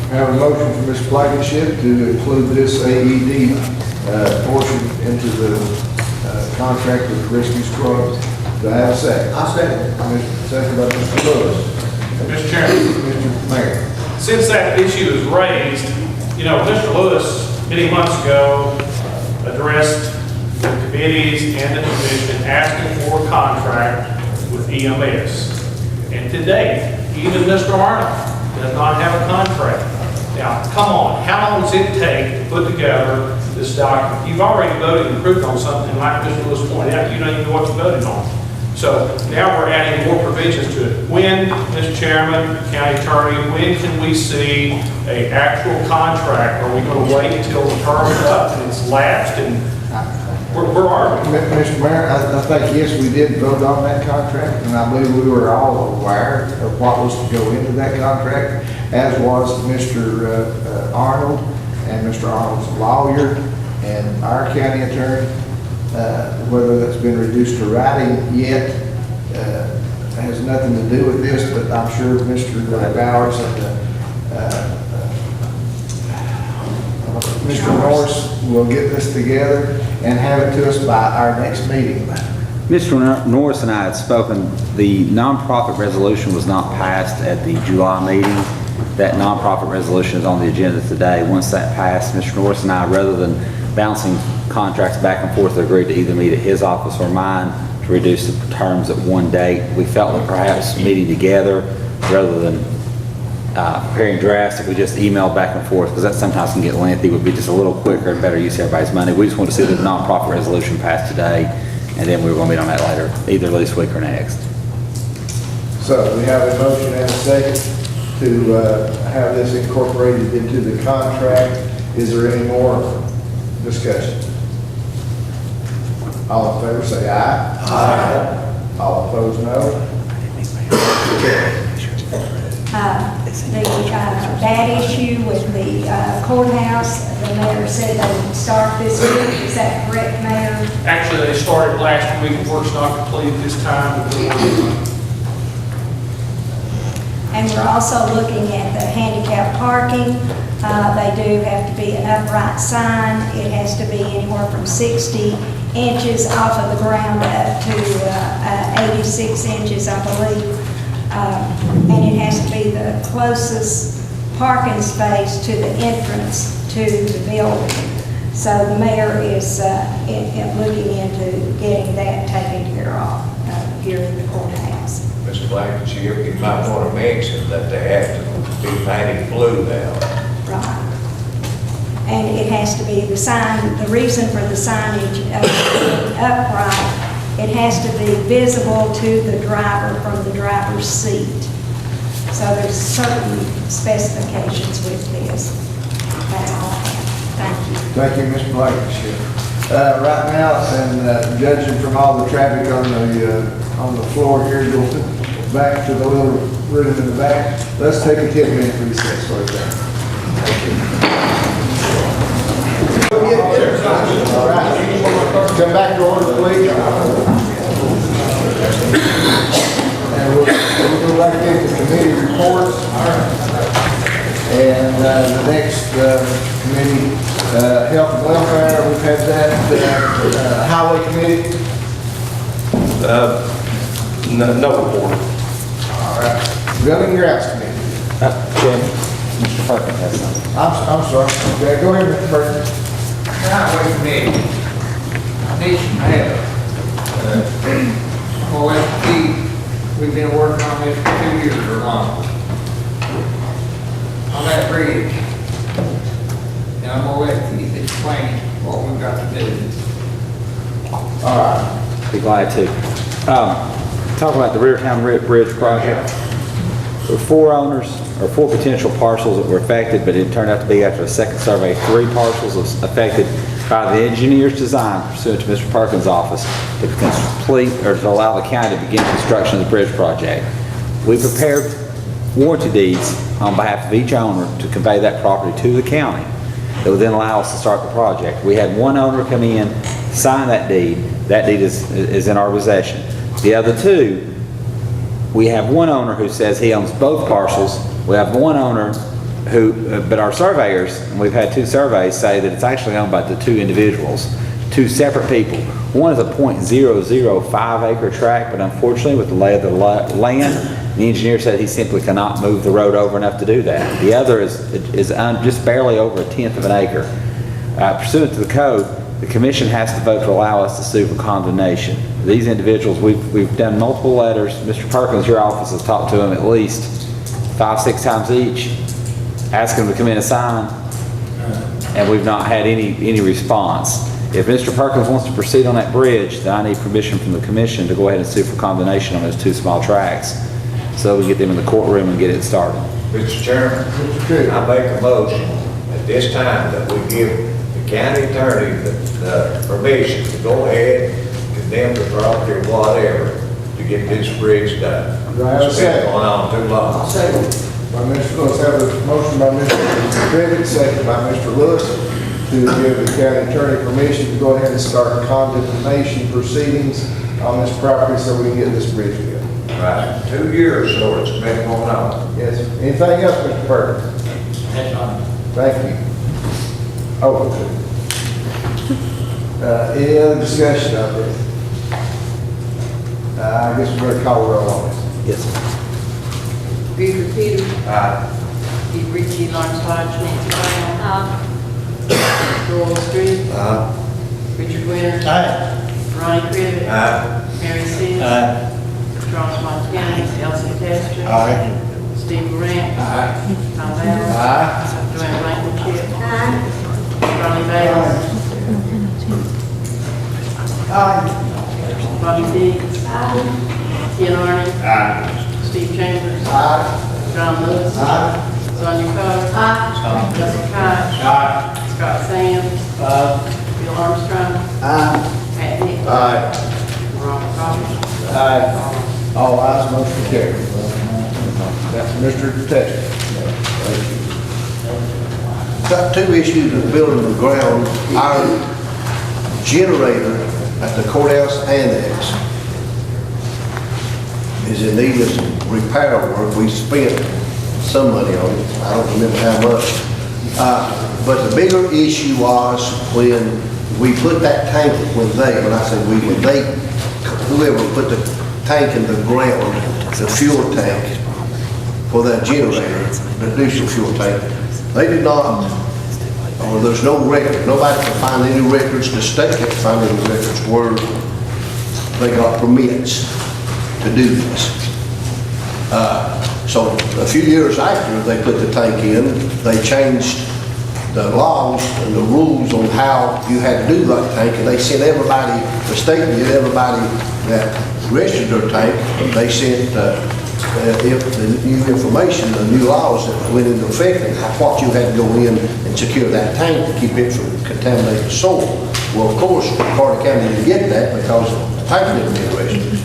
I have a motion from Mr. Blankenship to include this AED portion into the contract with the rescue squad. Do I have a second? I second. Second by Mr. Lewis. Mr. Chairman, Mr. Mayor. since that issue is raised, you know, Mr. Lewis, many months ago, addressed the committees and the commission asking for a contract with EMS. And today, even Mr. Arnold does not have a contract. Now, come on, how long does it take to put together this document? You've already voted and approved on something, like Mr. Lewis pointed out, you don't even know what you voted on. So now we're adding more provisions to it. When, Mr. Chairman, County Attorney, when can we see an actual contract? Are we going to wait until the term is up and it's lapsed, and where are we? Mr. Mayor, I think, yes, we did vote on that contract, and I believe we were all aware of what was to go into that contract, as was Mr. Arnold and Mr. Arnold's lawyer and our county attorney. Whether that's been reduced to writing yet has nothing to do with this, but I'm sure Mr. Bowers and Mr. Norris will get this together and have it to us by our next meeting. Mr. Norris and I had spoken. The nonprofit resolution was not passed at the July meeting. That nonprofit resolution is on the agenda today. Once that passed, Mr. Norris and I, rather than bouncing contracts back and forth, agreed to either meet at his office or mine to reduce the terms at one date. We felt that perhaps meeting together rather than preparing drafts, if we just email back and forth, because that sometimes can get lengthy, would be just a little quicker and better use of everybody's money. We just want to see the nonprofit resolution passed today, and then we were going to meet on that later, either this week or next. So we have a motion and a second to have this incorporated into the contract. Is there any more discussion? All in favor say aye. Aye. All opposed, no. That issue with the courthouse, the mayor said they would start this week. Is that correct, Mayor? Actually, they started last week, work's not completed this time, but we're working on it. And we're also looking at the handicap parking. They do have to be an upright sign. It has to be anywhere from 60 inches off of the ground up to 86 inches, I believe. And it has to be the closest parking space to the entrance to the building. So the mayor is looking into getting that taken care of here in the courthouse. Mr. Blankenship, you might want to mention that they have to be painted blue now. Right. And it has to be the sign, the reason for the signage upright, it has to be visible to the driver from the driver's seat. So there's certain specifications with this. That's all I have. Thank you. Thank you, Mr. Blankenship. Right now, and judging from all the traffic on the floor here, go back to the little room in the back. Let's take a 10-minute recess for that. Thank you. All right. Come back to order, please. And we'll go back into committee reports. And the next committee, Health and Welfare, we've had that. Highway Committee. No report. All right. Building Grounds Committee. Chairman, Mr. Perkins has something. I'm sorry. Okay, go ahead, Mr. Perkins. Highway committee, I need some help. OSP, we've been working on this for 2 years or longer. On that bridge. And I'm gonna let Keith explain what we've got to do. All right. Be glad to. Talk about the Rivertown Bridge project. There were 4 owners, or 4 potential parcels that were affected, but it turned out to be, after a second survey, 3 parcels was affected by the engineer's design pursuant to Mr. Perkins' office to complete, or to allow the county to begin construction of the bridge project. We prepared warranty deeds on behalf of each owner to convey that property to the county that would then allow us to start the project. We had 1 owner come in, sign that deed. That deed is in our possession. The other 2, we have 1 owner who says he owns both parcels. We have 1 owner who, but our surveyors, and we've had 2 surveys, say that it's actually owned by the 2 individuals, 2 separate people. One is a .005 acre tract, but unfortunately with the lay of the land, the engineer said he simply cannot move the road over enough to do that. The other is just barely over 1/10 of an acre. Pursuant to the code, the commission has to vote to allow us to sue for condemnation. These individuals, we've done multiple letters. Mr. Perkins, your office has talked to them at least 5-6 times each, asking them to come in and sign, and we've not had any response. If Mr. Perkins wants to proceed on that bridge, then I need permission from the commission to go ahead and sue for condemnation on those 2 small tracts, so we get them in the courtroom and get it started. Mr. Chairman, I make a motion at this time that we give the county attorney the permission to go ahead, condemn the property or whatever, to get this bridge done. Do I have a It's been second? going on too long. Let's have a motion by Mr. Trivett, second by Mr. Lewis, to give the county attorney permission to go ahead and start condemnation proceedings on this property so we can get this bridge built. Right, 2 years, so it's been going on. Yes. Anything else, Mr. Perkins? That's on. Thank you. Oh, any other discussion on this? I guess we're going to call the roll on this. Yes, sir. Peter Peters. Keith Ritchie, Lawrence Hodge, Nancy Brown. Joel Street. Richard Winters. Ronnie Crivitt. Mary Sis. Charles Montgomery. Elsie Testor. Steve Grant. Tom Allen. Joanne Blankenship. Ronnie Bailey. Bobby Dees. Ken Arden. Steve Chambers. John Lewis. Sonia Coler. Justin Kight. Scott Sands. Bill Armstrong. Pat Nichols. Ron Roberts. All ayes, motion carried. That's Mr. Tester. Got 2 issues of building the ground. Our generator at the courthouse annex is in need of some repair work. We spent some money on it. I don't remember how much. But the bigger issue was when we put that tank, when I say we, when they, whoever put the tank in the ground, the fuel tank for that generator, the diesel fuel tank, they did not, or there's no record, nobody can find any records, the state can't find any records where they got permits to do this. So a few years after they put the tank in, they changed the laws and the rules on how you had to do that tank, and they sent everybody, the state did, everybody that registered their tank, they sent if the new information, the new laws that went into effect, and what you had to go in and secure that tank to keep it from contaminating the soil. Well, of course, Carter County didn't get that because the tank didn't get registered.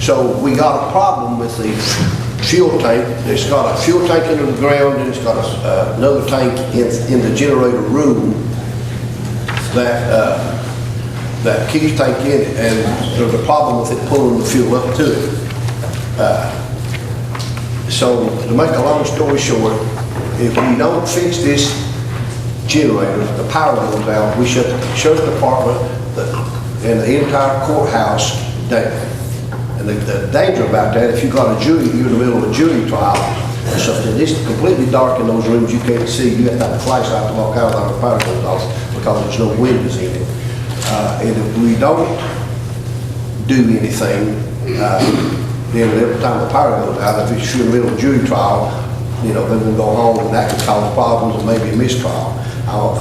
So we got a problem with the fuel tank. It's got a fuel tank into the ground, and it's got another tank in the generator room that keeps tank in it, and there's a problem with it pulling the fuel up to it. So to make a long story short, if we don't fix this generator, the power goes out, we shut the sheriff's department and the entire courthouse down. And the danger about that, if you got a jury, you're in the middle of a jury trial or something, it's completely dark in those rooms, you can't see, you have to have a flashlight to walk out without the power goes off because there's no windows in it. And if we don't do anything, then every time the power goes out, if it's in the middle of a jury trial, you know, then we'll go home, and that could cause problems and maybe a mistrial. I'll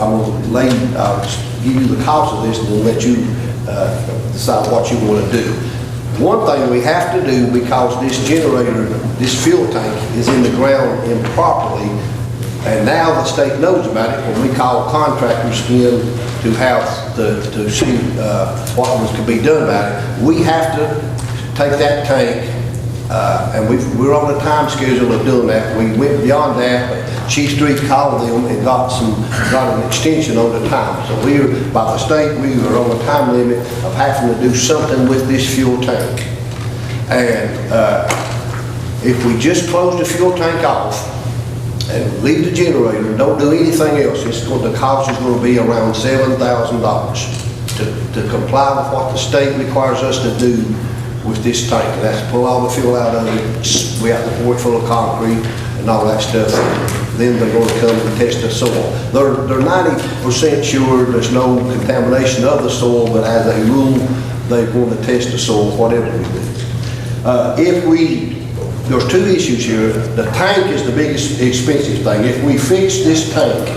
give you the cost of this and then let you decide what you want to do. One thing we have to do, because this generator, this fuel tank is in the ground improperly, and now the state knows about it, when we call contractors in to have to see what could be done about it, we have to take that tank, and we're on a time schedule of doing that. We went beyond that, but Chief Street called them and got an extension on the time. So by the state, we were on a time limit of having to do something with this fuel tank. And if we just close the fuel tank off and leave the generator and don't do anything else, the cost is going to be around $7,000 to comply with what the state requires us to do with this tank. And that's to pull all the fuel out of it. We have to pour it full of concrete and all that stuff. Then they're going to come and test the soil. They're 90% sure there's no contamination of the soil, but as a rule, they want to test the soil, whatever we do. There's two issues here. The tank is the biggest expensive thing. If we fix this tank,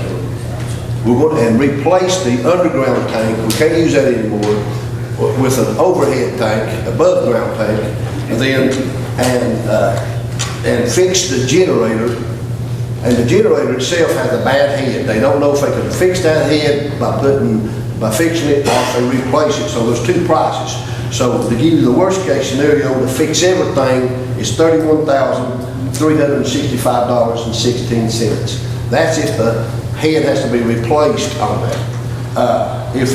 we're going to replace the underground tank. We can't use that anymore, with an overhead tank, above ground tank, and fix the generator. And the generator itself has a bad head. They don't know if they can fix that head by fixing it or if they replace it. So there's two prices. So to give you the worst case scenario, to fix everything is $31,365.16. That's if the head has to be replaced on that. If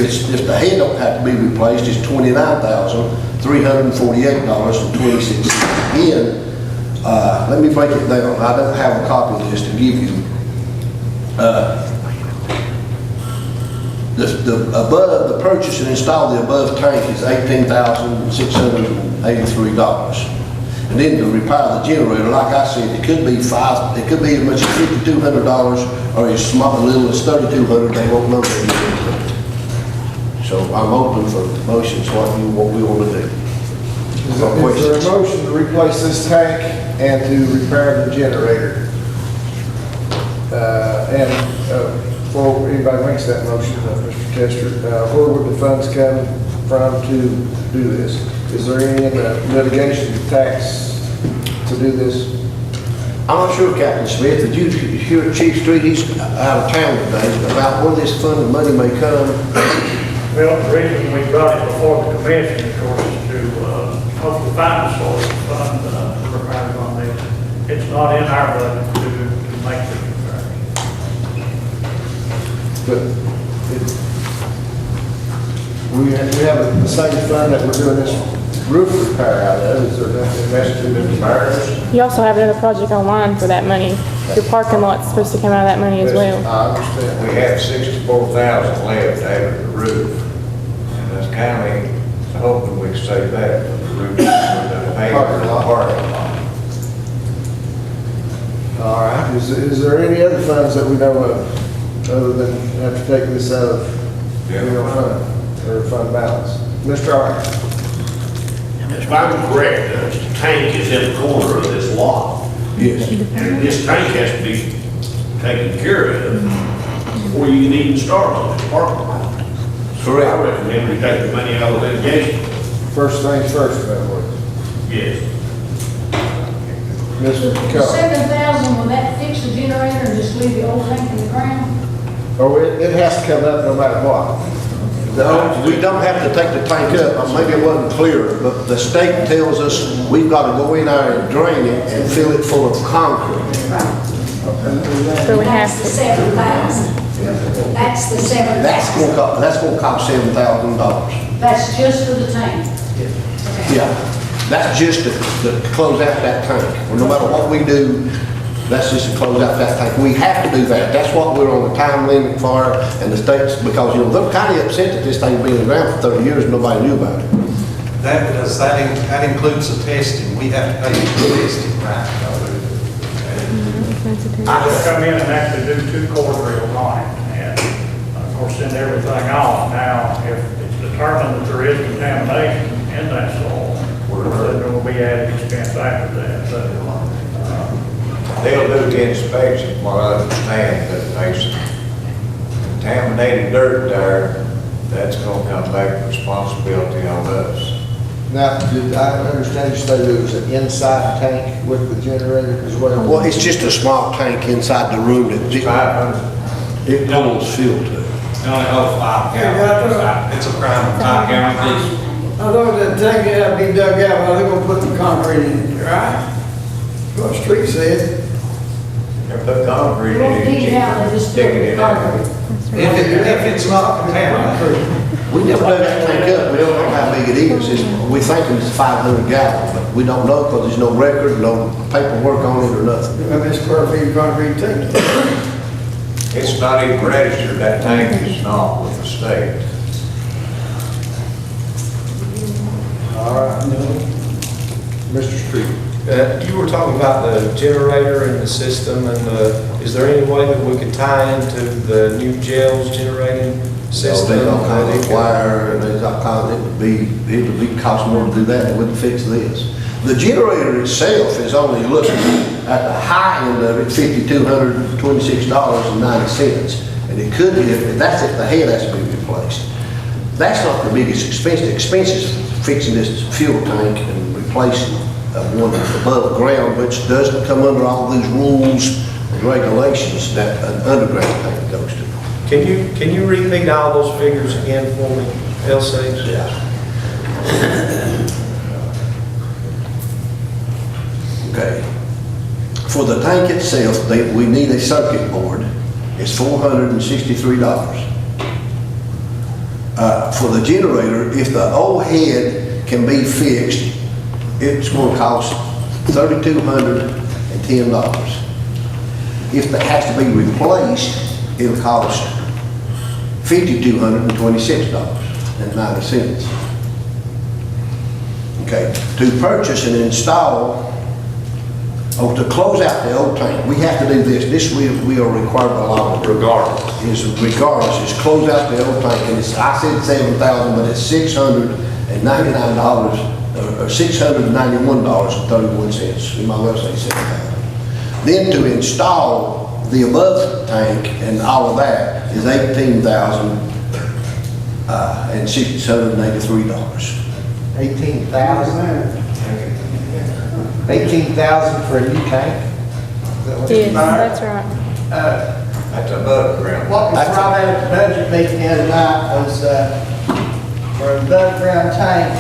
the head don't have to be replaced, it's $29,348.26. Again, let me break it down. I don't have a copy of this to give you. The purchase and install the above tank is $18,683. And then to repair the generator, like I said, it could be as much as $5,200 or as small, as little as $3,200. They won't know that. So I'm open for motions, what we want to do. Is there a motion to replace this tank and to repair the generator? Before anybody makes that motion, Mr. Tester, where would the funds come from to do this? Is there any litigation tax to do this? I'm not sure, Captain Smith. Did you hear at Chief Street, he's out of town today, about where this funded money may come? Well, the reason we brought it before the commission, of course, is to hopefully find a source to fund the repairs on this. It's not in our budget to make this repair. But we have the same fund that we're doing this roof repair out of, is there nothing invested in repairs? You also have another project online for that money. Your parking lot's supposed to come out of that money as well. I understand. We have 64,000 left out of the roof, and that's kind of hoping we can save that for the roof, for the paper and the parking lot. All right, is there any other funds that we know of, other than have to take this out of general fund, or fund balance? Mr. Hart? If I'm correct, the tank is in the corner of this lot. Yes. And this tank has to be taken care of before you can even start on this parking lot. So I recommend we take the money out of litigation. First things first, in other words. Yes. Mr. The Kelly? 7,000, will that fix the generator and just leave the old tank in the ground? Oh, it has to come up no matter what. No, we don't have to take the tank up. Maybe it wasn't clear, but the state tells us we've got to go in there and drain it and fill it full of concrete. So we have That's the to. 7,000. That's the 7,000. That's gonna cost $7,000. That's just for the tank? Yeah, that's just to close out that tank. Well, no matter what we do, that's just to close out that tank. We have to do that. That's what we're on the time limit for, and the states, because, you know, they're kind of upset that this thing's been in the ground for 30 years and nobody knew about it. That includes the testing. We have to pay for the testing, right? I just come in and actually do 2 core drills on it, and of course send everything off. Now, if it's determined that there is contamination in that soil, then there will be added expense after that. But, They'll do the inspection, from what I understand, that there's contaminated dirt there, that's gonna come back responsibility on us. Now, did I understand you say there was an inside tank with the generator as well? Well, it's just a small tank inside the room that it pulls fuel to. It only holds 5 gallons. It's a prime 5 gallon diesel. I thought that tank had to be dug out, but they're gonna put some concrete in it, right? What the street said. They put concrete You in won't it, dig it out, they just dig dig it it in concrete. If it's not contaminated. We never dug that tank up. We don't know how big it is. We think it's 500 gallons, but we don't know because there's no record, no paperwork on it or nothing. How many square feet of concrete tank? It's not even registered, that tank is not with the state. All right. Mr. Street? You were talking about the generator in the system, and is there any way that we could tie into the new jail's generating system? There's all kinds of wire, and there's all kinds, it would be cost more to do that than it would fix this. The generator itself is only looking at the high end of it, $5,226.90. And it could be, if that's if the head has to be replaced. That's not the biggest expense. The expense is fixing this fuel tank and replacing one above ground, which doesn't come under all these rules and regulations that an underground tank goes to. Can you repeat all those figures again for me, Elsie? Yeah. Okay. For the tank itself, we need a circuit board. It's $463. For the generator, if the old head can be fixed, it's going to cost $3,210. If it has to be replaced, it'll cost $5,226.90. Okay, to purchase and install, or to close out the old tank, we have to do this. This we are required by law. Regardless, is close out the old tank, and it's, I said 7,000, but it's $699 or $691.31. In my website, 7,000. Then to install the above tank and all of that is $18,683. 18,000? 18,000 for a new tank? Yes, that's right. That's above ground. What we brought out at the budget meeting the other night was, for a above ground tank,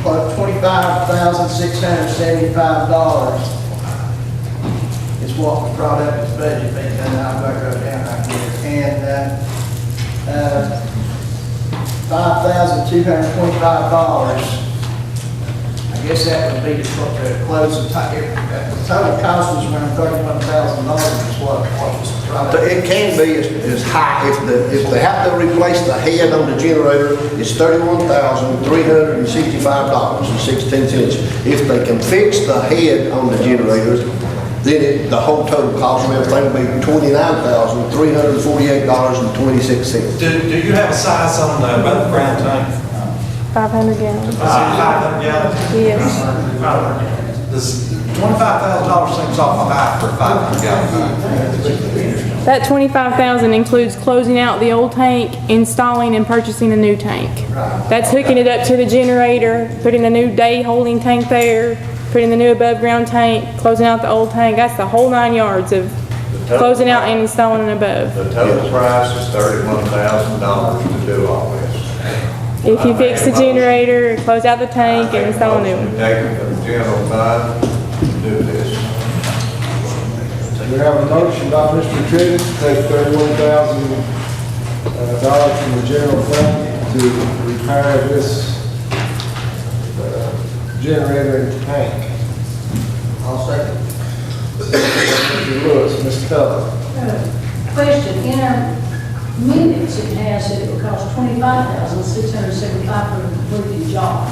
$25,675 is what was brought up at the budget meeting, and I'll back up down right here. And, $5,225 guess that would be to close the the total cost was around $31,000 is what was right. It can be as high, if they have to replace the head on the generator, it's $31,365.16. If they can fix the head on the generator, then the whole total cost of everything will be $29,348.26. Do you have a size on the above ground tank? 500 gallons. 500 gallons? Yes. Does $25,000 seems awful high for a 500 gallon tank? That 25,000 includes closing out the old tank, installing and purchasing a new tank. That's hooking it up to the generator, putting a new day holding tank there, putting the new above ground tank, closing out the old tank. That's the whole 9 yards of closing out and installing an above. The total price is $31,000 to do all this. If you fix the generator, close out the tank and install a new one. Take it from the general fund to do this. We have a motion by Mr. Trigg to take $31,000 from the general fund to repair this generator and tank. I'll second. Mr. Lewis, Ms. Keller. Question, in our minutes, it has that it would cost $25,675 for a completed job.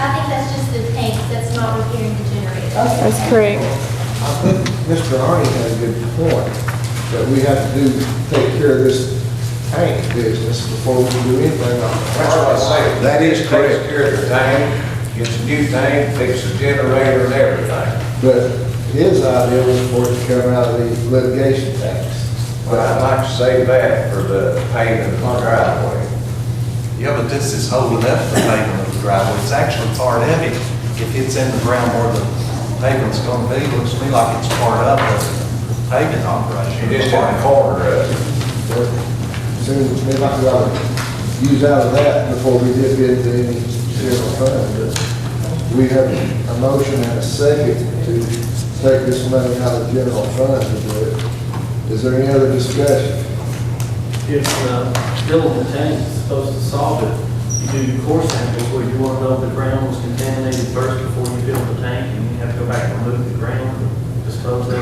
I think that's just the tank, that's not repairing the generator. That's correct. I think Mr. Arnie had a good point, that we have to take care of this tank business before we can do anything on it. That's what I say. That is correct. Takes care of the tank, gets a new tank, fixes the generator and everything. But his idea was for it to come out of the litigation tax. But I'd like to save that for the payment of the driveway. Yeah, but this is holding up the pavement of the driveway. It's actually part of it. If it's in the ground where the pavement's gonna be, it looks to me like it's part of the paving operation. It is in the corner of it. Seems to me like we ought to use out of that before we dip into any general fund. But we have a motion and a second to take this money out of the general fund to do it. Is there any other discussion? If filling the tank is supposed to solve it, you do your core samples where you want to know if the ground was contaminated first before you fill the tank, and you have to go back and remove the ground and dispose of it.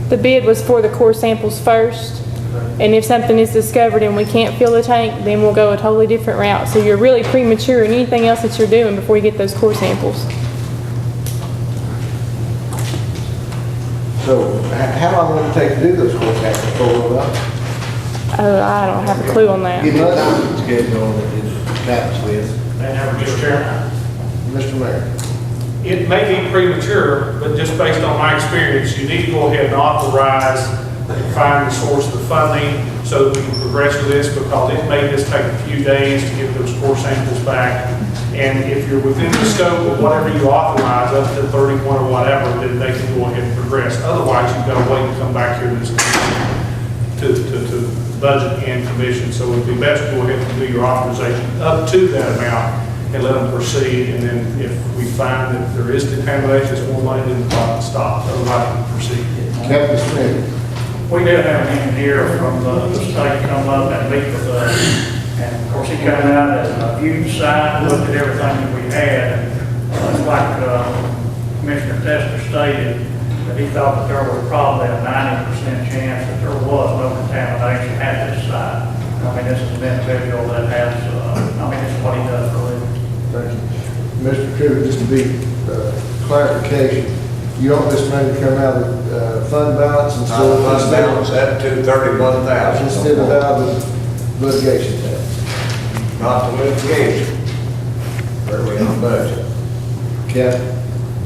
The bid was for the core samples first, and if something is discovered and we can't fill the tank, then we'll go a totally different route. So you're really premature in anything else that you're doing before you get those core samples. So how long will it take to do those core samples before we're done? Oh, I don't have a clue on that. Give me a time schedule that it happens with. Mr. Chairman. Mr. Mayor. It may be premature, but just based on my experience, you need to go ahead and authorize and find the source of the funding so that we can progress with this, because it may just take a few days to get those core samples back. And if you're within the scope of whatever you authorize, up to 31 or whatever, then they can go ahead and progress. Otherwise, you've got to wait and come back here to this to budget and commission. So it'd be best to go ahead and do your authorization up to that amount and let them proceed. And then if we find that there is contamination, it's more money, then the clock stops. Otherwise, we proceed. Captain Smith. We did have an engineer from the state come up and meet with us. And of course, he came out at a huge site, looked at everything that we had. And like Commissioner Tester stated, that he thought that there was probably a 90% chance that there was no contamination at this site. I mean, this is an individual that has, this is what he does for a living. Thank you. Mr. Trigg, just to be clarification, you want this money to come out of fund balance instead of Fund balance up to $31,000. instead of out of litigation tax? Not the litigation. Where we on budget? Captain?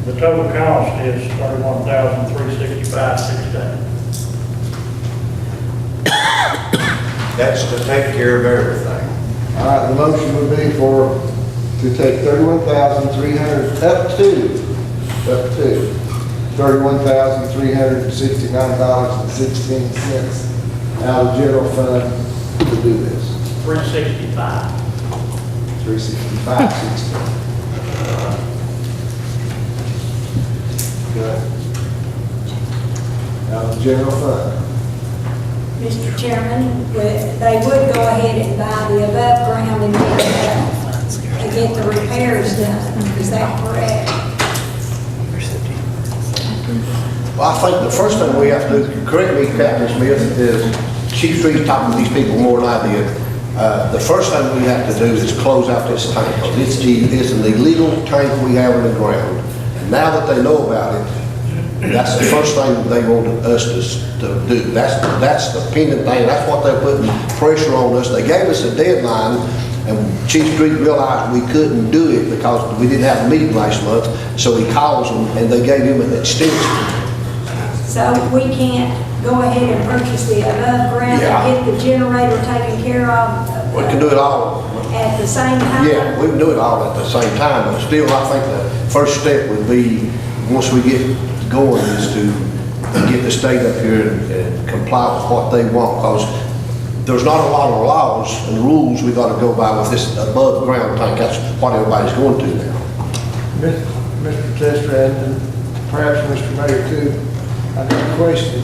The total cost is $31,365.16. That's to take care of everything. All right, the motion would be to take $31,300 up to $31,369.16 out of general fund to do this. 365. 365.16. Good. Out of general fund. Mr. Chairman, they would go ahead and buy the above ground and Is that correct? Well, I think the first thing we have to do, correct me, Captain Smith, is Chief Street's talking to these people more than I did. The first thing we have to do is close out this tank, because it's an illegal tank we have in the ground. And now that they know about it, that's the first thing they want us to do. That's the pending thing, that's what they're putting pressure on us. They gave us a deadline, and Chief Street realized we couldn't do it because we didn't have a meeting last month, so he calls them, and they gave him an extension. So we can't go ahead and purchase the above ground Yeah. and get the generator taken care of? We can do it all. At the same time? Yeah, we can do it all at the same time, but still, I think the first step would be, once we get going, is to get the state up here and comply with what they want, because there's not a lot of laws and rules we gotta go by with this above ground tank. That's what everybody's going to now. Mr. Tester, and perhaps Mr. Mayor too, I got a question.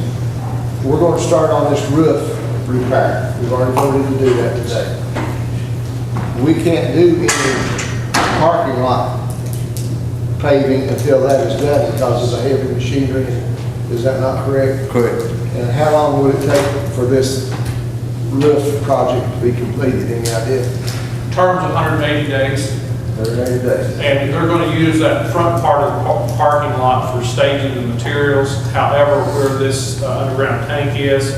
We're going to start on this roof repair. We've already voted to do that today. We can't do any parking lot paving until that is done because of the heavy machinery. Is that not correct? Correct. And how long would it take for this roof project to be completed? Any idea? Terms of 180 days. 180 days. And they're going to use that front part of the parking lot for staging the materials. However, where this underground tank is,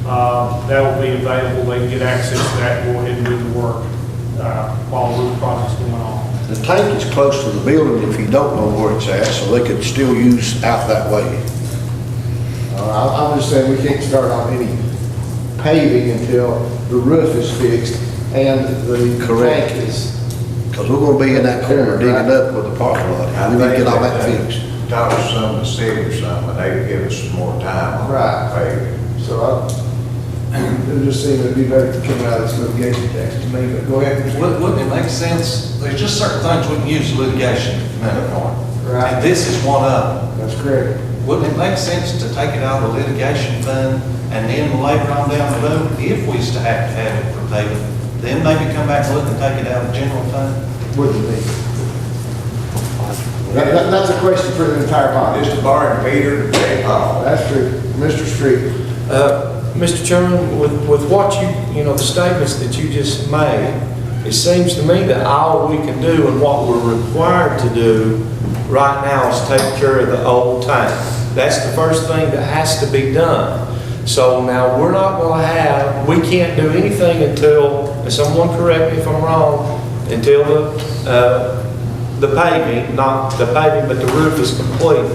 that will be available. They can get access to that and go ahead and do the work while the roof project's going on. The tank is close to the building if you don't know where it's at, so they could still use out that way. I'm just saying we can't start on any paving until the roof is fixed and the tank is. Because we're going to be in that corner digging up with the parking lot. We need to get all that fixed. Talk to some of the city or something, they would give us some more time on that paving. So it just seemed it'd be better to come out of this litigation tax to me, but go ahead. Wouldn't it make sense, there's just certain things we can use litigation money on. Right. And this is one of them. That's correct. Wouldn't it make sense to take it out of the litigation fund and then later on down the road, if we used to have it for payment, then maybe come back and look and take it out of the general fund? Wouldn't be. That's a question for the entire body. Just barring Peter to take off. That's true. Mr. Street. Mr. Chairman, with what the statements that you just made, it seems to me that all we can do and what we're required to do right now is take care of the old tank. That's the first thing that has to be done. So now we're not going to we can't do anything until, and someone correct me if I'm wrong, until the paving, not the paving, but the roof is complete.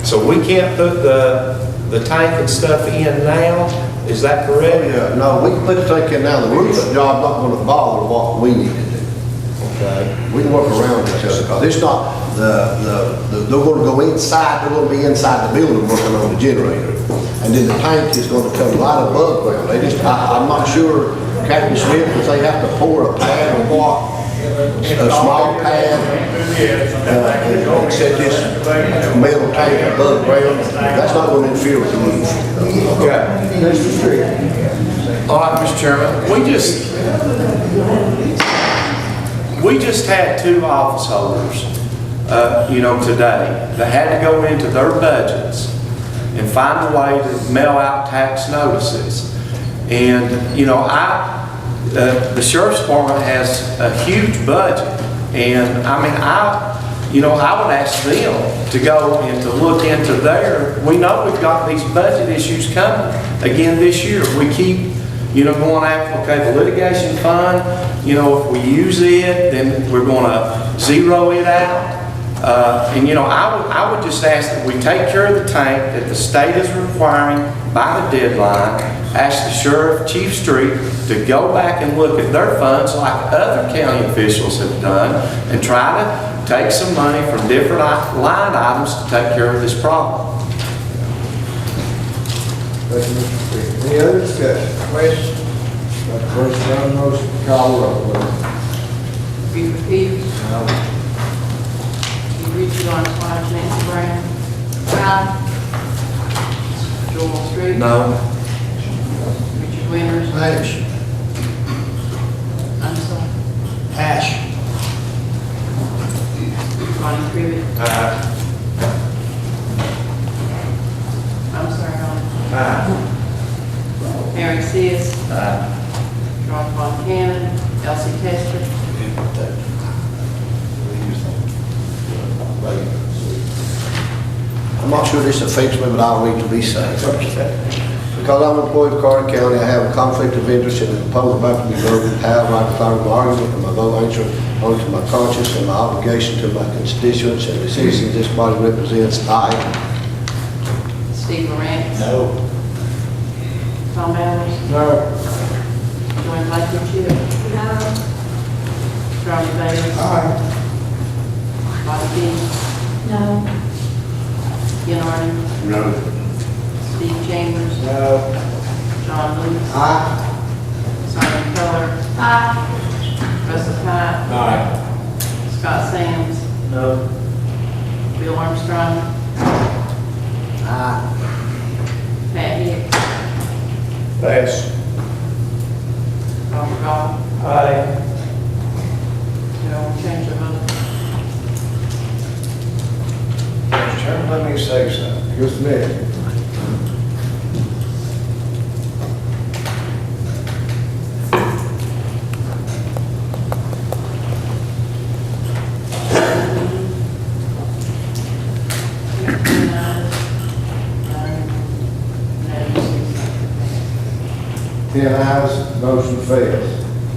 So we can't put the tank and stuff in now. Is that correct? Yeah, no, we can put the tank in now. The roof job not going to bother what we need to do. Okay? We can work around each other because it's not they're going to go inside. They're going to be inside the building working on the generator, and then the tank is going to come right above ground. I'm not sure, Captain Smith, if they have to pour a pad or what, a small pad, and set this metal tank above ground. That's not going to interfere with the roof. Okay. Mr. Street. All right, Mr. Chairman, we just had two office holders, today that had to go into their budgets and find a way to mail out tax notices. And, the sheriff's department has a huge budget. And I would ask them to go and to look into we know we've got these budget issues coming again this year. We keep, going after, okay, the litigation fund, if we use it, then we're going to zero it out. I would just ask that we take care of the tank that the state is requiring by the deadline. Ask the sheriff, Chief Street, to go back and look at their funds like other county officials have done and try to take some money from different line items to take care of this problem. Thank you, Mr. Street. Any other discussion? Questions? First round motion, call the roll, please. Buford Peters. No. Richard Armstrong, Nancy Brown. Aye. Joel Street. No. Richard Winters. Ash. I'm sorry. Ash. I'm sorry, Harry Seas. Charles Von Cannon. Elsie Testor. I'm not sure this affects me, but I'll need to be safe. Because I'm employed in Carter County, I have a conflict of interest in the public about to be voted. However, I declare my argument and my vote answer only to my conscience and my obligation to my constituents and the citizens this body represents. I. Steve Morant. No. Tom Bowers. No. Joanne Blankenship. No. Charlie Bailey. Aye. Bonnie Dean. No. Ken Arden. No. Steve Chambers. No. John Lewis. Aye. Simon Keller. Russell Cott. Aye. Scott Sands. No. Bill Armstrong. Aye. Pat Hicks. Pass. Robert Goff. Aye. You don't want to change your vote? Mr. Chairman, let me say something. Just a minute. Ten ayes, motion fails.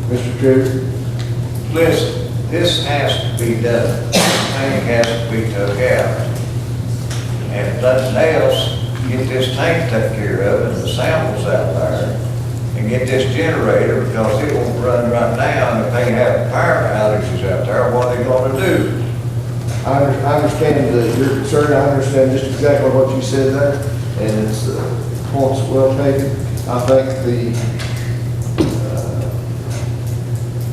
Mr. Tripp? Listen, this has to be done. Tank has to be took out. And if nothing else, get this tank taken care of and the samples out there. And get this generator, because it won't run right now. And if they have power outages out there, what are they gonna do? I understand your concern, I understand just exactly what you said there, and it's, points well taken. I think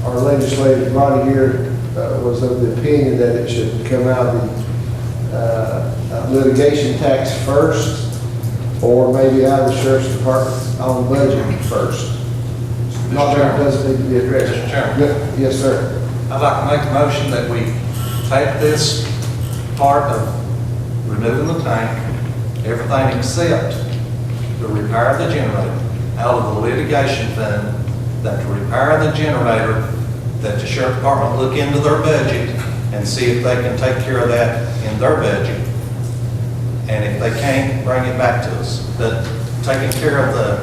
our legislative body here was of the opinion that it should come out of the litigation tax first, or maybe out of the sheriff's department on budget first. Not that it doesn't need to be addressed. Mr. Chairman. Yes, sir. I'd like to make a motion that we take this part of removing the tank, everything except the repair of the generator, out of the litigation fund, that to repair the generator, that the sheriff department look into their budget and see if they can take care of that in their budget. And if they can't, bring it back to us. But taking care of the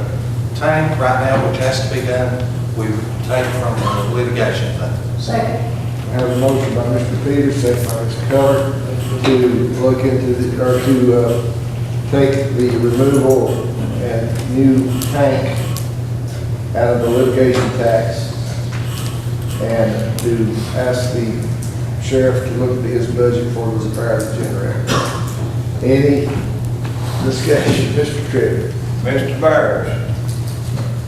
tank right now, which has to be done, we take from the litigation fund. Second. I have a motion by Mr. Peters, second by Mr. Keller, to look into to take the removal and new tank out of the litigation tax, and to ask the sheriff to look at his budget for the repair of the generator. Any discussion, Mr. Tripp? Mr. Byers,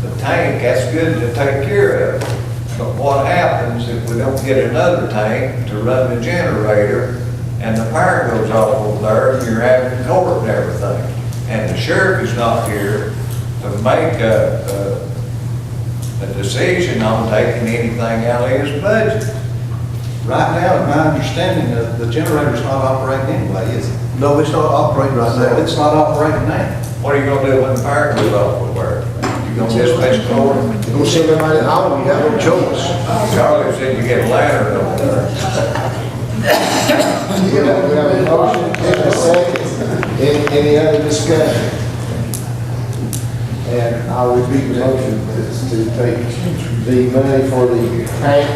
the tank, that's good to take care of. But what happens if we don't get another tank to run the generator and the power goes off over there and you're having court and everything? And the sheriff is not here to make a decision on taking anything out of his budget. Right now, in my understanding, the generator's not operating anyway, is it? No, it's not operating right now. It's not operating now. What are you gonna do when the power goes off over there? You gonna dispatch court? You're gonna send everybody home, you have no choice. Charlie said you get a ladder over there. We have a motion and a second. Any other discussion? And I'll repeat the motion, is to take the money for the tank,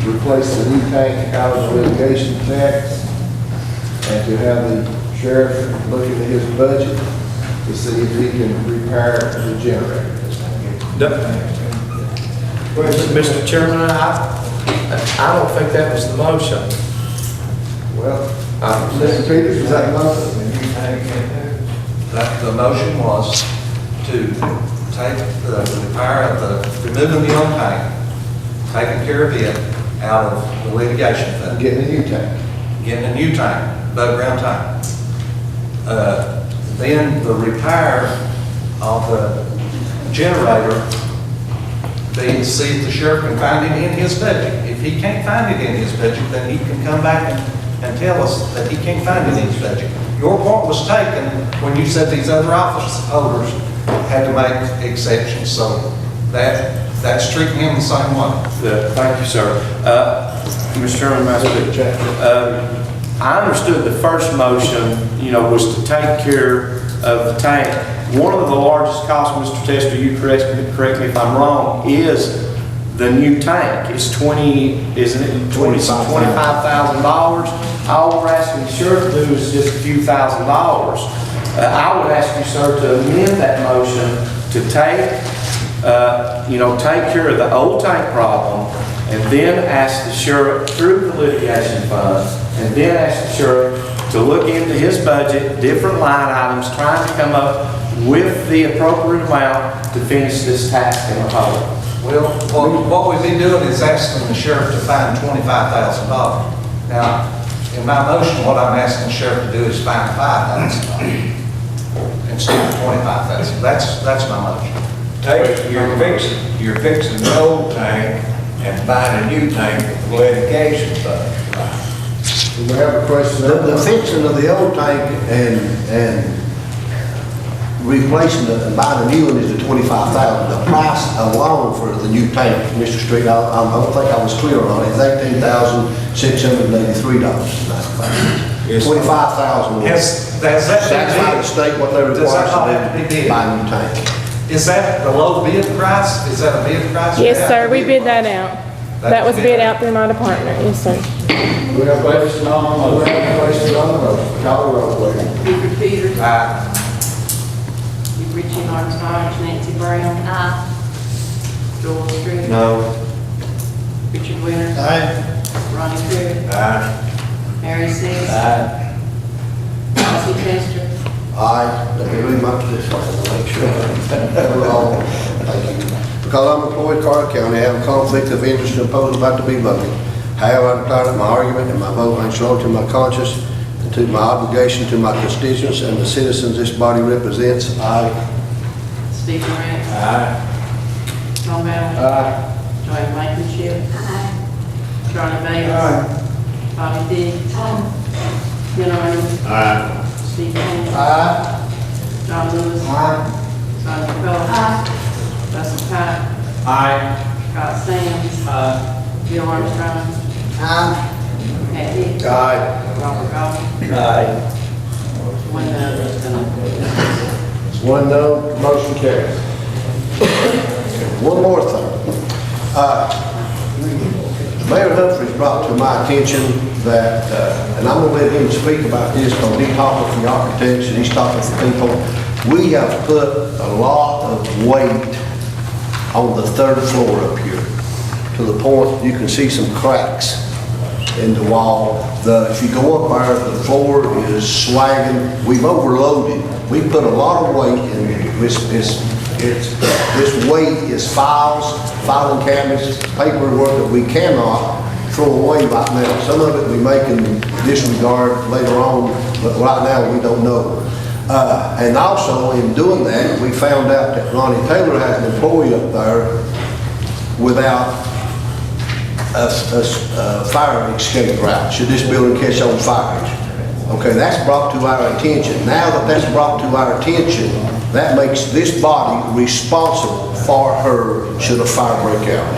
replace the new tank out of the litigation tax, and to have the sheriff look into his budget to see if he can repair the generator. Mr. Chairman, I don't think that was the motion. Well, Mr. Peters, was that the motion? The motion was to take the repair of the, removing the old tank, taking care of it out of the litigation fund. Getting a new tank. Getting a new tank, above ground tank. Then the repair of the generator, see if the sheriff can find it in his budget. If he can't find it in his budget, then he can come back and tell us that he can't find it in his budget. Your part was taken when you said these other office holders had to make exceptions, so that's treating him the same way. Thank you, sir. Mr. Chairman, may I speak? I understood the first motion, was to take care of the tank. One of the largest costs, Mr. Tester, you correct me if I'm wrong, is the new tank. It's isn't it, $25,000. All we're asking the sheriff to do is just a few $1,000s. I would ask you, sir, to amend that motion to take care of the old tank problem, and then ask the sheriff through the litigation fund, and then ask the sheriff to look into his budget, different line items, trying to come up with the appropriate amount to finish this task in the whole. Well, what we've been doing is asking the sheriff to find $25,000. Now, in my motion, what I'm asking the sheriff to do is find $5,000 instead of $25,000. That's my motion. You're fixing the old tank and buying a new tank with the litigation fund. We have a question. The fixing of the old tank and replacing it and buying a new one is the $25,000. The price alone for the new tank, Mr. Street, I don't think I was clear on it, is $18,683. $25,000. Satisfy the state what they require to buy a new tank. Is that the low bid price? Is that a bid price? Yes, sir, we bid that out. That was bid out through my department, yes, sir. We have questions on the motion. Call the roll, please. Hubert Peters. Aye. Richie Armitage, Nancy Brown. Joel Street. No. Richard Winters. Aye. Ronnie Crivitt. Aye. Harry Seas. Aye. Elsie Testor. Aye, let me read my this one, make sure. We're all, thank you. Because I'm employed in Carter County, I have a conflict of interest and opposed about to be voted. However, I declare that my argument and my vote remains loyal to my conscience and to my obligation to my constituents and the citizens this body represents. Aye. Stephen Rex. Aye. Tom Ballard. Aye. Joanne Blankenship. Charlie Bates. Bobby Dees. Ken Arden. Aye. Steve Quinn. John Lewis. Sonia Coler. Russell Cott. Scott Sands. Bill Armstrong. Pat Hicks. Robert Goff. Aye. One no. One no, motion carries. One more thing. Mayor Humphreys brought to my attention that, and I'm going to let him speak about this because he's talking for the architects and he's talking for people. We have put a lot of weight on the third floor up here to the point you can see some cracks in the wall. If you go up there, the floor is swagging. We've overloaded. We put a lot of weight in this weight is files, filing cabinets, paperwork that we cannot throw away right now. Some of it we may can disregard later on, but right now we don't know. And also in doing that, we found out that Ronnie Taylor has an employee up there without a fire escape route should this building catch on fire. Okay, that's brought to our attention. Now that that's brought to our attention, that makes this body responsible for her should a fire break out.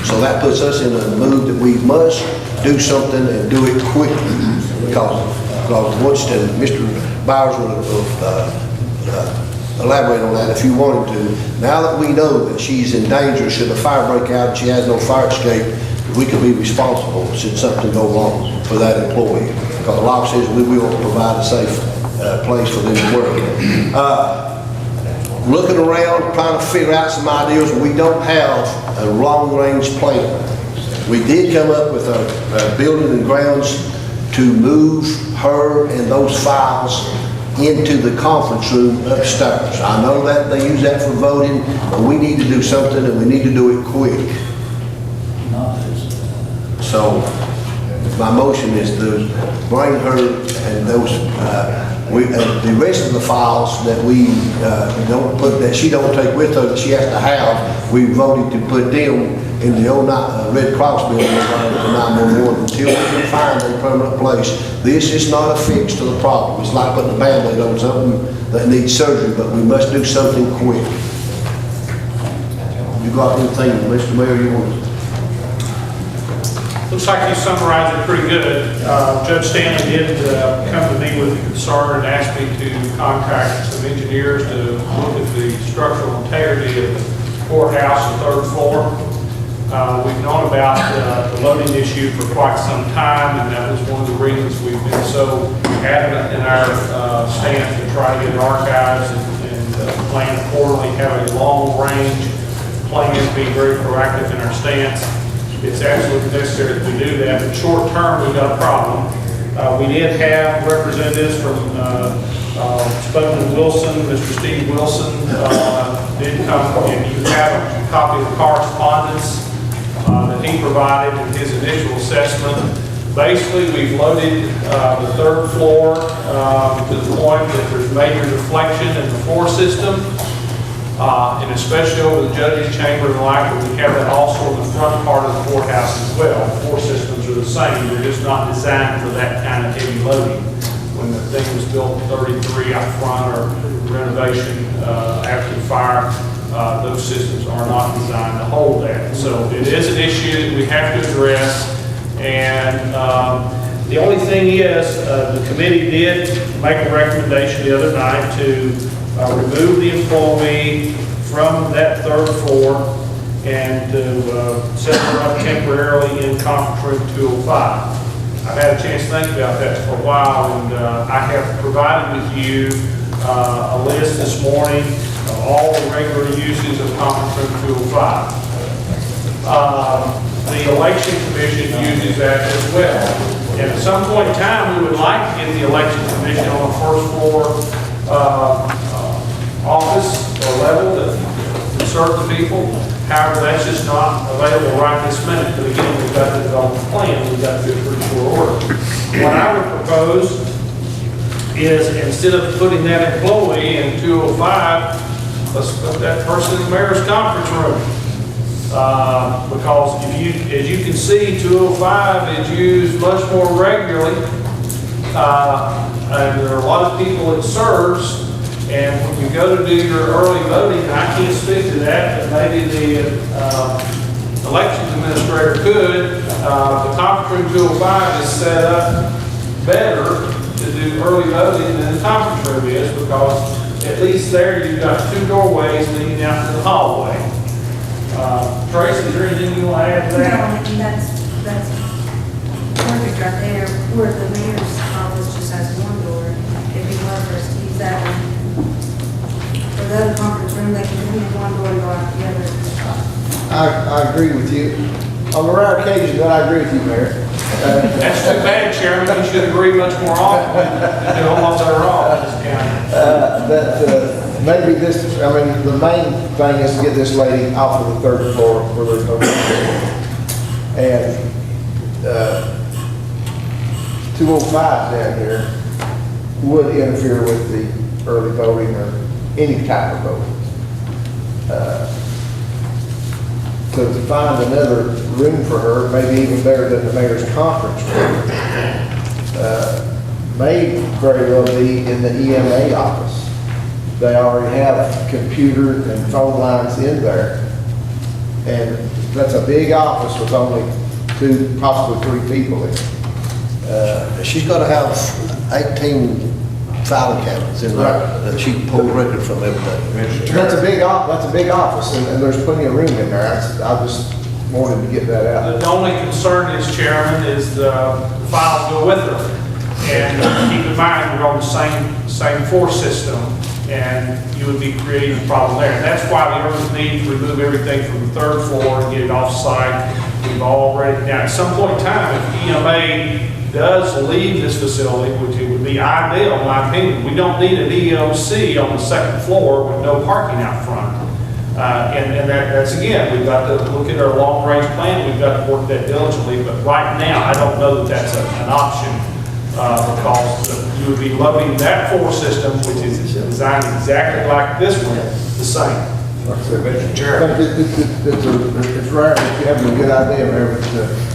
So that puts us in a mood that we must do something and do it quickly. Because once Mr. Bowers would elaborate on that if you wanted to. Now that we know that she's in danger should a fire break out and she has no fire escape, we could be responsible should something go wrong for that employee. Because the law says we will provide a safe place for them to work. Looking around, trying to figure out some ideas, we don't have a long-range plan. We did come up with a building and grounds to move her and those files into the conference room upstairs. I know that they use that for voting, but we need to do something and we need to do it quick. So my motion is to bring her and those, the rest of the files that we don't put, that she don't take with her, that she has to have, we voted to put them in the old Red Cross building around the 911 until we can find a permanent place. This is not a fix to the problem. It's like putting a Band-Aid on something that needs surgery, but we must do something quick. You got anything, Mr. Mayor, you want to? Looks like you summarized it pretty good. Judge Stanley did come to me with a concern and asked me to contact some engineers to look at the structural integrity of the courthouse, the third floor. We've known about the loading issue for quite some time, and that was one of the reasons we've been so adamant in our stance to try to get archives and plan accordingly, have a long-range plan, being very proactive in our stance. It's absolutely necessary that we do that, but short term, we've got a problem. We did have representatives from Spokane Wilson, Mr. Steve Wilson did come, and you have a copy of the correspondence that he provided in his initial assessment. Basically, we've loaded the third floor to the point that there's major deflection in the floor system. And especially over the judge's chamber and like, but we have that also in the front part of the courthouse as well. The floor systems are the same, they're just not designed for that kind of heavy loading. When the thing was built in 33 out front or renovation after the fire, those systems are not designed to hold that. So it is an issue that we have to address. And the only thing is, the committee did make a recommendation the other night to remove the employee from that third floor and to set her up temporarily in conference room 205. I've had a chance to think about that for a while, and I have provided with you a list this morning of all the regular uses of conference room 205. The election commission uses that as well. And at some point in time, we would like to get the election commission on the first floor office or level that can serve the people. However, that's just not available right this minute. But again, we've got to develop a plan. We've got to do a pretty short order. What I would propose is, instead of putting that employee in 205, let's put that person in the mayor's conference room. Because if you, as you can see, 205 is used much more regularly, and there are a lot of people it serves. And when you go to do your early voting, I can't speak to that, but maybe the elections administrator could. The conference room 205 is set up better to do early voting than the conference room is, because at least there you've got two doorways leading out to the hallway. Tracy, is there anything you want to add to that? No, that's perfect right there, where the mayor's office just has one door. It'd be hard for us to use that one. For the other conference room, they can come in one door and go out the other. I agree with you. On the rare occasion that I agree with you, Mayor. That's too bad, Chairman. You should agree much more often. You know, almost better off in this county. Maybe this, I mean, the main thing is to get this lady off of the third floor where there's no and 205 down here would interfere with the early voting or any type of voting. To find another room for her, maybe even better than the mayor's conference room, may very well be in the EMA office. They already have computer and phone lines in there. And that's a big office with only 2, possibly 3 people in it. She's got to have 18 filing cabinets in there that she can pull record from every day. That's a big office, and there's plenty of room in there. I just wanted to get that out. The only concern is, Chairman, is the files go with her. And keep in mind, we're on the same floor system, and you would be creating a problem there. And that's why the urgent need to remove everything from the third floor and get it off-site. We've already, now at some point in time, if EMA does leave this facility, which it would be ideal, in my opinion, we don't need an EOC on the second floor with no parking out front. And that's again, we've got to look at our long-range plan, we've got to work that diligently, but right now, I don't know that that's an option, because you would be loading that floor system, which is designed exactly like this one, the same. Like I said, Mr. Chairman. I think it's rare that you have a good idea, Mayor, but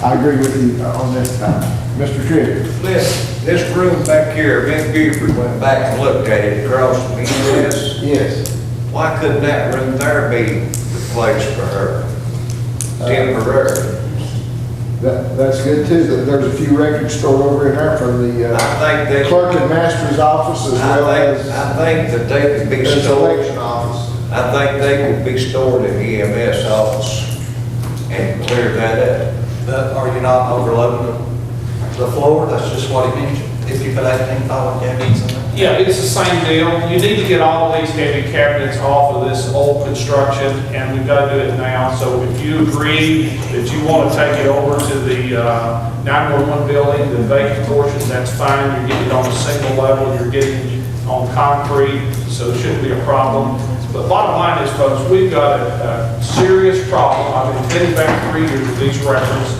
I agree with you on this time. Mr. Tripp? Listen, this room back here, Ben Buford went back and looked at it across from ES. Yes. Why couldn't that room there be the place for her? Temporary. That's good too, that there's a few records stored over in there from the I think that. clerk and master's office as well as. I think that they could be There's stored. election office. I think they could be stored in the EMS office and clear that up. Are you not overloading the floor? That's just what he mentioned. If you put 18 filing cabinets in there. Yeah, it's the same deal. You need to get all of these heavy cabinets off of this old construction, and we've got to do it now. So if you agree that you want to take it over to the 911 building, the vacant portion, that's fine. You're getting it on a single level, you're getting it on concrete, so it shouldn't be a problem. But bottom line is, folks, we've got a serious problem. I've been getting back 3 years with these records.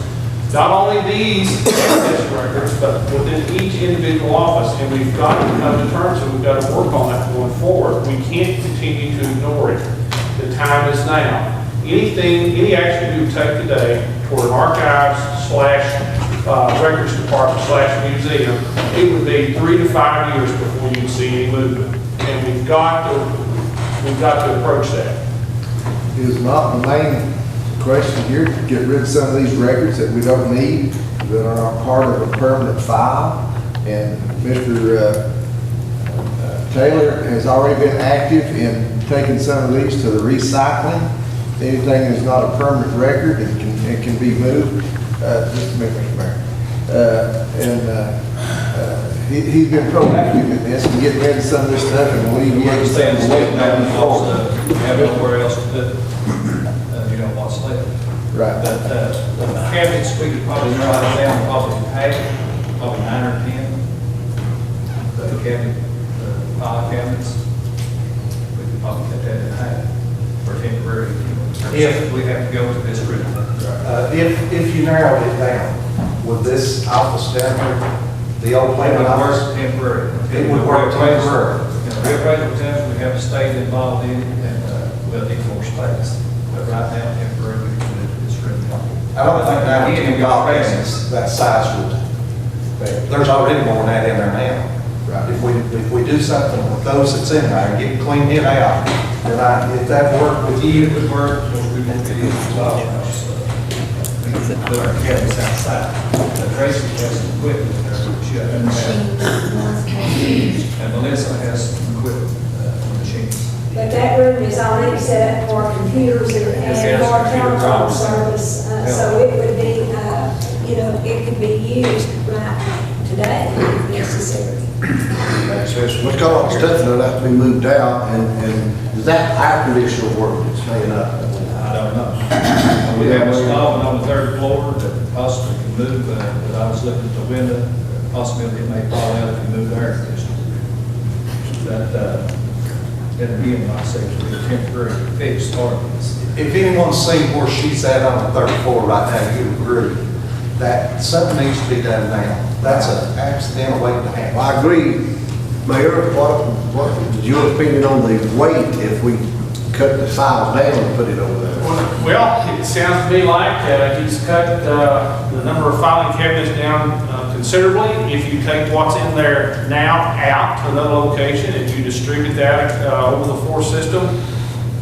Not only these records, but within each individual office, and we've got to come to terms and we've got to work on that going forward. We can't continue to ignore it. The time is now. Any action you take today toward an archives / records department / museum, it would be 3 to 5 years before you see any movement. And we've got to approach that. Is not the main question here to get rid of some of these records that we don't need, that are not part of a permanent file. And Mr. Taylor has already been active in taking some of these to the recycling. Anything that's not a permanent record, it can be moved. Just a minute, Mr. Mayor. He's been proactive in this and getting rid of some of this stuff and leaving it. Understand you have nowhere else to put it. You know what's left. Right. But the cabinets, we could probably drive down probably half, probably 9 or 10. The cabinet, file cabinets, we could probably cut that in half for temporary. If we have to go to this route. If you narrowed it down, would this office down here, the old planning office? Temporary. It would work temporary. In a real practical terms, we have a state involved in it, and we'll need more space. But right now, temporary, we can do this room. I don't think that would be all cabinets that size would, there's already more than that in there now. Right. If we do something with those that's in there, get clean it out, then if that worked with you, it would work, we won't get involved. We can put our cabinets outside. Tracy has some equipment there, she and Melissa has some equipment, machines. But that room is already set up for computers and for telephone service, so it would be, it could be used right today if necessary. What's called stuff that'll have to be moved out, and is that air conditioner work that's staying up? I don't know. We have a stall on the 3rd floor that possibly can move, but I was looking at the window, possibility it may fall out if you move the air conditioner. That'd be in my section, a temporary fix part of this. If anyone's seen where she's at on the 3rd floor right now, you agree that something needs to be done now. That's an accidental waiting to happen. Well, I agree, Mayor. What is your opinion on the weight if we cut the files down and put it over there? Well, it sounds to me like he's cut the number of filing cabinets down considerably. If you take what's in there now out to another location and you distribute that over the floor system,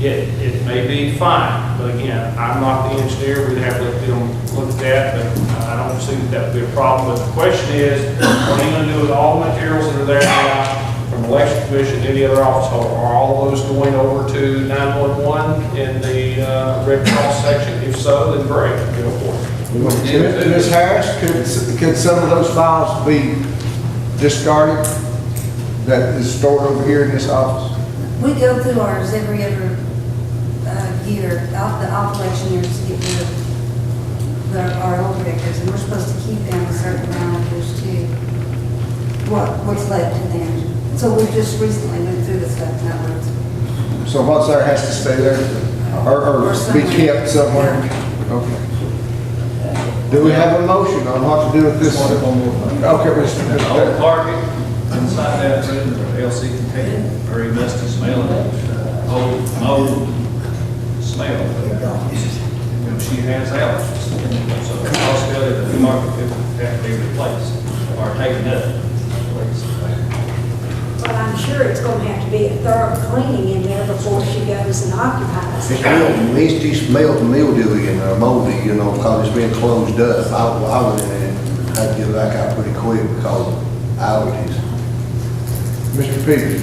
it may be fine. But again, I'm not the engineer. We'd have to let them look at that, but I don't see that would be a problem. But the question is, what are you going to do with all the materials that are there now? From election commission, any other office holder, are all those going over to 911 in the Red Cross section? If so, then great, go for it. Ms. Harris, could some of those files be discarded that is stored over here in this office? We go through ours every other year, the off-election years, to get rid of our old records, and we're supposed to keep them a certain amount of years too. What's left in there. So we just recently went through the stuff in other words. So what's there has to stay there or be kept somewhere? Okay. Do we have a motion on what to do with this? Okay, Old carpet inside that room, or LC container, very musty smelling, old mold, smell. You know, she has allergies. So the possibility that the carpet could have to be replaced or taken up. But I'm sure it's gonna have to be a thorough cleaning in there before she goes and occupies It's it. real misty, smells mildewy and moldy, you know, because it's been closed up. I went in there and had to get it back out pretty quick because of allergies. Mr. Peters?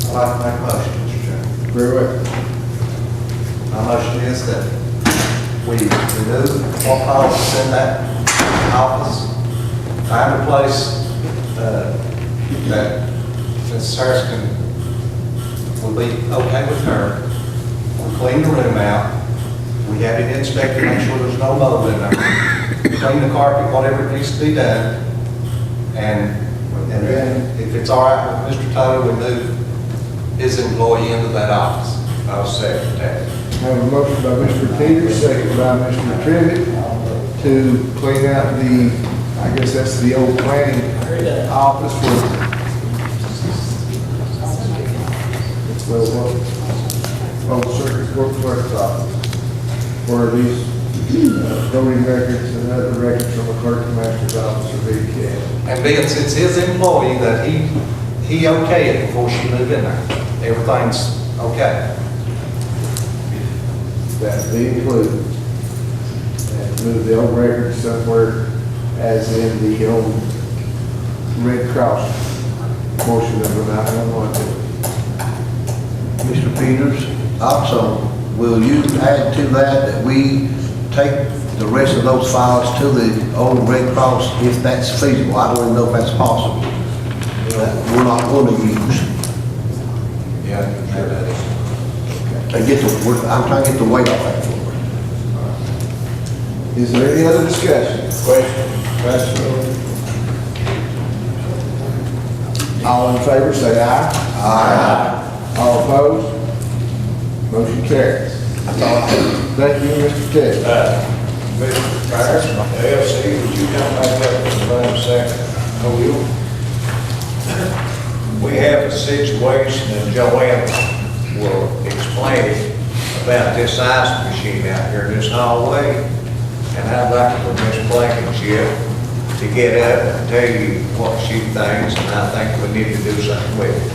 I'd like to make a motion, Mr. Chairman. Very well. My motion is that we remove all policies in that office, find a place that Ms. Harris will be okay with her. We clean the room out. We have it inspected, make sure there's no mold in there. Clean the carpet, whatever it needs to be done. And then, if it's all right with Mr. Todd, we move his employee into that office. I'll second that. I have a motion by Mr. Peters, second by Mr. Trivett, to clean out the, I guess that's the old planning office for, old circuit court clerk's office, where these voting records and other records from the clerk and master's office are being kept. And being since his employee, that he okayed it before she moved in there. Everything's okay. That be included. And move the old records somewhere as in the old Red Cross portion of the 911. Mr. Peters, also, will you add to that we take the rest of those files to the old Red Cross if that's feasible? I don't even know if that's possible. That we're not going to use. Yeah, that is. I'm trying to get the weight off that floor. Is there any other discussion? Question? All in favor, say aye. Aye. All opposed? Motion carries. That's all I have. Thank you, Mr. Ted. Mr. Harris, LC, would you come back up for 1 second? I will. We have a situation, and Joanne will explain it, about this ice machine out here in this hallway. And I'd like for Ms. Blankenship to get up and tell you what she thinks, and I think we need to do something with it.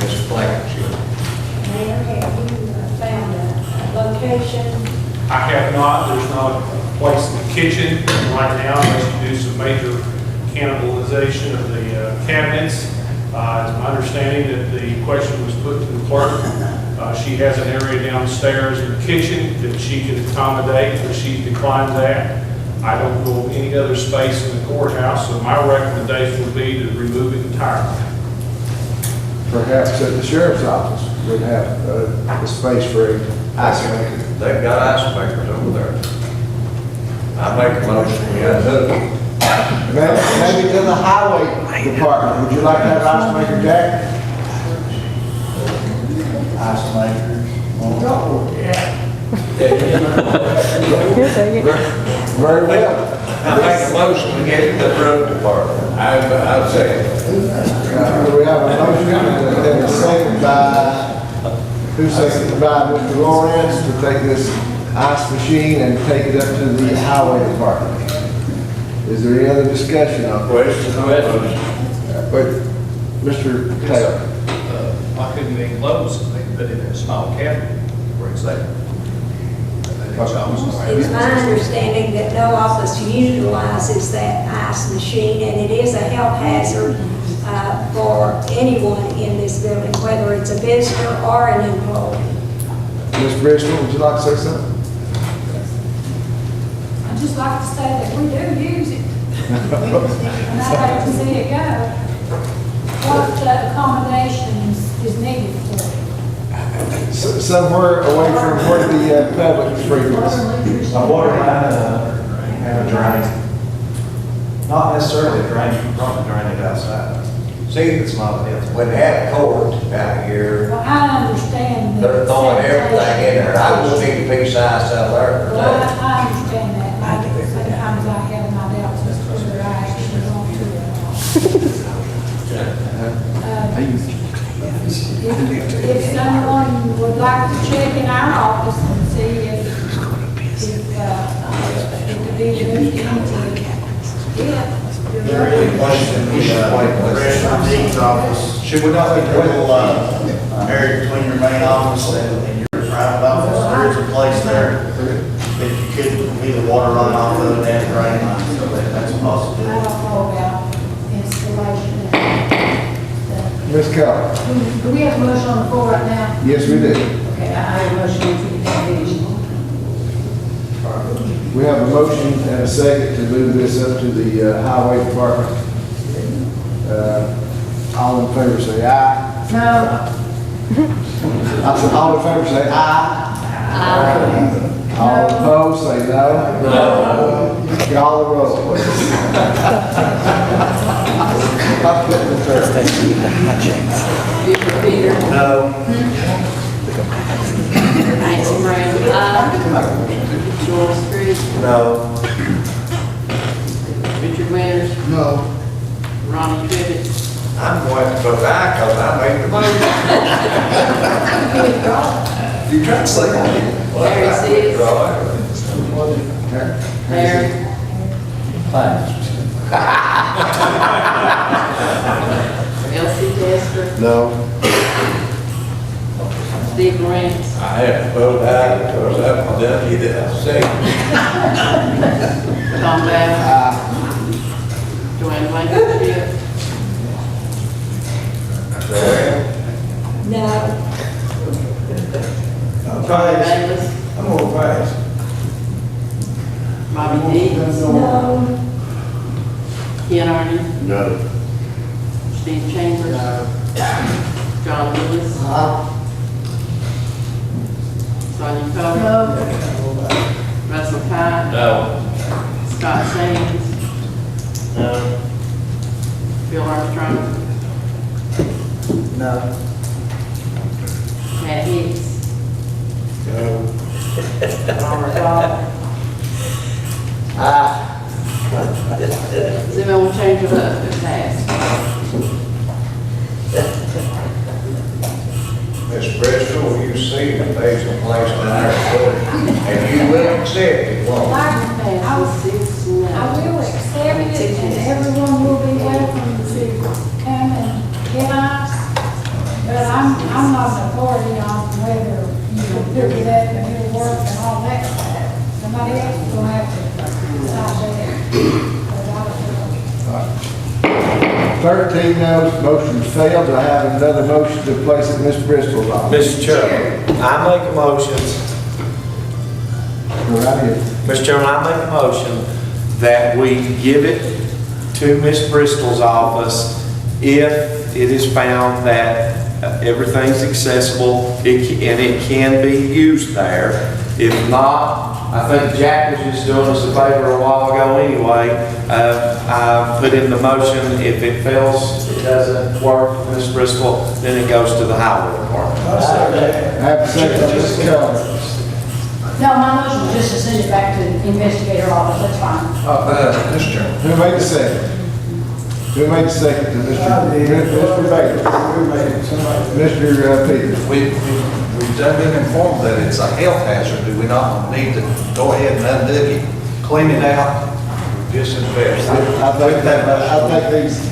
Ms. Blankenship. Mayor, have you found a location? I have not, there's not a place in the kitchen right now, unless you do some major cannibalization of the cabinets. It's my understanding that the question was put to the clerk. She has an area downstairs in the kitchen that she can accommodate, but she declined that. I don't know of any other space in the courthouse, so my recommendation would be to remove it entirely. Perhaps at the sheriff's office would have a space for a ice maker. They've got ice makers over there. I make a motion, we have hook. Maybe to the highway department. Would you like to have ice maker, Jack? Ice maker. Very well. I make a motion, we get it to the road department. I'll say it. We have a motion and a second by, who seconded by Mr. Lawrence to take this ice machine and take it up to the highway department. Is there any other discussion on Question? But, Mr. Taylor. Why couldn't they enclose it, they can put it in a small cabinet where it's there? It's my understanding that no office utilizes that ice machine, and it is a health hazard for anyone in this building, whether it's a visitor or an employee. Ms. Bristol, would you like to say something? I'd just like to say that we do use it. And I'd like to see it go. What accommodations is needed for it? Somewhere away from where the public frequents. A water line and a drain. Not necessarily a drain, you can probably drain it outside. See, It's not a health. when they have court out here, Well, I understand that. they're throwing everything in there. I just need a piece of ice out there for Well, that. I understand that. Sometimes I have my doubts as to whether I actually want to or not. If someone would like to check in our office and Register of Deeds office. Should we not be Little, area between your main office and your private office, there is a place there that you could either water run off of it and drain line, so that's a I possibility. don't know about installation. Ms. Keller? Do we have a motion on the floor right now? Yes, we do. Okay, I have a motion to the foundation. We have a motion and a second to move this up to the highway department. All in favor say aye. No. I said, all in favor say aye. All opposed say no. No. Y'all the roll, please. Peter. No. Nancy Brown. Joel Street. No. Richard Winters. No. Ronnie Tribbett. I'm going to go back because I made the motion. You trying to say that? Larry Seas. Larry. Elsie Tester. No. Steve Morant. I had to vote aye because that was done, he didn't say. Tom Bass. Joanne Blankenship. No. Charlie Davis. I'm going to pass. Bobby Dees. No. Ken Arden. No. Steve Chambers. John Lewis. Sonia Coler. No. Russell Cott. No. Scott Sands. No. Bill Armstrong. No. Matt Hicks. Robert Goff. Does anyone want to change it up if passed? Miss Bristol, you see the place in place in our court, and you will accept it, won't you? Passes 6-0. I will accept it, and everyone will be welcome to come and get us. But I'm not an authority on whether you can do that and it'll work and all that stuff. Somebody else will have to decide that. But I don't know. 13 no's, motion failed. Do I have another motion to place it in Ms. Bristol's office? Mr. Chairman, I make a motion, Go right ahead. Mr. Chairman, I make a motion that we give it to Ms. Bristol's office if it is found that everything's accessible and it can be used there. If not, I think Jack was just doing us a favor a while ago anyway. I put in the motion, if it fails, it doesn't work for Ms. Bristol, then it goes to the highway department. I have a second, Ms. Keller. No, my motion was just to send it back to the investigator office, that's fine. Mr. Chairman. Who made the second? Who made the second to Mr. Baker? Mr. Peters? We've been informed that it's a health hazard. Do we not need to go ahead and undo it, clean it out, disinfect? I think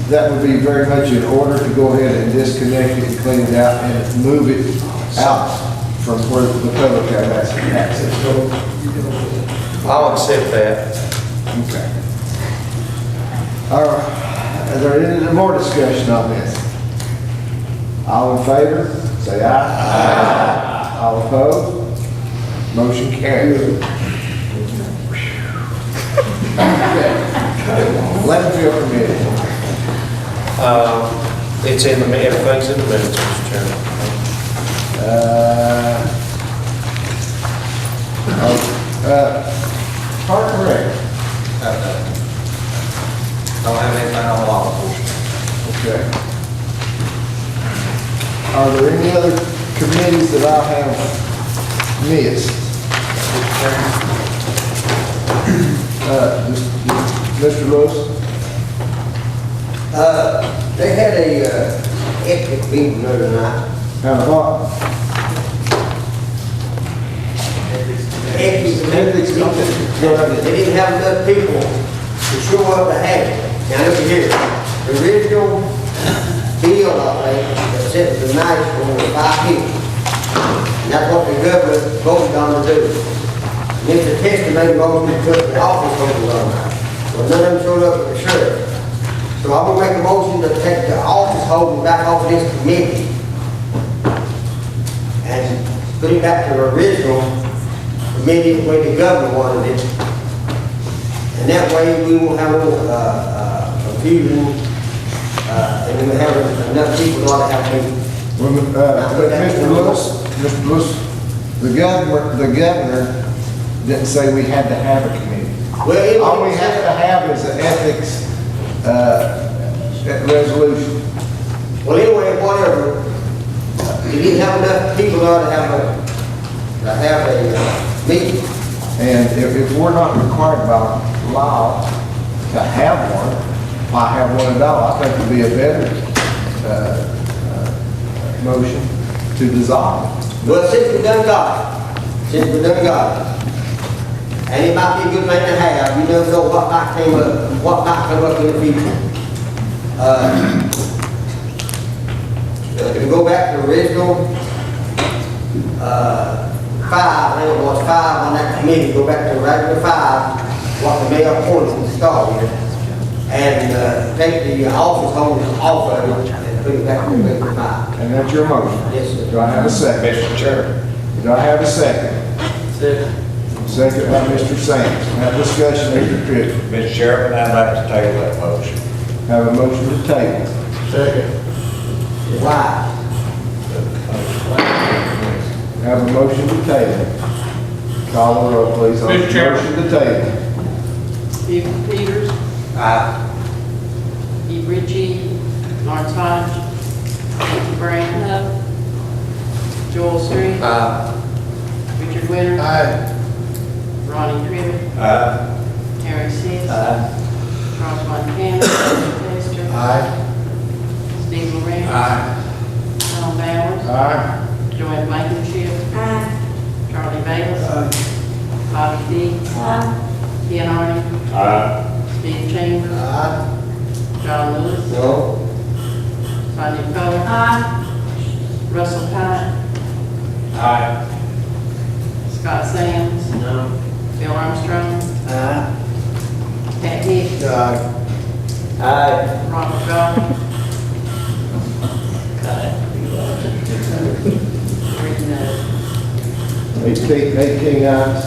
that would be very much in order to go ahead and disconnect it and clean it out and move it out from where the public has access to it. I'll accept that. Okay. All right. Is there any more discussion on this? All in favor, say aye. Aye. All opposed? Motion carries. Landfill committee. It's in the, everything's in the minutes, Mr. Chairman. Park and Rec. Don't have anything on law enforcement. Okay. Are there any other committees that I have missed? Mr. Lewis? They had a epic meeting the other night. Have what? Ethics meeting. Go ahead. They didn't have enough people to show up to have it. Now, look here, the original bill, I think, that said it was nice for $550. And that's what the government voted on to do. And it's a testimony motion to put the office holders on there. Well, none of them showed up at the sheriff. So I'm gonna make a motion to take the office holders back off this committee and put it back to the original committee where the governor wanted it. And that way we won't have no confusion, and we'll have enough people to have a meeting. Mr. Lewis, the governor didn't say we had to have a committee. Well, All we have to have is an ethics resolution. Well, anyway, whatever, you didn't have enough people there to have a meeting. And if we're not required by law to have one, why have one at all? I think it'd be a better motion to dissolve. Well, since we done got it, and it might be a good thing to have, you never know what might come up in the future. If we go back to the original, 5, I think it was 5 on that committee, go back to the regular 5, what the mayor appointed to start with, and take the office holders off of it and put it back to the regular 5. And that's your motion? Yes, sir. Do I have a second? Mr. Chairman. Do I have a second? Second by Mr. Sands. Have discussion, Mr. Tripp. Mr. Chairman, I'd like to table that motion. Have a motion to table. Second. Why? Have a motion to table. Call the roll, please, on the Mr. Chairman. motion to table. Steve Peters, Aye. Steve Ritchie, Lawrence Hodge, Nancy Brown. Joel Street. Richard Winter. Ronnie Crivitt. Harry Seas. Charles Montana. Lester. Steve Lorenz. Tom Bowers. Joanne Blankenship. Charlie Bailey. Bobby Dee. Ken Arden. Steve Chambers. John Lewis. No. Sonia Coler. Russell Cott. Scott Sands. No. Bill Armstrong. Pat Hicks. Ronald Goff. Three no's. 18 ayes.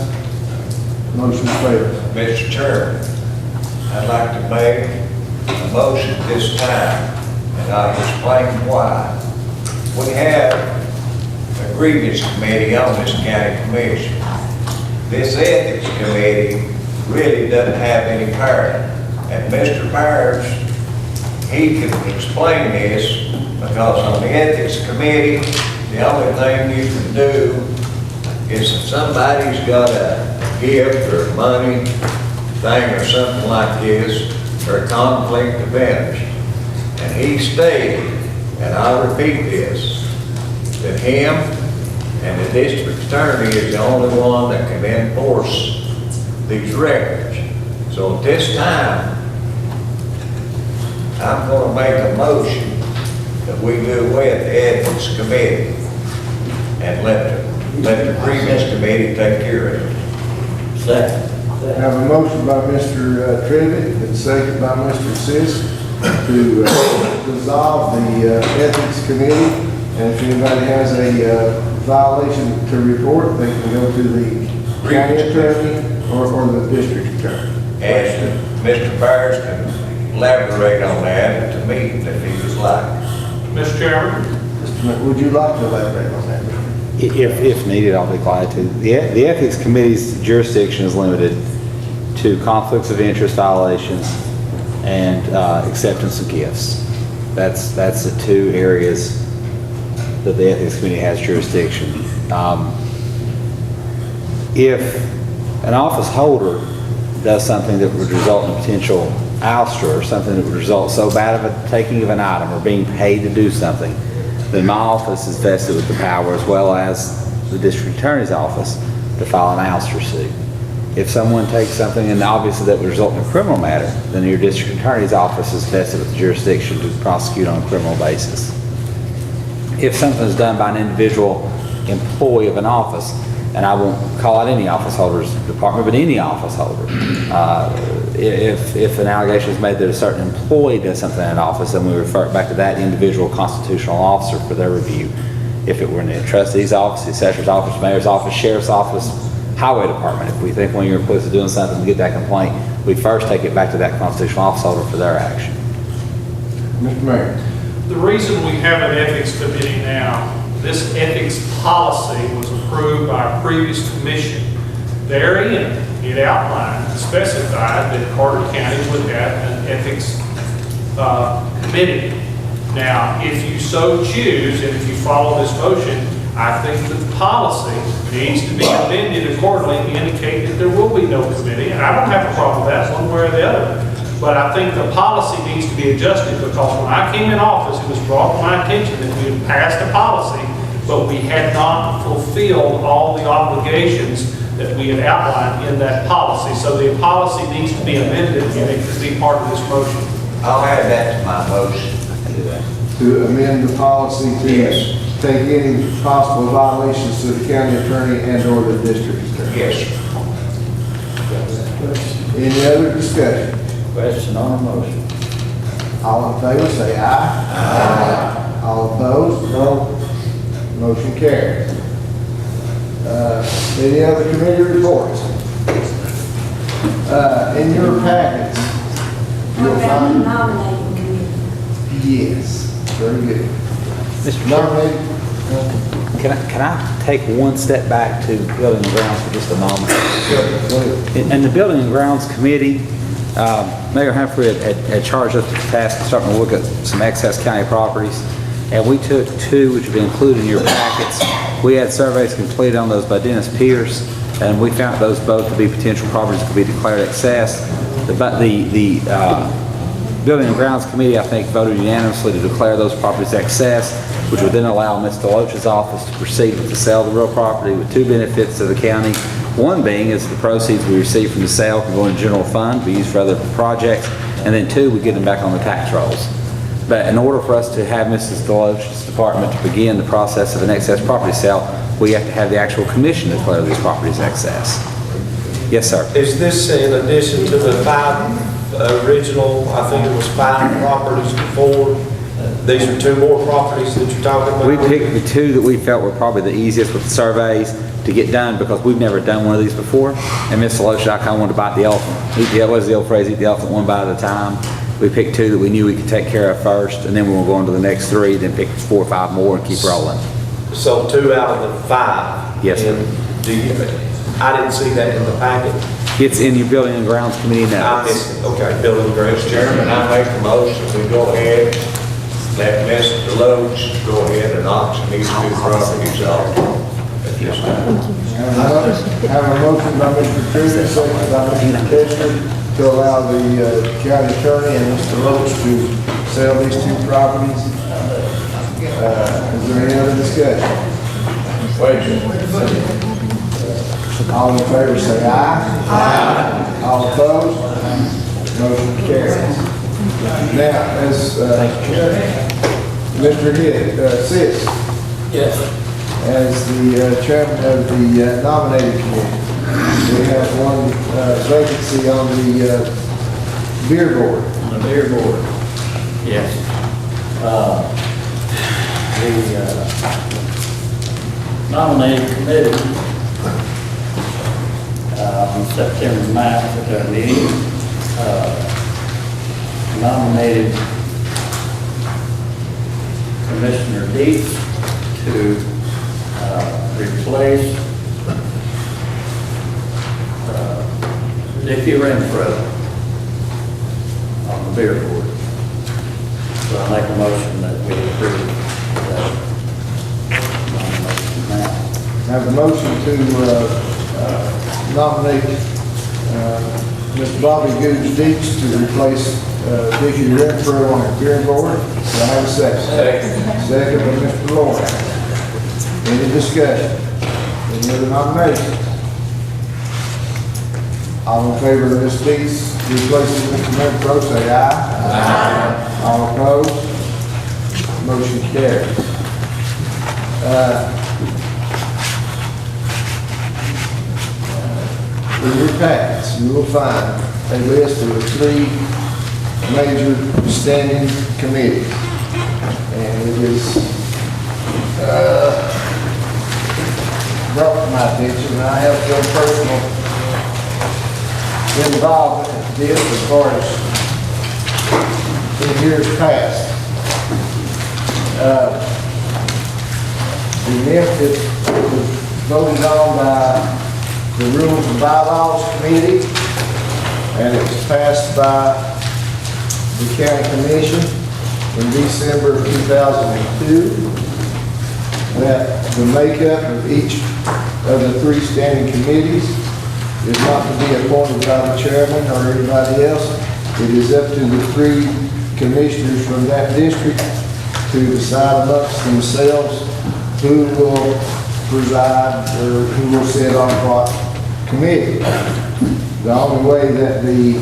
Motion fails. Mr. Chairman, I'd like to make a motion this time, and I'll explain why. We have a grievance committee on this county commission. This ethics committee really doesn't have any power. And Mr. Byers, he can explain this, because on the ethics committee, the only thing you can do is if somebody's got a gift or money thing or something like this, or a conflict of interest. And he stated, and I'll repeat this, that him and the district attorney is the only one that can enforce these records. So at this time, I'm going to make a motion that we do away with the ethics committee and let the grievance committee take care of it. Have a motion by Mr. Trivett and second by Mr. Sis to dissolve the ethics committee. And if anybody has a violation to report, they can go to the county attorney or the district attorney. And Mr. Byers can elaborate on that at the meeting if he would like. Mr. Chairman? Would you like to elaborate on that? If needed, I'll be glad to. The Ethics Committee's jurisdiction is limited to conflicts of interest violations and acceptance of gifts. That's the two areas that the Ethics Committee has jurisdiction. If an office holder does something that would result in potential ouster or something that would result so bad of a taking of an item or being paid to do something, then my office is vested with the power, as well as the district attorney's office, to file an ouster suit. If someone takes something and obviously that would result in a criminal matter, then your district attorney's office is vested with the jurisdiction to prosecute on a criminal basis. If something is done by an individual employee of an office, and I won't call out any office holder's department, but any office holder, if an allegation is made that a certain employee does something in an office, then we refer it back to that individual constitutional officer for their review. If it were in the trustee's office, the assessor's office, mayor's office, sheriff's office, highway department, if we think one of your employees is doing something to get that complaint, we first take it back to that constitutional office holder for their action. Mr. Mayor. The reason we have an ethics committee now, this ethics policy was approved by a previous commission. Therein, it outlined and specified that Carter County would have an ethics committee. Now, if you so choose, and if you follow this motion, I think the policy needs to be amended accordingly to indicate that there will be no committee, and I don't have a problem with that one way or the other. But I think the policy needs to be adjusted because when I came in office, it was brought to my attention that we had passed a policy, but we had not fulfilled all the obligations that we had outlined in that policy. So the policy needs to be amended and it should be part of this motion. I'll add that to my motion. To amend the policy to take any possible violations to the county attorney and or the district attorney. Yes. Any other discussion? Question on the motion. All in favor, say aye. Aye. All opposed, no. Motion carries. Any other committee reports? In your packets, What you'll about the find, nominating committee? yes, very good. Mr. Nominated, Can I take one step back to Building and Grounds for just a moment? In the Building and Grounds Committee, Mayor Humphrey had charged us with the task of starting to look at some excess county properties. And we took two, which have been included in your packets. We had surveys completed on those by Dennis Pierce, and we found those both to be potential properties that could be declared excess. The Building and Grounds Committee, I think, voted unanimously to declare those properties excess, which would then allow Ms. Deloach's office to proceed with the sale of the real property with two benefits to the county. One being is the proceeds we receive from the sale can go into general fund, be used for other projects, and then two, we get them back on the tax rolls. But in order for us to have Mrs. Deloach's department to begin the process of an excess property sale, we have to have the actual commission declare these properties excess. Yes, sir. Is this in addition to the five original, I think it was 5 properties before? These are 2 more properties that you're talking about? We picked the 2 that we felt were probably the easiest with the surveys to get done because we've never done one of these before. And Ms. Deloach, I kind of wanted to bite the elephant. What was the old phrase? Eat the elephant one bite at a time. We picked 2 that we knew we could take care of first, and then we will go on to the next 3, then pick 4 or 5 more and keep rolling. So 2 out of the 5? Yes, sir. And do you, I didn't see that in the packet. It's in your Building and Grounds Committee I notes. missed it. Okay, Building and Grounds. Mr. Chairman, I make a motion, we go ahead, let Mr. Deloach go ahead and auction these 2 properties off at this time. have a motion by Mr. Truitt, second by Mr. Chester, to allow the county attorney and Mr. Roach to sell these 2 properties. Is there any other discussion? All in favor say aye. Aye. All opposed? Motion carries. Now, as Mr. Sis, Yes. as the chairman of the nominating committee, we have one vacancy on the beer board. On the beer board. Yes. The nominating committee, on September 9th at their meeting, nominated Commissioner Deets to replace Dickie Renfro on the beer board. So I make a motion that we approve that nomination now. Have a motion to nominate Mr. Bobby Goose Deets to replace Dickie Renfro on the beer board. Do I have a second? Second by Mr. Lawrence. Any discussion? Any other nominations? All in favor of Ms. Dees replacing Mr. Renfro, say aye. Aye. All opposed? Motion carries. In your packets, you will find a list of the 3 major standing committees. And it is brought to my attention, and I have some personal involvement in this as far as in years past. It was voted on by the Rules and Bylaws Committee, and it was passed by the County Commission in December of 2002, that the makeup of each of the 3 standing committees is not to be appointed by the chairman or anybody else. It is up to the 3 commissioners from that district to decide amongst themselves who will preside or who will sit on what committee. The only way that the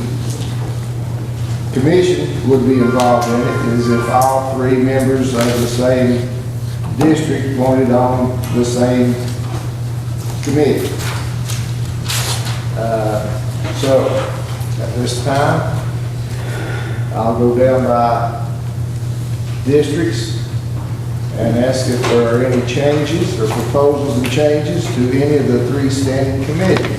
commission would be involved in it is if all 3 members of the same district wanted on the same committee. So at this time, I'll go down by districts and ask if there are any changes or proposals and changes to any of the 3 standing committees.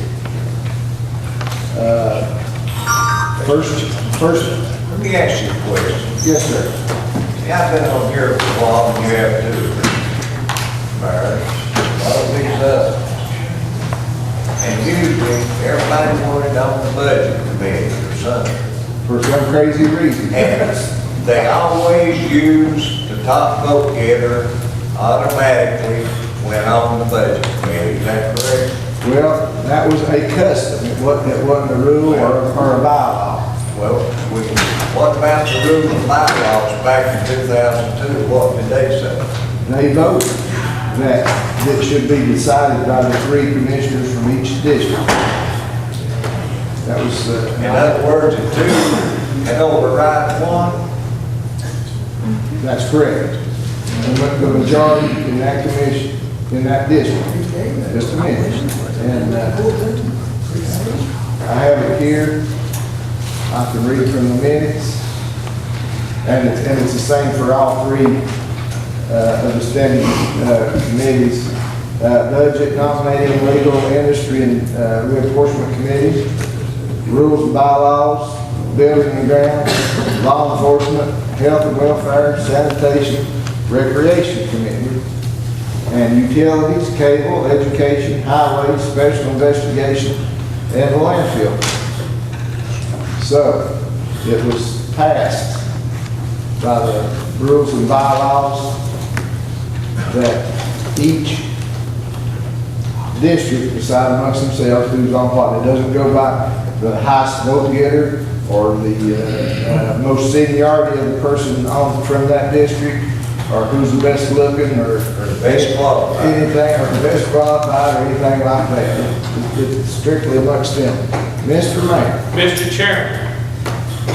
First. Let me ask you a question. Yes, sir. See, I've been on here for a while, and you have too. Mary, a lot of these and usually, everybody wanted on the budget committee or something. For some crazy reason. And they always use the top vote getter automatically when on the budget committee. Is that correct? Well, that was a custom. It wasn't a rule or a bylaw. Well, what about the rules and bylaws back in 2002? What did they say? They voted that it should be decided by the 3 commissioners from each district. That was, in other words, if 2 can override 1? That's correct. And the majority in that commission, in that district, just a minute. And I have it here. I can read from the minutes. And it's the same for all 3 of the standing committees. Budget, nominating, legal, industry, and reinforcement committees, rules and bylaws, building and grounds, law enforcement, health and welfare, sanitation, recreation committee, and utilities, cable, education, highways, special investigation, and landfill. So, it was passed by the rules and bylaws that each district decide amongst themselves who's on what. It doesn't go by the highest vote getter or the most seniority of the person on from that district, or who's the best looking, or the best qualified, anything, or the best qualified, or anything like that. It's strictly amongst them. Mr. Mayor. Mr. Chairman,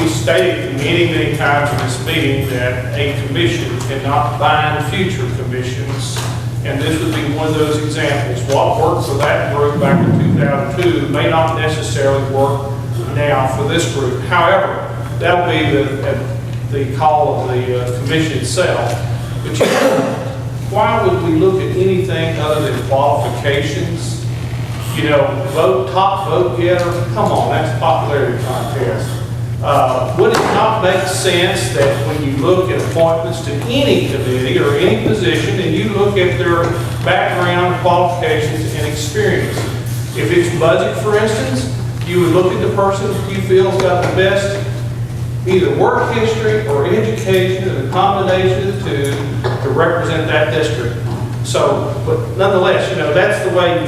we stated many times in this meeting that a commission cannot bind future commissions, and this would be one of those examples. What worked for that group back in 2002 may not necessarily work now for this group. However, that will be the call of the commission itself. But you know, why would we look at anything other than qualifications? You know, top vote getter, come on, that's a popularity contest. Would it not make sense that when you look at appointments to any committee or any position, and you look at their background, qualifications, and experience? If it's budget, for instance, you would look at the person you feel's got the best either work history or education, or the combination of the 2 to represent that district. So, but nonetheless, you know, that's the way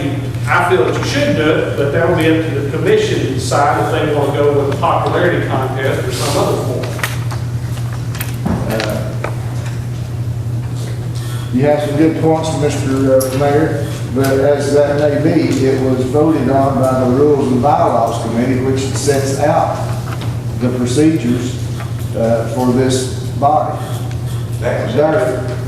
I feel that you should do it, but that will be up to the commission to decide if they want to go with a popularity contest or some other form. You have some good points, Mr. Mayor. But as that may be, it was voted on by the Rules and Bylaws Committee, which sets out the procedures for this body. That was,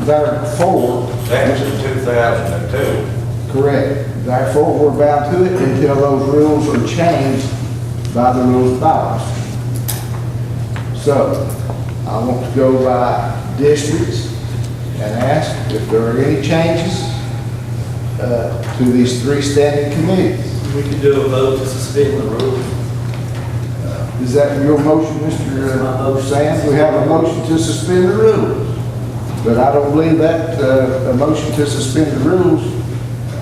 Therefore, that was in 2002. correct. Therefore, we're bound to it until those rules are changed by the Rules and Bylaws. So, I want to go by districts and ask if there are any changes to these three standing committees. We could do a vote to suspend the rules. Is that your motion, Mr. Sands? We have a motion to suspend the rules. But I don't believe that a motion to suspend the rules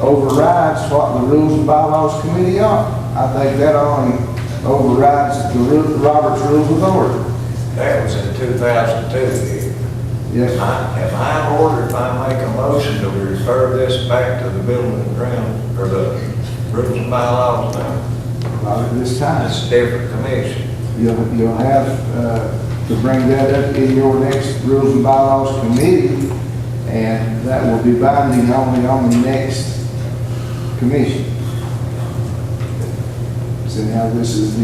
overrides what the Rules and Bylaws Committee are. I think that only overrides the Robert's Rules of Order. That was in 2002. Yes. Am I in order if I make a motion to refer this back to the Building and Ground, or the Rules and Bylaws now? Not at this time. It's a different commission. You'll have to bring that up in your next Rules and Bylaws Committee, and that will be binding only on the next commission. See how this is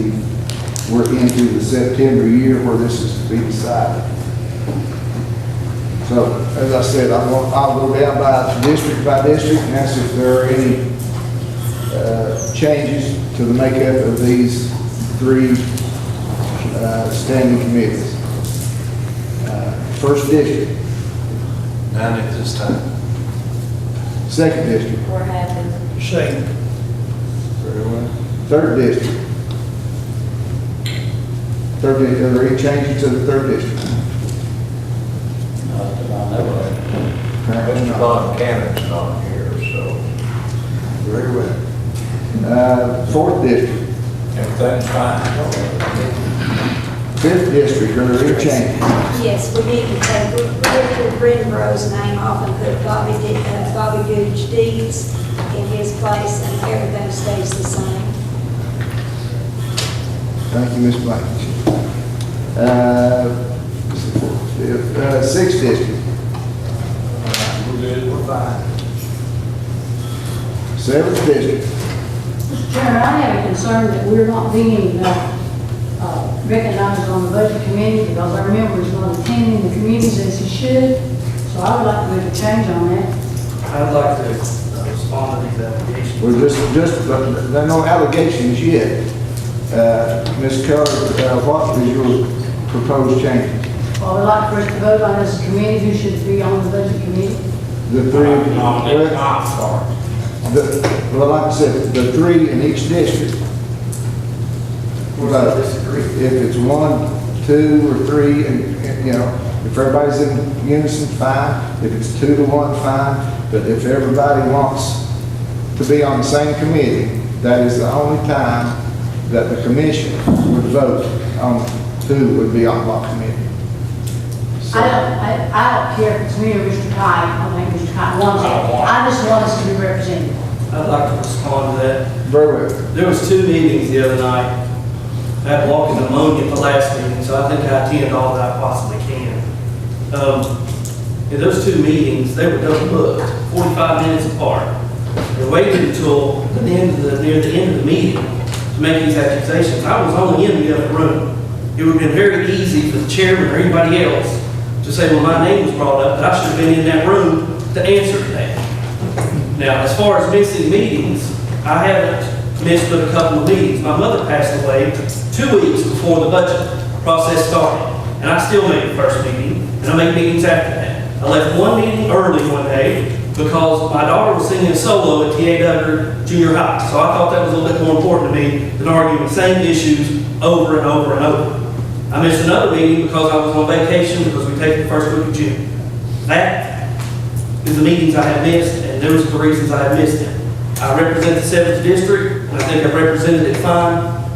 we're into the September year where this is to be decided. So, as I said, I'll go down by district and ask if there are any changes to the makeup of these three standing committees. First district. None at this time. Second district. We're happy. Second. Very well. Third district. Are there any changes to the third district? Mr. Von Cannon's not here, so. Very well. Fourth district. Everything's fine. Fifth district, are there any changes? Yes, we need to take Richard Brenbrough's name off and put Bobby Gooch Deeds in his place, and everything stays the same. Thank you, Ms. Blankenship. Sixth district. We're good, we're fine. Seventh district. Mr. Chairman, I have a concern that we're not being recognized on the budget committee because our members are not attending the committees as he should. So I would like to make a change on that. I'd like to respond to these applications. Well, there are no allegations yet. Ms. Keller, what is your proposed change? Well, I'd like for us to vote on as a committee who should be on the budget committee. The three. Well, like I said, the three in each district. But if it's 1, 2, or 3, and if everybody's in unison, fine. If it's 2 to 1, fine. But if everybody wants to be on the same committee, that is the only time that the commission would vote on who would be on what committee. So, I don't care if it's me or Mr. Kite. I think Mr. Kite wants it. I just want us to be represented. I'd like to respond to that. very well. There was 2 meetings the other night. I had walked in pneumonia at the last meeting, so I think I attended all that I possibly can. In those 2 meetings, they were double booked, 45 minutes apart. They waited until near the end of the meeting to make these accusations. I was only in the other room. It would have been very easy for the chairman or anybody else to say, well, my name was brought up, that I should have been in that room to answer to that. Now, as far as missing meetings, I haven't missed but a couple of meetings. My mother passed away 2 weeks before the budget process started, and I still make the first meeting, and I make meetings after that. I left one meeting early one day because my daughter was singing a solo at T.A. Duggar Junior High, so I thought that was a little bit more important to me than arguing the same issues over and over and over. I missed another meeting because I was on vacation because we take the first week of June. That is the meetings I have missed, and those are the reasons I have missed them. I represent the 7th District, and I think I've represented it fine,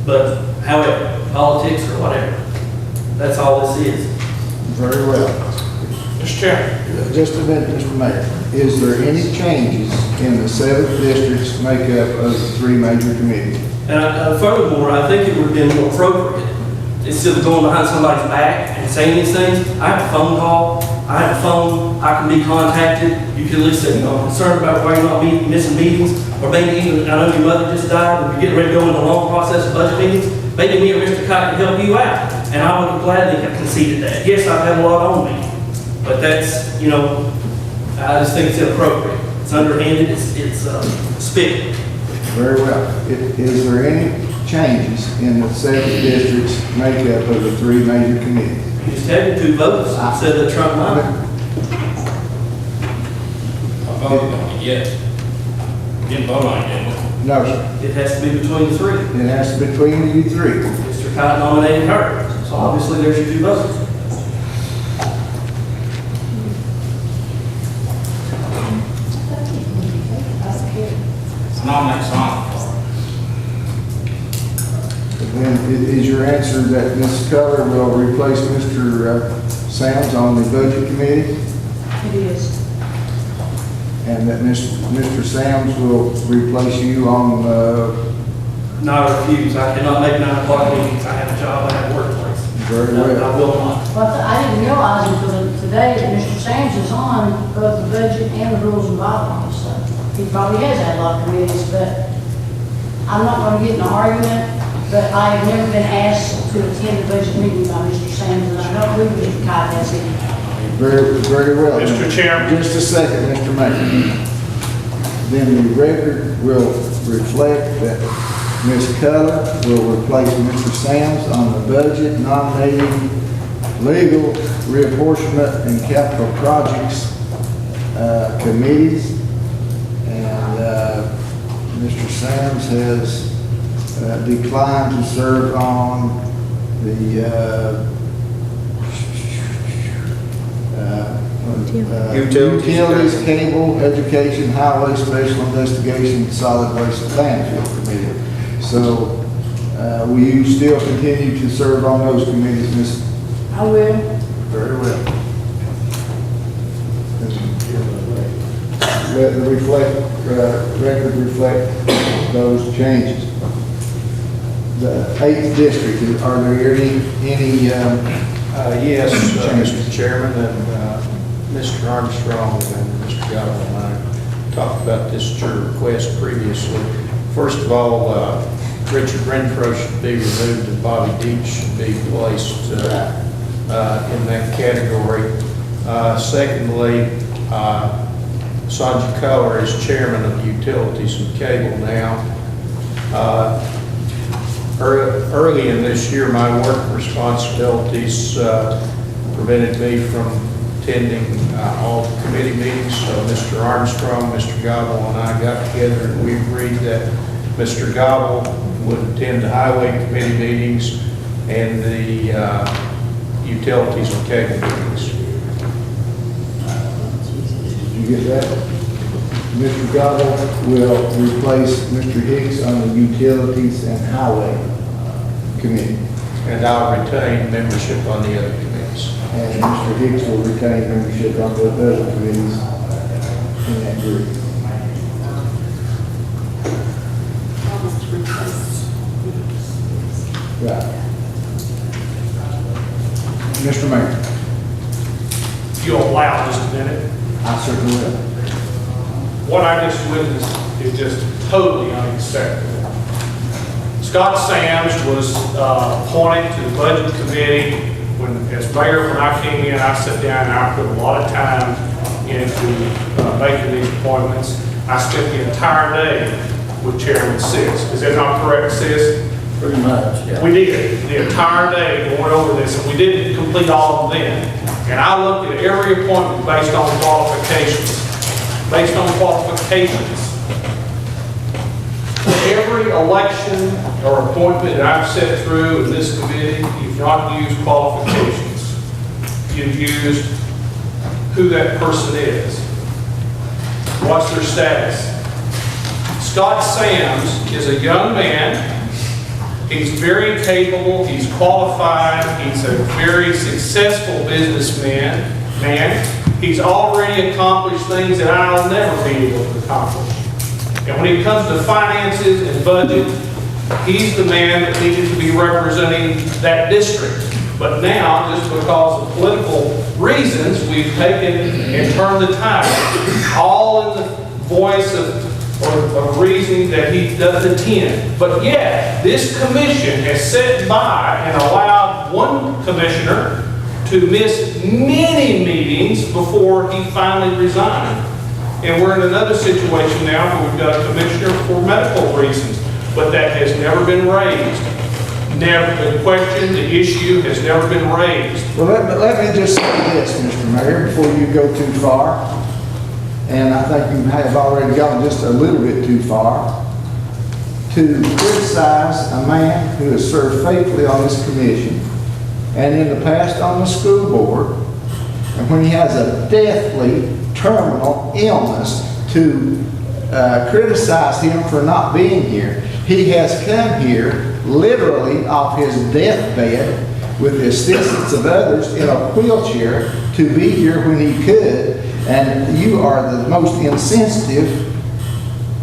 but however, politics or whatever, that's all this is. Very well. Mr. Chairman. Just a minute, Mr. Mayor. Is there any changes in the 7th District's makeup of the 3 major committees? And furthermore, I think it would have been more appropriate instead of going behind somebody's back and saying these things, I have a phone call, I have a phone, I can be contacted. You can at least say, I'm concerned about why you're not missing meetings, or maybe even, I know your mother just died, and you're getting ready to go into a long process of budget meetings. Maybe me or Mr. Cott can help you out, and I would gladly have conceded that. Yes, I've had a lot on me, but that's, I just think it's inappropriate. It's underhanded, it's spitting. Very well. Is there any changes in the 7 districts makeup of the 3 major committees? You just had your 2 votes instead of Trump line. I voted on it, yes. Didn't vote on it, didn't we? No, sir. It has to be between the 3. It has to be between you 3. Mr. Cott nominated her, so obviously there's your 2 votes. Nominate Sonia. Then is your answer that Ms. Culler will replace Mr. Sams on the budget committee? It is. And that Mr. Sams will replace you on, Not refuse. I cannot make 9 o'clock meetings. I have a job, I have a workplace. very No, well. I will not. Well, I didn't realize until today that Mr. Sams is on both the budget and the rules and bylaws, so he probably has had a lot of committees, but I'm not gonna get in an argument, but I have never been asked to attend the budget meeting by Mr. Sams, and I don't believe Mr. Cott has any. Very well. Mr. Chairman. Just a second, Mr. Mayor. Then the record will reflect that Ms. Culler will replace Mr. Sams on the budget, nominating, legal, reapportionment, and capital projects committees. And Mr. Sams has declined to serve on the Utilities, Cable, Education, Highway, Special Investigation, Solid Waste and Landfill Committee. So, will you still continue to serve on those committees, Ms.? I will. Very well. Let the record reflect those changes. The 8th district, are there any Yes, changes? Mr. Chairman, and Mr. Armstrong and Mr. Godwin and I talked about this at your request previously. First of all, Richard Renfro should be removed and Bobby Deach should be placed in that category. Secondly, Sonja Culler is chairman of Utilities and Cable now. Early in this year, my work responsibilities prevented me from attending all the committee meetings. So Mr. Armstrong, Mr. Gobble, and I got together and we agreed that Mr. Gobble would attend the highway committee meetings and the utilities and cable meetings. Did you get that? Mr. Gobble will replace Mr. Hicks on the Utilities and Highway Committee. And I'll retain membership on the other committees. And Mr. Hicks will retain membership on the other committees in that group. Right. Mr. Mayor. If you'll allow just a minute. I certainly will. What I just witnessed is just totally unacceptable. Scott Sams was appointed to the Budget Committee as mayor. When I came in, I sat down and I put a lot of time into making these appointments. I spent the entire day with Chairman Sis. Is that not correct, Sis? Pretty much, yeah. We did, the entire day going over this, and we didn't complete all of them then. And I looked at every appointment based on qualifications. Based on qualifications. Every election or appointment that I've sat through in this committee, you've not used qualifications. You've used who that person is. What's their status? Scott Sams is a young man. He's very capable, he's qualified, he's a very successful businessman. He's already accomplished things that I'll never be able to accomplish. And when it comes to finances and budget, He's the man that needed to be representing that district. But now, just because of political reasons, we've taken and turned the tide, all in the voice of reasoning that he doesn't attend. But yet, this commission has sat by and allowed one commissioner to miss many meetings before he finally resigned. And we're in another situation now where we've got a commissioner for medical reasons, but that has never been raised. Never, the question, the issue has never been raised. Well, let me just say this, Mr. Mayor, before you go too far, and I think you have already gone just a little bit too far, to criticize a man who has served faithfully on this commission and in the past on the school board, and when he has a deathly terminal illness, to criticize him for not being here. He has come here literally off his deathbed with the assistance of others in a wheelchair to be here when he could, and you are the most insensitive.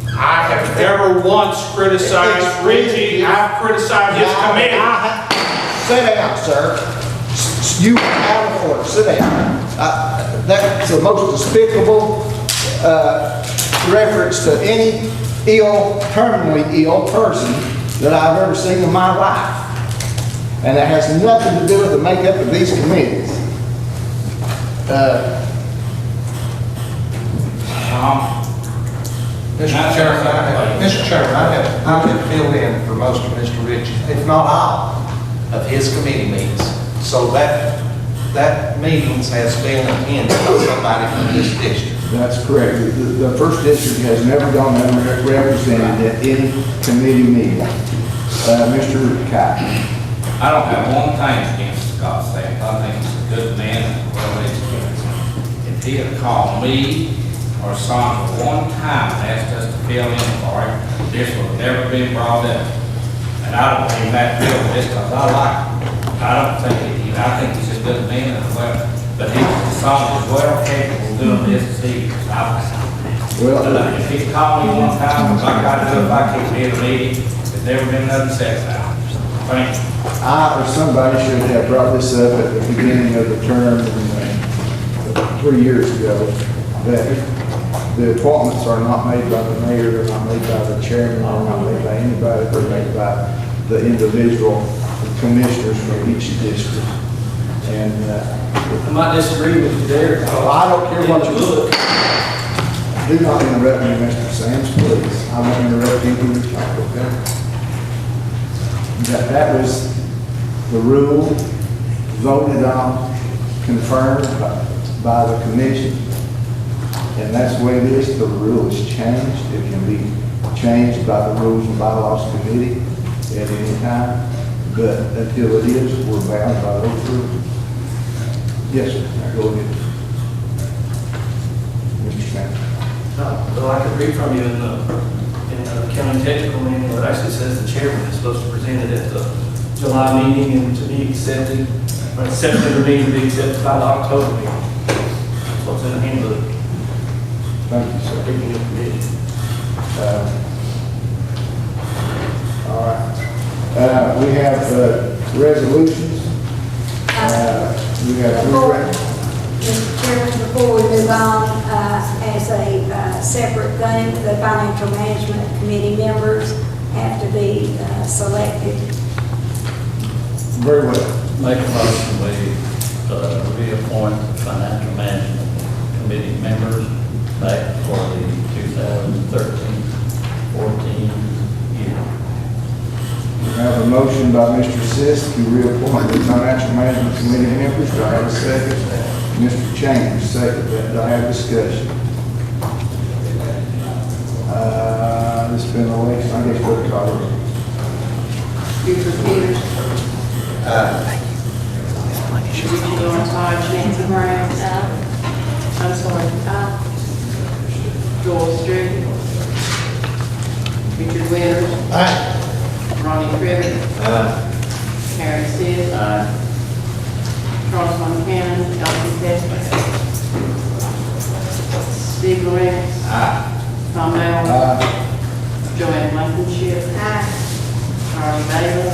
I have never once criticized Richie. I've criticized his committee. Sit down, sir. You are out of order. Sit down. That's the most despicable reference to any terminally ill person that I've ever seen in my life. And that has nothing to do with the makeup of these committees. Mr. Chairman, I have filled in for most of Mr. Ritchie, if not all, of his committee meetings. So that meetings has been attended by somebody from this district. That's correct. The first district has never gone unrepresented at any committee meeting. Mr. Cotton. I don't have one thing against Scott Sands. I think he's a good man and well educated. If he had called me or Sandra one time and asked us to fill in for him, this would have never been brought up. And I don't mean that real this because I like him. I don't think I think he's a good man as well. But he's Sandra's well capable of doing this as he is. Well, if he called me one time, if I got to do it, if I can't be at a meeting, there's never been nothing said about it. Thank you. I or somebody should have brought this up at the beginning of the term 3 years ago, that the appointments are not made by the mayor, they're not made by the chairman, they're not made by anybody, they're made by the individual commissioners from each district. And I might disagree with you there. I don't care what you look. Do not interrupt me, Mr. Sands, please. I won't interrupt you when you talk, okay? That was the rule voted on, confirmed by the commission. And that's the way it is. The rule is changed. It can be changed by the Rules and Bylaws Committee at any time. But until it is, we're bound by those rules. Yes, sir. Now go ahead. Mr. Sands. Well, I could read from you in the county technical manual, it actually says the chairman is supposed to present it at the July meeting and to be accepted, or September meeting to be accepted by the October meeting. That's what's in the handbook. Thank you, sir. Speaking of committee. All right. We have resolutions. We have Mr. Chairman, before we move on, as a separate thing, the Financial Management Committee members have to be selected. Very well. Make a motion, we reappoint the Financial Management Committee members back for the 2013-14 year. We have a motion by Mr. Sisk to reappoint the Financial Management Committee members. Do I have a second? Mr. Chambers, second. Do I have discussion? This has been an election. I guess we'll call it. Buford Peters. Richie Dorntage, Nancy Brown. I'm sorry. Joel Street. Richard Winters. Ronnie Crivitt. Harry Sid. Charles Montana. Elsie Tesman. Steve Lawrence. Tom Allen. Joanne Blankenship. Harvey Bailey.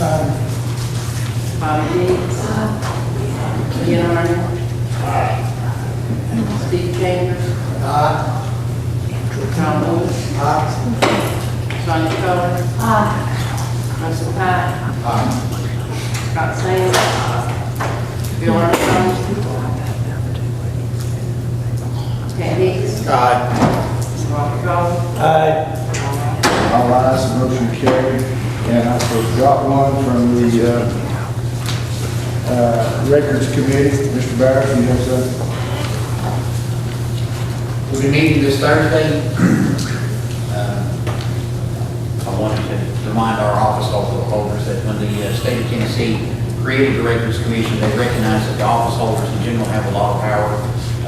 Bobby Dees. Ian Arden. Steve Chambers. Tom Lewis. Sonia Coler. Russell Cott. Scott Sands. Bill Armstrong. Pat Hicks. Robert Gold. All ayes, the motion carried. And I will drop one from the Records Committee. Mr. Barrett, you have something? We'll be meeting this Thursday. I wanted to remind our office holders that when the state of Tennessee created the Records Commission, they recognized that the office holders in general have a lot of power,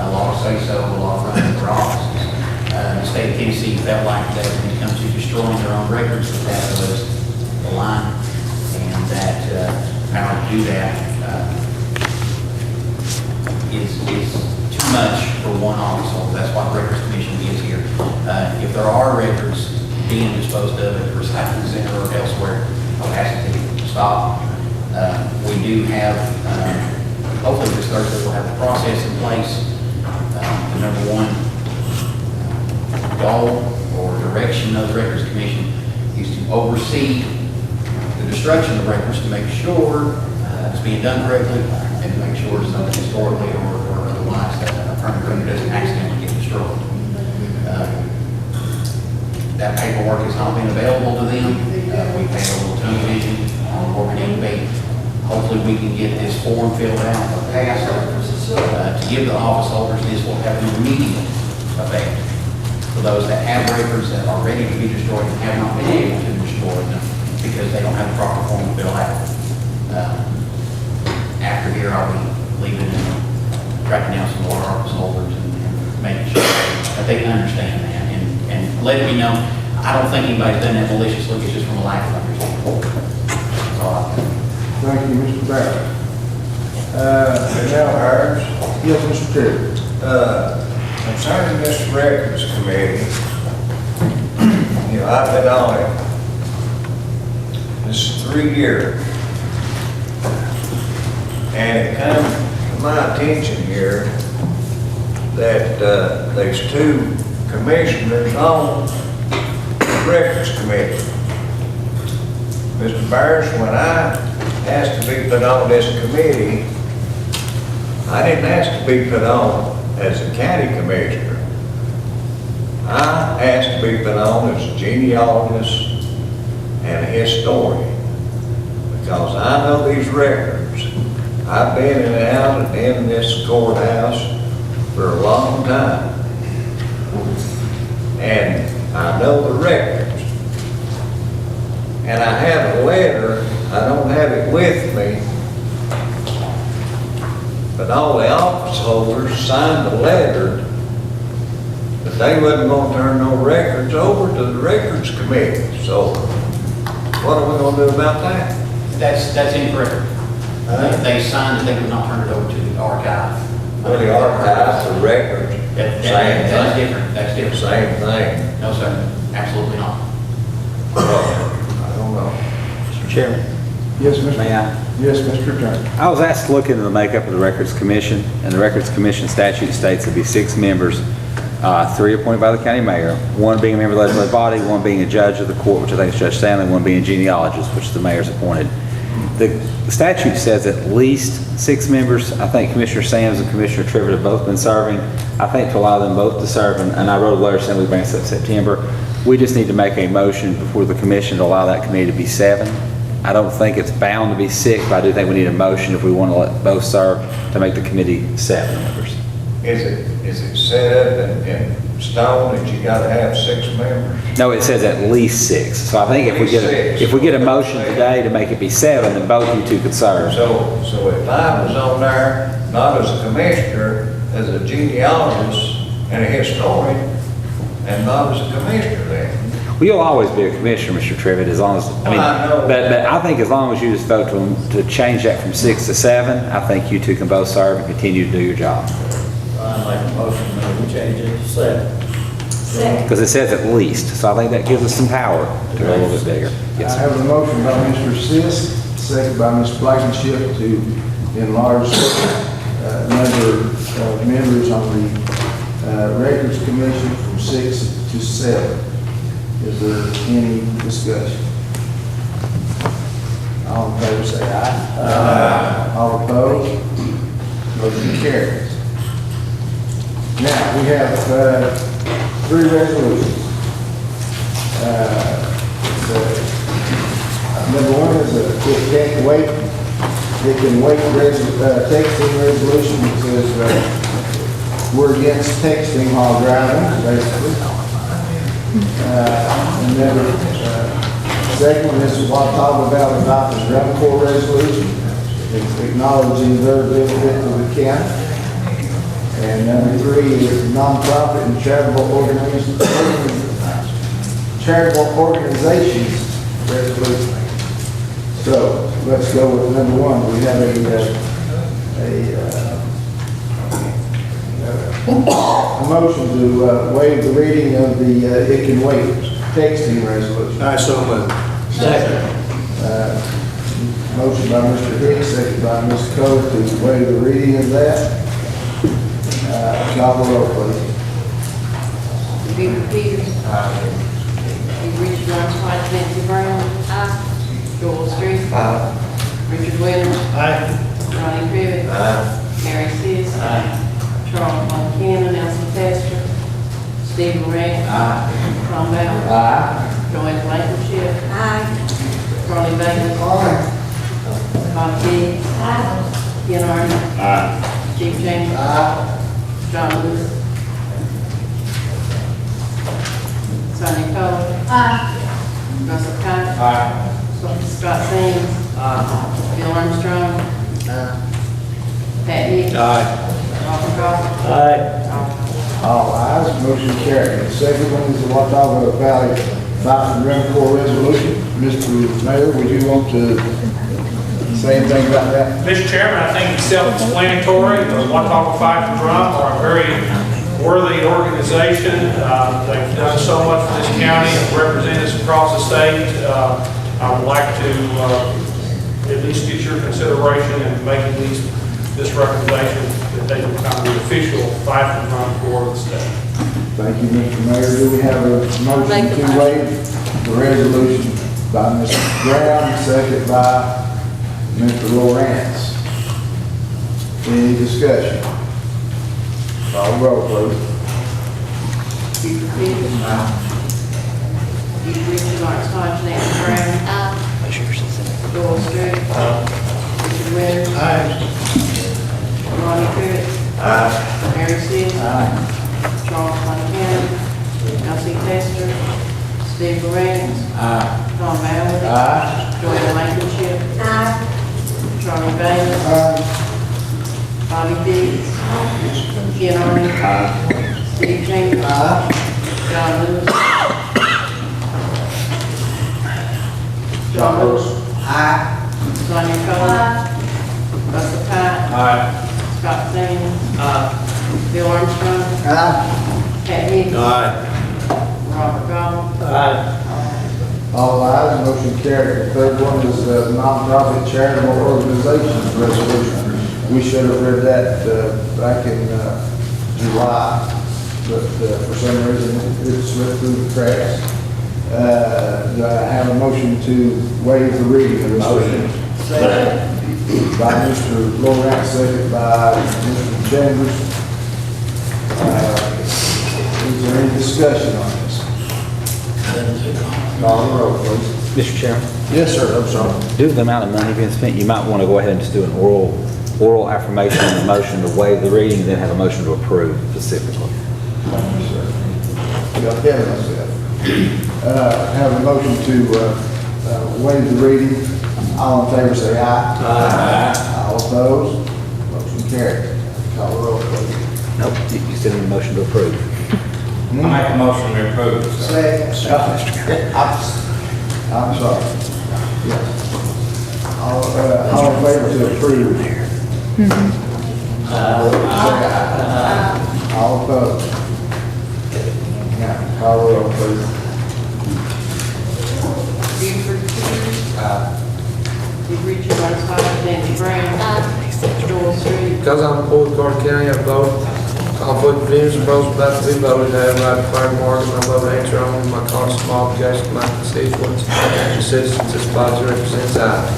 a lot of say-so, a lot of running for offices. The state of Tennessee felt like that when it comes to destroying their own records, that was the line, and that power to do that is too much for one office holder. That's what the Records Commission is here. If there are records being disposed of at the recycling center or elsewhere, I'll ask them to stop. We do have, hopefully this Thursday, we'll have a process in place. The number one goal or direction of the Records Commission is to oversee the destruction of records to make sure it's being done correctly and to make sure it's not historically or otherwise that a permanent record doesn't accidentally get destroyed. That paperwork has not been available to them. We've had a little tunnel vision on where we need to be. Hopefully we can get this form filled out or passed to give the office holders. This will have an immediate effect for those that have records that are ready to be destroyed and have not been able to destroy them because they don't have the proper form to fill out. After here, I'll be leaving and tracking down some more office holders and making sure that they understand that and letting me know. I don't think anybody's done that maliciously. It's just from a lack of understanding. That's all I've done. Thank you, Mr. Barrett. And now ours. Yes, Mr. Terry. Concerning this Records Committee, I've been on it. This is 3 years. And it comes to my attention here that there's 2 commissioners on the Records Committee. Mr. Byers, when I asked to be put on this committee, I didn't ask to be put on as a county commissioner. I asked to be put on as a genealogist and a historian because I know these records. I've been in and out and in this courthouse for a long time. And I know the records. And I have a letter, I don't have it with me, but all the office holders signed a letter that they wasn't going to turn no records over to the Records Committee. So what are we going to do about that? That's incorrect. They signed that they would not turn it over to the archive. Well, the archives, the records, That's different. That's different. same thing. No, sir. Absolutely not. I don't know. Mr. Chairman. Yes, Mr. May I? Yes, Mr. Attorney. I was asked to look into the makeup of the Records Commission, and the Records Commission statute states there'd be 6 members, 3 appointed by the county mayor, 1 being a member of the legislative body, 1 being a judge of the court, which I think is Judge Stanley, 1 being a genealogist, which the mayor's appointed. The statute says at least 6 members. I think Commissioner Sams and Commissioner Trivett have both been serving. I think to allow them both to serve, and I wrote a letter saying we bring this up in September. We just need to make a motion before the commission to allow that committee to be 7. I don't think it's bound to be 6, but I do think we need a motion if we want to let both serve to make the committee 7 members. Is it set up in stone that you gotta have 6 members? No, it says at least 6. So I think if we get a motion today to make it be 7, then both you 2 could serve. So if I was on there, not as a commissioner, as a genealogist and a historian, and not as a commissioner then. Well, you'll always be a commissioner, Mr. Trivett, as long as, I know. But I think as long as you just vote to change that from 6 to 7, I think you 2 can both serve and continue to do your job. I make a motion that we change it to 7. Second. Because it says at least, so I think that gives us some power to go a little bit bigger. Yes, I sir. have a motion by Mr. Sis, second by Ms. Blankenship to enlarge number of members on the Records Commission from 6 to 7. Is there any discussion? All in favor say aye. Aye. All opposed? Motion carries. Now, we have 3 resolutions. Number 1 is it can't wait, it can wait texting resolution. It says we're against texting while driving, basically. And then second one is what I talked about adopting Drum Corps resolution, it's acknowledging their benefit to the county. And number 3 is nonprofit and charitable organizations resolution. So let's go with number 1. We have a motion to waive the reading of the it can wait texting resolution. I so moved. Second. Motion by Mr. Hicks, second by Ms. Cole to waive the reading of that. Call the roll, please. Buford Peters. Richard Armstrong, Nancy Brown. Joel Street. Richard Winters. Ronnie Crivitt. Mary Sis. Charles Montana, Nelson Tester. Steve Ray. Tom Ballard. Joanne Blankenship. Charlie Bailey. Bob Diggs. Ken Arden. Chief Chambers. John Lewis. Sonia Cole. Russell Cott. Scott Sands. Bill Armstrong. Pat Hicks. Robert Goff. All ayes, motion carried. The second one is the Watauga Valley Adoption Drum Corps resolution. Mr. Mayor, would you want to say anything about that? Mr. Chairman, I think it's self-explanatory. The Watauga Fife and Drum are a very worthy organization. They've done so much for this county and represent us across the state. I would like to at least get your consideration in making this recommendation that they become the official Fife and Drum Corps of the state. Thank you, Mr. Mayor. Do we have a motion to waive the resolution by Mr. Brown, second by Mr. Lawrence? Any discussion? Call the roll, please. Buford Peters. Richard Armstrong, Nancy Brown. Joel Street. Richard Winters. Ronnie Crivitt. Mary Sis. Charles Montana. Elsie Tester. Steve Lorenz. Tom Ballard. Joanne Blankenship. Charlie Bailey. Bobby Diggs. Ken Arden. Steve Chambers. John Lewis. John Lewis. Sonia Cole. Russell Cott. Scott Sands. Bill Armstrong. Pat Hicks. Robert Goff. All ayes, motion carried. The third one is the nonprofit charitable organizations resolution. We should have read that back in July, but for some reason it slipped through the cracks. Do I have a motion to waive the reading of this motion? By Mr. Lawrence, second by Mr. Chambers. Is there any discussion on this? Call the roll, please. Mr. Chairman? Yes, sir, I'm sorry. Due to the amount of money being spent, you might want to go ahead and just do an oral affirmation and a motion to waive the reading, then have a motion to approve specifically. Thank you, sir. Y'all get myself. Have a motion to waive the reading. All in favor say aye. All opposed? Motion carried. Call the roll, please. Nope, you still need a motion to approve. I make a motion to approve. I'm sorry. Yes. All in favor to approve? All opposed? Now, Call roll, please. Buford Peters. Richard Gonzalez, Nancy Brown. Joel Street. Because I'm a board of Carter County, I vote. Conflict of interest, proposal about to be voted, I have right to declare market, my vote answer on my constant obligation to my constituents and citizens as body represents I.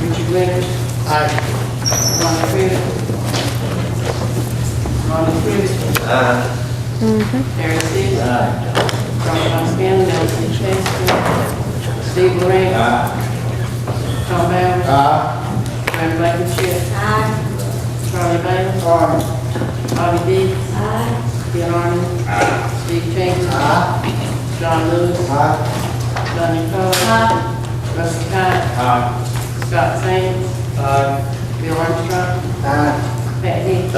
Richard Winters. Aye. Ronnie Crivitt. Ronnie Crivitt. Harry Seas. Charles Von Scanlon, Elsie Chester. Steve Ray. Tom Bowers. Mary Blankenship. Charlie Bailey. Bobby Dees. Bill Arden. Steve Chambers. John Lewis. Johnny Coler. Russell Cott. Scott Sands. Bill Armstrong. Pat Hicks.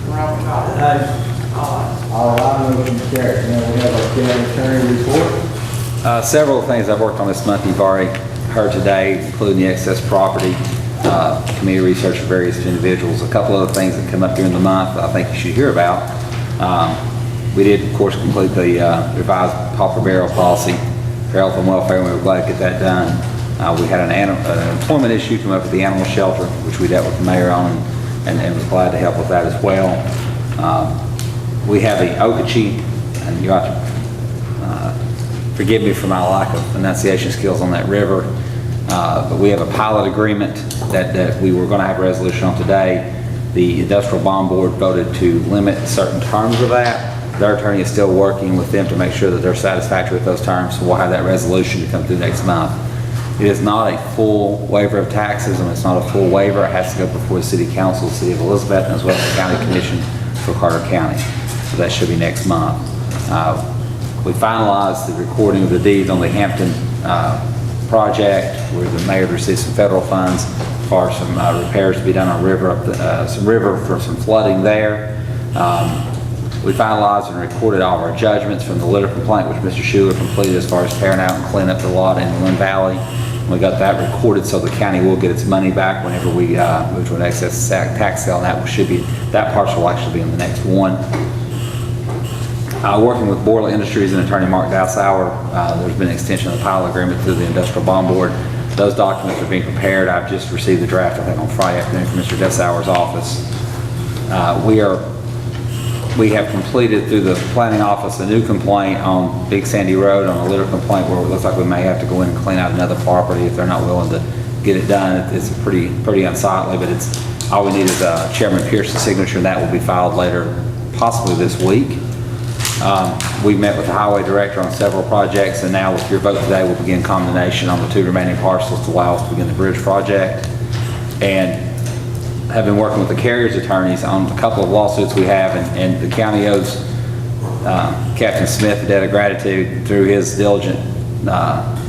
Robert Goff. All right, motion carries. Now we have our county attorney report. Several things I've worked on this month you've already heard today, including the excess property, community research for various individuals. A couple other things that come up during the month I think you should hear about. We did, of course, complete the revised pauper burial policy for health and welfare, and we were glad to get that done. We had an employment issue come up at the animal shelter, which we dealt with the mayor on, and was glad to help with that as well. We have the Okeechee, and you have to forgive me for my lack of pronunciation skills on that river, but we have a pilot agreement that we were going to have a resolution on today. The Industrial Bond Board voted to limit certain terms of that. Their attorney is still working with them to make sure that they're satisfactory with those terms, so we'll have that resolution to come through next month. It is not a full waiver of taxes, and it's not a full waiver. It has to go before the City Council, the City of Elizabeth, as well as the County Commission for Carter County. So that should be next month. We finalized the recording of the deeds on the Hampton project, where the mayor received some federal funds for some repairs to be done on river, some river for some flooding there. We finalized and recorded all of our judgments from the litter complaint, which Mr. Schuler completed as far as tearing out and cleaning up the lot in Lynn Valley. We got that recorded so the county will get its money back whenever we move to an excess tax sale, and that parcel will actually be in the next one. Working with Borla Industries and attorney Mark Dowsauer, there's been an extension of the pilot agreement through the Industrial Bond Board. Those documents are being prepared. I've just received the draft, I think, on Friday afternoon from Mr. Dowsauer's office. We have completed through the planning office a new complaint on Big Sandy Road on a litter complaint where it looks like we may have to go in and clean out another property if they're not willing to get it done. It's pretty unsightly, but all we need is Chairman Pierce's signature, and that will be filed later, possibly this week. We met with the highway director on several projects, and now with your vote today, we'll begin condemnation on the 2 remaining parcels to allow us to begin the bridge project. And have been working with the carrier's attorneys on a couple of lawsuits we have, and the county owes Captain Smith a debt of gratitude through his diligent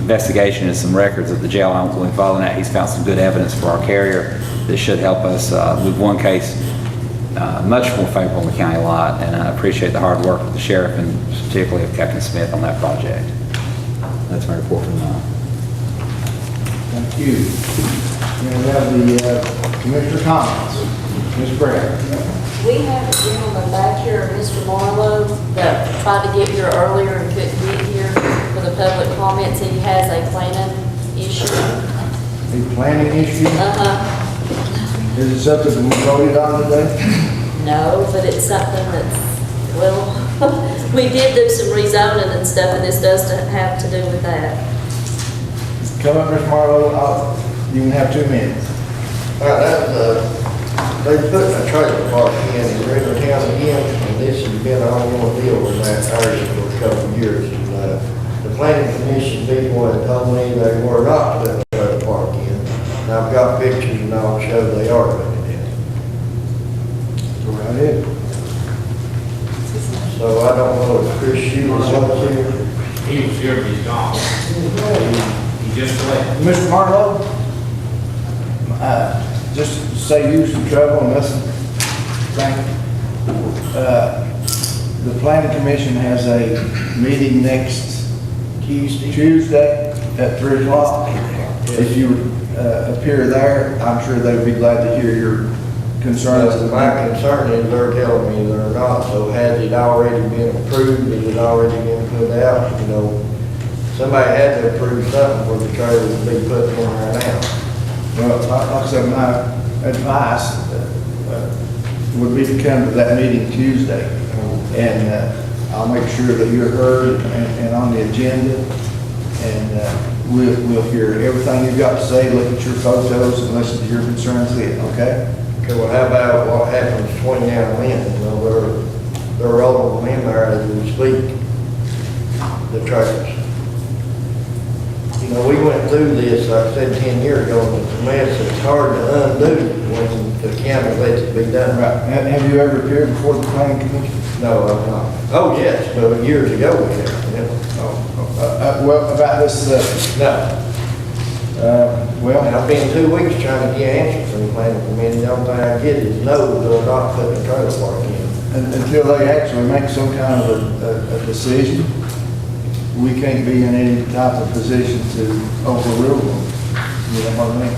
investigation and some records of the jail. I don't believe following that, he's found some good evidence for our carrier that should help us with one case much more favorable in the county lot, and I appreciate the hard work of the sheriff and particularly of Captain Smith on that project. That's my report for the month. Thank you. And we have the commissioner comments. Ms. Brown. We have a gentleman back here, Mr. Marlowe, that tried to get here earlier and couldn't get here for the public comments. He has a planning issue. A planning issue? Is it something we voted on today? No, but it's something that's, well, we did do some rezoning and stuff, and this does have to do with that. Come up, Mr. Marlowe. You can have 2 minutes. All right, they put a trailer park in River Town again, and this has been an ongoing deal in that area for a couple of years. And the planning commission people had told me they were not putting a trailer park in. And I've got pictures and I'll show they are putting it in. Go right ahead. So I don't know if Chris Schuler's up here. He was here, but he's gone. He just left. Mr. Marlowe, just say you some trouble and listen. Thank you. The planning commission has a meeting next Tuesday at 3 o'clock. If you appear there, I'm sure they would be glad to hear your concerns? My concern is they're telling me they're not, so has it already been approved, has it already been put out, you know? Somebody had to approve something for the trailer to be put in there now. Well, like I said, my advice would be to come to that meeting Tuesday. And I'll make sure that you're heard and on the agenda. And we'll hear everything you've got to say, look at your photos and listen to your concerns then, okay? Okay, well, how about what happens between now and then? You know, they're rolling them in there as we speak, the trailers. You know, we went through this, like I said, 10 years ago, and it's a mess. It's hard to undo when the county lets it be done. Right. Have you ever appeared before the planning commission? No, I've not. Oh, yes, but years ago we have. Yeah. Well, about this, No. well, I've been 2 weeks trying to get answers from the planning committee. The only thing I get is no, they're not putting the trailer park in. until they actually make some kind of a decision, we can't be in any type of position to overrule them. You know what I mean?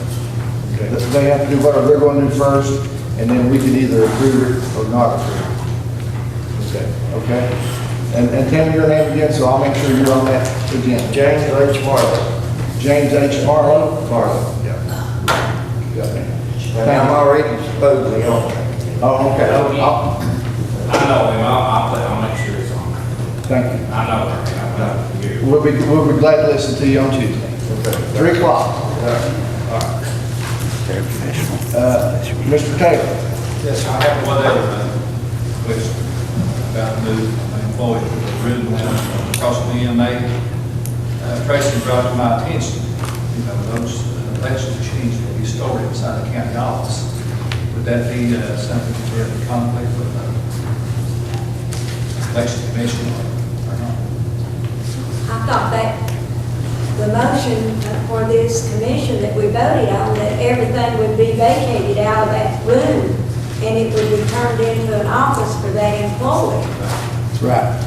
They have to do whatever they're going to do first, and then we can either approve it or not approve it. Okay. Okay? And tell me your name again, so I'll make sure you're on that agenda. James H. Marlowe. James H. Marlowe? Marlowe, yeah. Got me. And I'm already supposedly on that. Oh, okay. I know him, I'll make sure it's on. Thank you. I know him. We'll be glad to listen to you on Tuesday. 3 o'clock. Mr. Taylor? Yes, I have one other question about the new employee with the written one across the EMA. Tracy brought to my attention, you know, those election machines will be stored inside the county office. Would that be something to be in conflict with the election commission or not? I thought that the motion for this commission that we voted on, that everything would be vacated out of that room and it would be turned into an office for that employee. Right.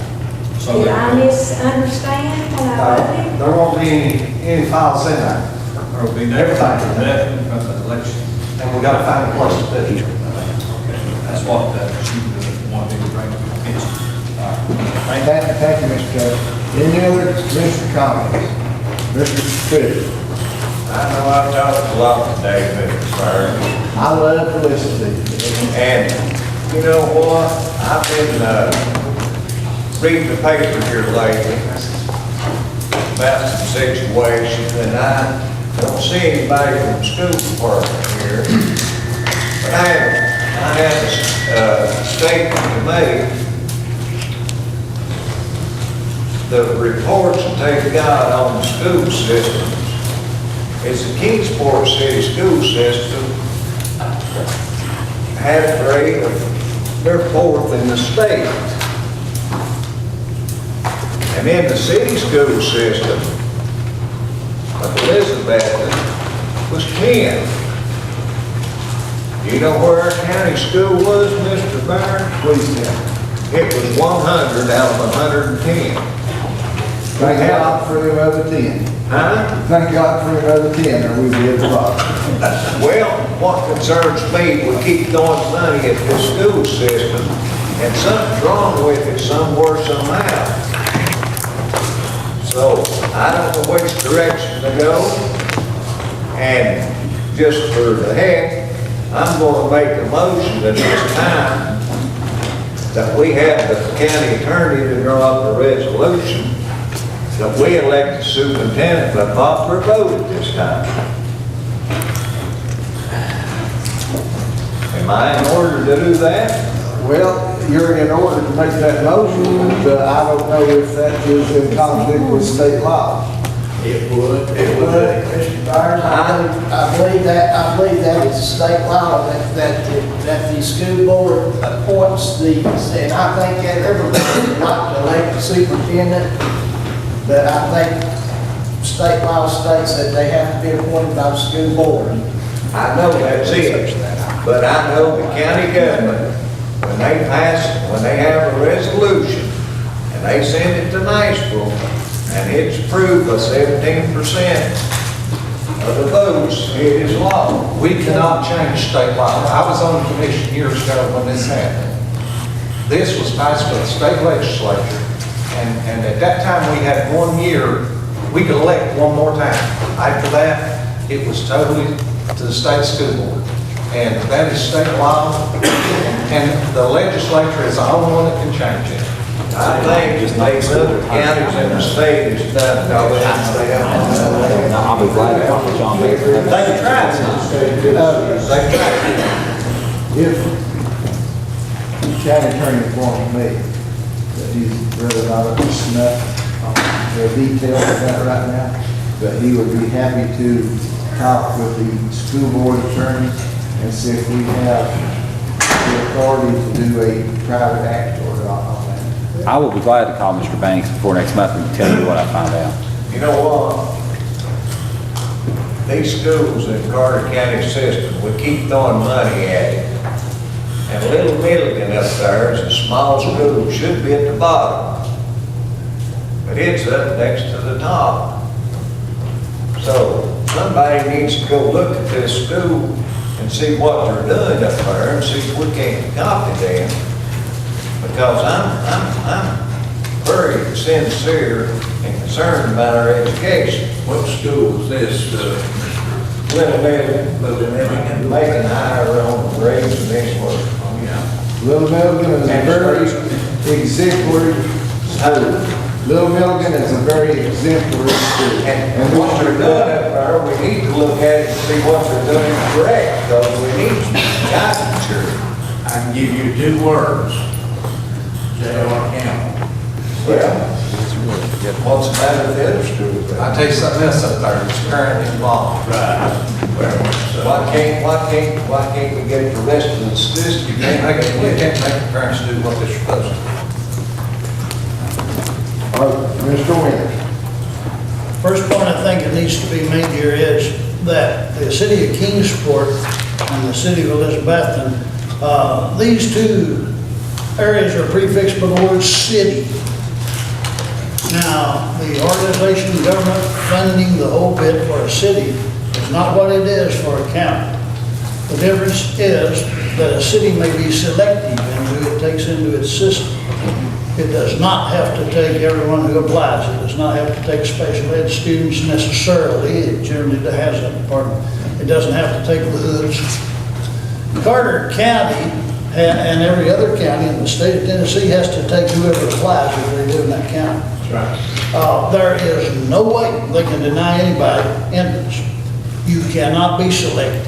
Did I misunderstand when I voted? There won't be any files in there, There will be nothing from the election. and we gotta find a place to put it. That's what she wanted to bring to the attention. Thank you, Mr. Taylor. Any other commissioner comments? Mr. Tripp? I know I've talked a lot today, Mr. Sir. I love to listen to you. And you know what? I've been reading the paper here lately about some situations, and I don't see anybody from the school department here. But I have a statement to make. The reports that they've got on the school systems, it's the Kingsport City school system had a grade of, they're fourth in the state. And in the city school system of Elizabeth was 10. You know where our county school was, Mr. Byron? Please tell me. It was 100 out of 110. Thank God for them other 10. Huh? Thank God for them other 10, or we'd be at the bottom. Well, what concerns me, we keep throwing money at this school system, and something's wrong with it somewhere, somehow. So, I don't know which direction to go, and just for the heck, I'm gonna make a motion at this time that we have the county attorney to draw up a resolution that we elect the superintendent by popular vote at this time. Am I in order to do that? Well, you're in order to make that motion, but I don't know if that is in conflict with state law. It would. Mr. Byers, I believe that is state law that the school board appoints these, and I think that everybody would like to elect the superintendent, but I think state law states that they have to be appointed by the school board. I know that's it, but I know the county government, when they have a resolution, and they send it to Nashville, and it's approved by 17%, of the votes, it is law. We cannot change state law. I was on the commission years ago when this happened. This was passed by the state legislature, and at that time, we had 1 year, we could elect one more time. After that, it was totally to the state school board. And that is state law, and the legislature is the only one that can change it. I think just makes other counties in the state is done. I'll be glad to help with John Baker. They tried. They tried. If the county attorney informs me that he's really not up to snuff on the details of that right now, that he would be happy to talk with the school board attorney and see if we have the authority to do a private act or not on that. I will be glad to call Mr. Banks before next month and tell you what I find out. You know what? These schools in Carter County system, we keep throwing money at it. And Little Milligan up there is a small school, should be at the bottom. But it's up next to the top. So somebody needs to go look at this school and see what they're doing up there and see if we can't copy them. Because I'm very sincere and concerned about our education. What school is this? Little Milligan, making higher on the grades than anywhere. Little Milligan is a very exemplary school. Little Milligan is a very exemplary school. And what they're doing up there, we need to look at it and see what they're doing correct, because we need guidance here. I can give you 2 words. J.R. Campbell. Well, what's the matter with the other schools? I'll tell you something else up there that's currently involved. Right. Why can't we get the rest of the system? We can't make the parents do what they're supposed to. Mr. Winters. First point I think it needs to be made here is that the city of Kingsport and the city of Elizabethton, these 2 areas are prefixed by the word city. Now, the organization, government funding the whole bit for a city is not what it is for a county. The difference is that a city may be selective in who it takes into its system. It does not have to take everyone who applies. It does not have to take special ed students necessarily. It generally has that department. It doesn't have to take the hoods. Carter County and every other county in the state of Tennessee has to take whoever applies if they live in that county. That's right. There is no way they can deny anybody entrance. You cannot be selective.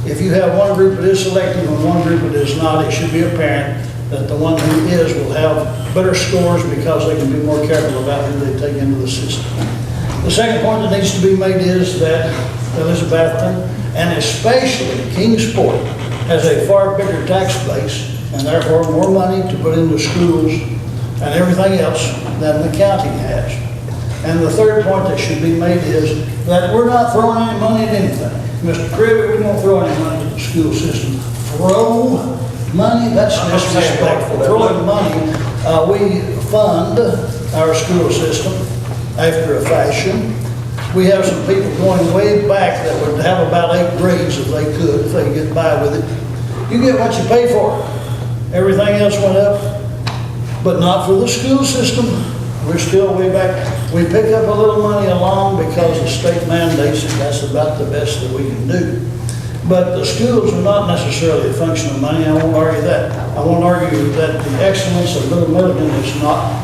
If you have one group that is selective and one group that is not, it should be apparent that the one who is will have better scores because they can be more careful about who they take into the system. The second point that needs to be made is that Elizabethton, and especially Kingsport, has a far bigger tax base and therefore more money to put into schools and everything else than the county has. And the third point that should be made is that we're not throwing any money at anything. Mr. Cribbett, we don't throw any money to the school system. Throw money, that's disrespectful. Throwing money, we fund our school system after a fashion. We have some people going way back that would have about 8 grades if they could, if they could get by with it. You get what you pay for. Everything else went up, but not for the school system. We're still way back. We pick up a little money along because the state mandates it. That's about the best that we can do. But the schools are not necessarily a function of money. I won't argue that. I won't argue that the excellence of Little Milligan is not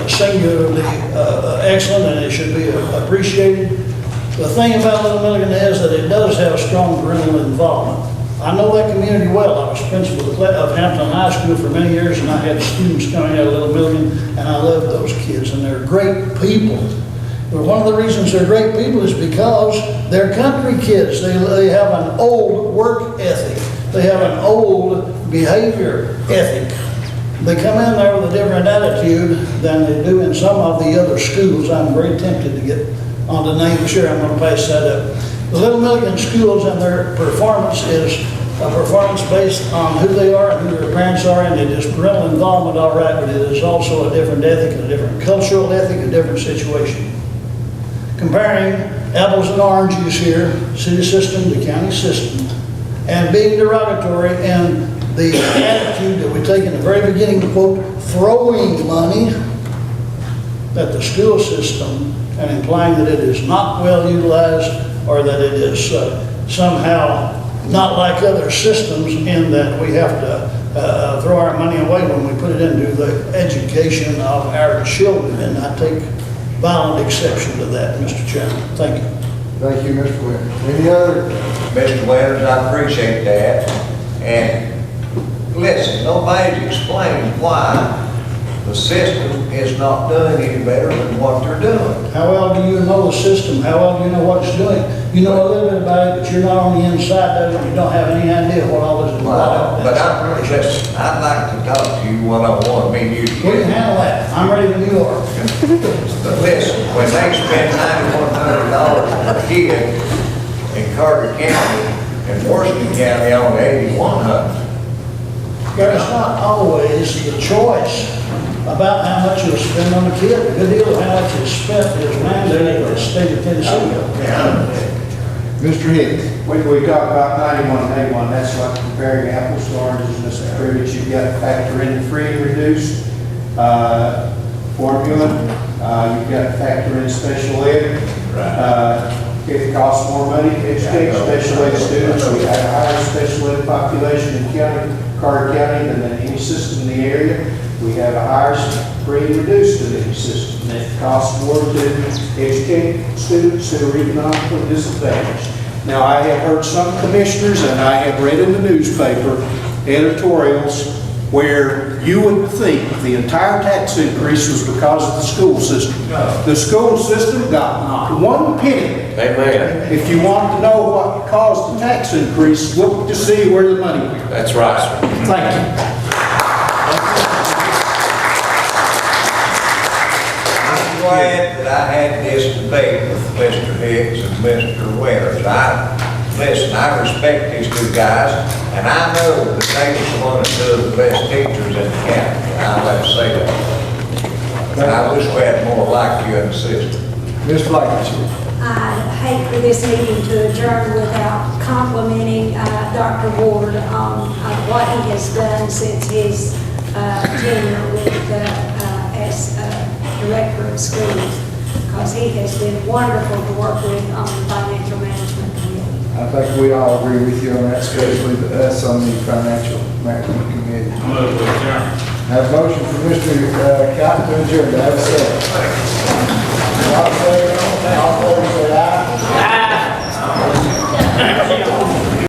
singularly excellent and it should be appreciated. The thing about Little Milligan is that it does have strong parental involvement. I know that community well. I was principal of Hampton High School for many years, and I had students coming out of Little Milligan, and I love those kids, and they're great people. But one of the reasons they're great people is because they're country kids. They have an old work ethic. They have an old behavior ethic. They come in there with a different attitude than they do in some of the other schools. I'm very tempted to get on the name. Sure, I'm going to pass that up. The Little Milligan schools and their performance is a performance based on who they are and who their parents are, and it is parental involvement, all right, but it is also a different ethic, a different cultural ethic, a different situation. Comparing apples and oranges here, city system, the county system, and being derogatory and the attitude that we take in the very beginning, quote, throwing money at the school system and implying that it is not well utilized or that it is somehow not like other systems in that we have to throw our money away when we put it into the education of our children. And I take violent exception to that, Mr. Chairman. Thank you. Thank you, Mr. Winters. Any other? Mr. Winters, I appreciate that. And listen, nobody's explained why the system is not doing any better than what they're doing. How well do you know the system? How well do you know what it's doing? You know a little bit about it, but you're not on the inside of it. You don't have any idea what all this is about. But listen, I'd like to talk to you one-on-one, me and you. We can handle that. I'm ready when you are. But listen, when they spend $9,100 per kid in Carter County and Washington County on $8,100. There's not always the choice about how much you'll spend on a kid. A good deal of how much is spent is mandated by the state of Tennessee. Mr. Hicks. We talk about 91 and 81, that's like comparing apples to oranges, Mr. Privilege. You've got to factor in the free and reduced formula. You've got to factor in special ed. It costs more money to educate special ed students. We have a higher special ed population in Carter County than any system in the area. We have a higher free and reduced than any system. It costs more to educate students who are economically disadvantaged. Now, I have heard some commissioners, and I have read in the newspaper editorials where you would think the entire tax increase was because of the school system. The school system got not one penny. Amen. If you want to know what caused the tax increase, look to see where the money went. That's right. Thank you. I'm glad that I had this debate with Mr. Hicks and Mr. Winters. Listen, I respect these two guys, and I know that they was one of the best teachers in the county, and I'll have to say that. And I wish we had more like you in the system. Ms. Blankenship. I hate for this meeting to adjourn without complimenting Dr. Ward on what he has done since his tenure as director of schools, because he has been wonderful to work with on the financial management committee. I think we all agree with you on that, especially us on the financial management committee. Move to adjourn. Have a motion from Mr. Cotton to adjourn. Do I have a second?